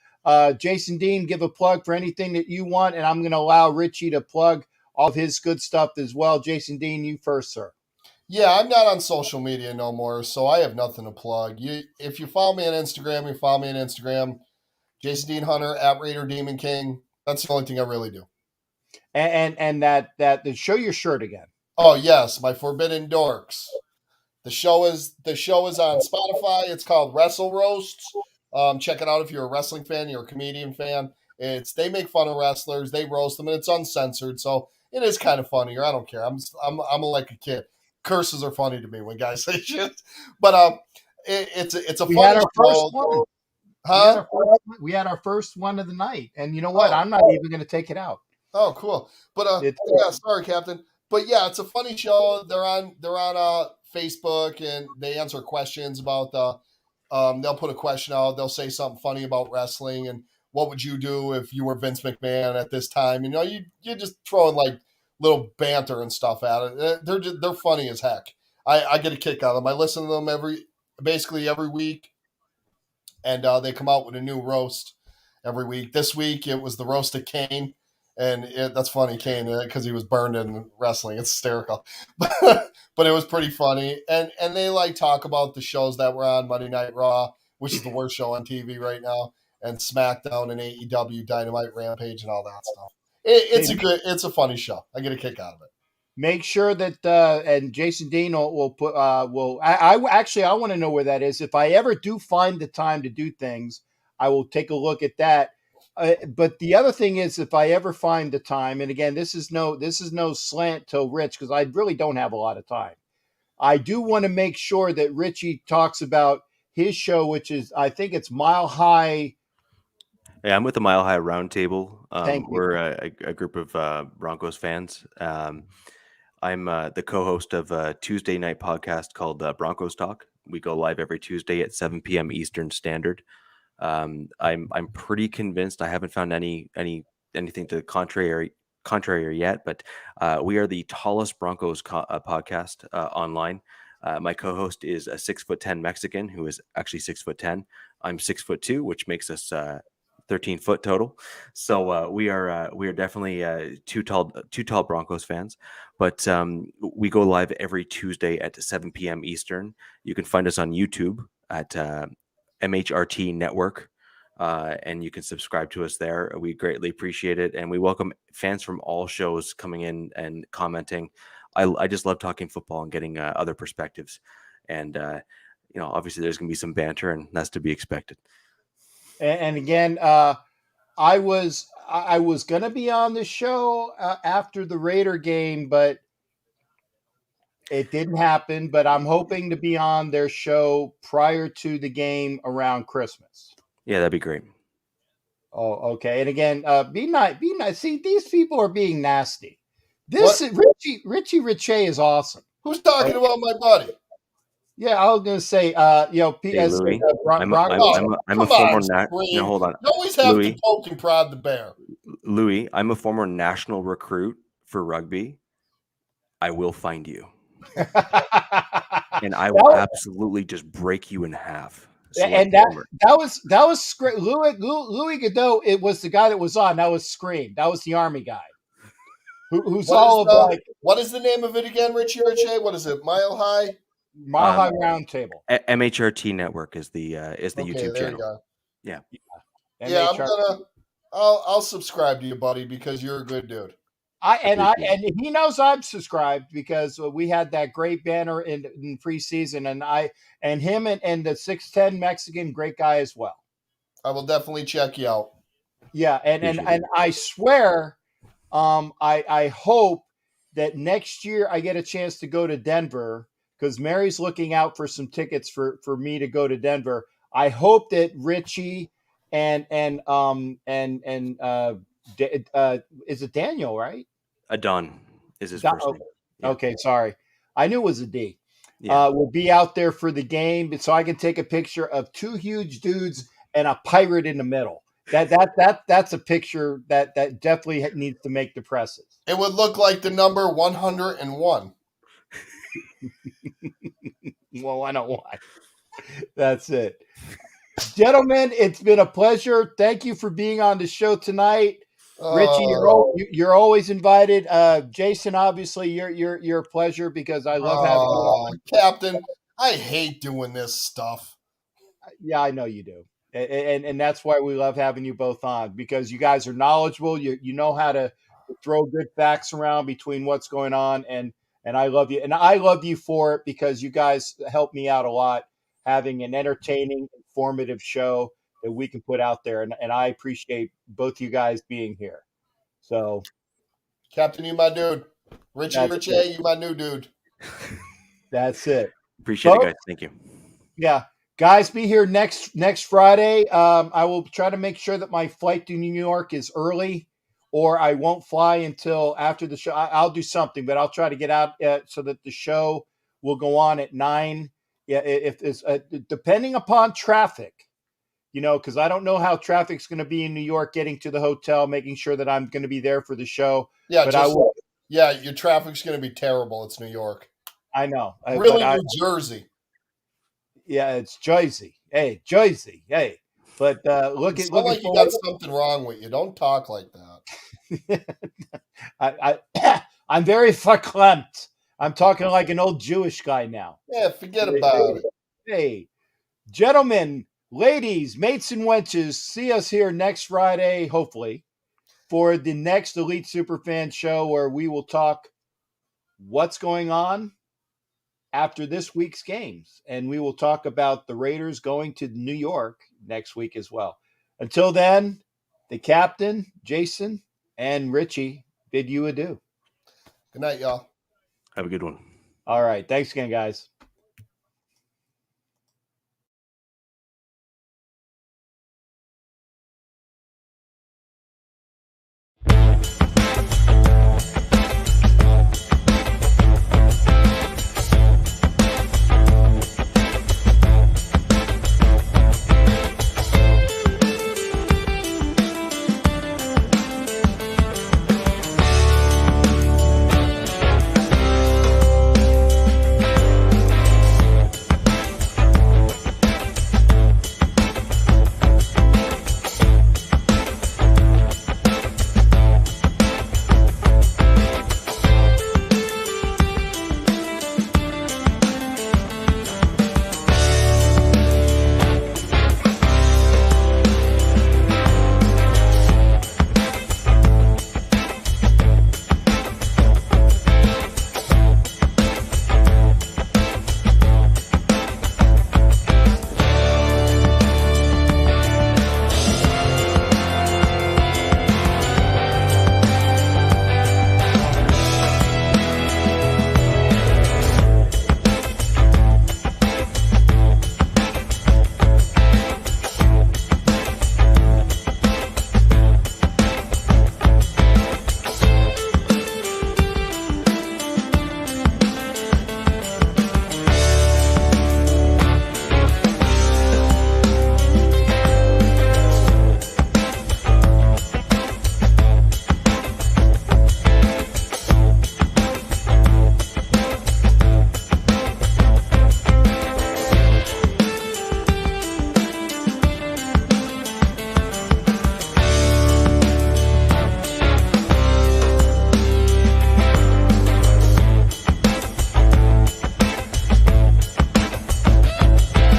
Jason Dean, give a plug for anything that you want, and I'm going to allow Richie to plug all of his good stuff as well. Jason Dean, you first, sir. Yeah, I'm not on social media no more, so I have nothing to plug. If you follow me on Instagram, Jason Dean Hunter at Raider Demon King. That's the only thing I really do. And show your shirt again. Oh yes, my Forbidden Dorks. The show is on Spotify. It's called Wrestle Roasts. Check it out if you're a wrestling fan, you're a comedian fan. They make fun of wrestlers, they roast them, and it's uncensored, so it is kind of funny. Or I don't care. I'm like a kid. Curses are funny to me when guys say shit. But it's a we funny had our first show. one. Huh? We had our first one of the night, and you know what? I'm not even going to take it out. Oh, cool. But yeah, sorry, Captain. But yeah, it's a funny show. They're on Facebook, and they answer questions about they'll put a question out. They'll say something funny about wrestling, and what would you do if you were Vince McMahon at this time? You know, you're just throwing like little banter and stuff at it. They're funny as heck. I get a kick out of them. I listen to them basically every week, and they come out with a new roast every week. This week it was the roast of Kane. And that's funny, Kane, because he was burned in wrestling. It's hysterical, but it was pretty funny. And they like talk about the shows that were on Monday Night Raw, which is the worst show on TV right now, and SmackDown and AEW, Dynamite, Rampage, and all that stuff. It's a funny show. I get a kick out of it. Make sure that and Jason Dean will put I want to know where that is. If I ever do find the time to do things, I will take a look at that. But the other thing is, if I ever find the time, and again, this is no slant to Rich because I really don't have a lot of time. I do want to make sure that Richie talks about his show, which is, I think it's Mile High. Yeah, I'm with the Mile High Roundtable. We're a group of Broncos fans. I'm the co-host of a Tuesday night podcast called Broncos Talk. We go live every Tuesday at 7 p.m. Eastern Standard. I'm pretty convinced. I haven't found anything to the contrary yet, but we are the tallest Broncos podcast online. My co-host is a 6'10" Mexican who is actually 6'10". I'm 6'2", which makes us 13 foot total. So we are definitely two tall Broncos fans. But we go live every Tuesday at 7 p.m. Eastern. You can find us on YouTube at MHRT Network, and you can subscribe to us there. We greatly appreciate it, and we welcome fans from all shows coming in and commenting. I just love talking football and getting other perspectives, and obviously there's going to be some banter, and that's to be expected. And again, I was going to be on the show after the Raider game, but it didn't happen. But I'm hoping to be on their show prior to the game around Christmas. Yeah, that'd be great. Oh, okay. And again, be nice. See, these people are being nasty. Richie Riche is awesome. Who's talking about my buddy? Yeah, I was going to say, Hey, Louis, I'm a former no, hold on. You always have Louis, to poke and prod the bear. Louis, I'm a former national recruit for rugby. I will find you, and I will absolutely just break you in half. So and that was Louis Godot. It was the guy that was on. That was Scream. That was the Army guy. Who's all about? What is the name of it again, Richie Riche? What is it? Mile High Roundtable. MHRT Network is the YouTube channel. Yeah. Yeah, I'll subscribe to you, buddy, because you're a good dude. And he knows I'm subscribed because we had that great banner in preseason, and him and the 6'10" Mexican, great guy as well. I will definitely check you out. Yeah, and I swear, I hope that next year I get a chance to go to Denver because Mary's looking out for some tickets for me to go to Denver. I hope that Richie and is it Daniel, right? Adon is his first name. Yeah. Okay, sorry. I knew it was a D. Yeah. We'll be out there for the game, so I can take a picture of two huge dudes and a pirate in the middle. That's a picture that definitely needs to make the presses. It would look like the number 101. Well, 101. That's it. Gentlemen, it's been a pleasure. Thank you for being on the show tonight. Richie, you're always invited. Jason, obviously, you're a pleasure because I love having you on. Captain, I hate doing this stuff. Yeah, I know you do. And that's why we love having you both on, because you guys are knowledgeable. You know how to throw good facts around between what's going on, and I love you. And I love you for it, because you guys help me out a lot, having an entertaining, informative show that we can put out there. And I appreciate both you guys being here. So, Captain, you my dude. Richie, you my new dude. That's it. Appreciate it, guys. Thank you. Yeah. Guys, be here next Friday. I will try to make sure that my flight to New York is early, or I won't fly until after the show. I'll do something, but I'll try to get out so that the show will go on at 9. Yeah, if it's depending upon traffic, because I don't know how traffic's going to be in New York, getting to the hotel, making sure that I'm going to be there for the show. Yeah, but I will. Yeah, your traffic's going to be terrible. It's New York. I know. Really, New Jersey. Yeah, it's Jersey. Hey, Jersey. Hey, but look you got something wrong with you. Don't talk like that. I'm very verklempt. I'm talking like an old Jewish guy now. Yeah, forget about it. Hey, gentlemen, ladies, mates, and wenches, see us here next Friday, hopefully, for the next Elite Superfan show, where we will talk what's going on after this week's games. And we will talk about the Raiders going to New York next week as well. Until then, the captain, Jason, and Richie bid you adieu. Good night, y'all. Have a good one. All right. Thanks again, guys.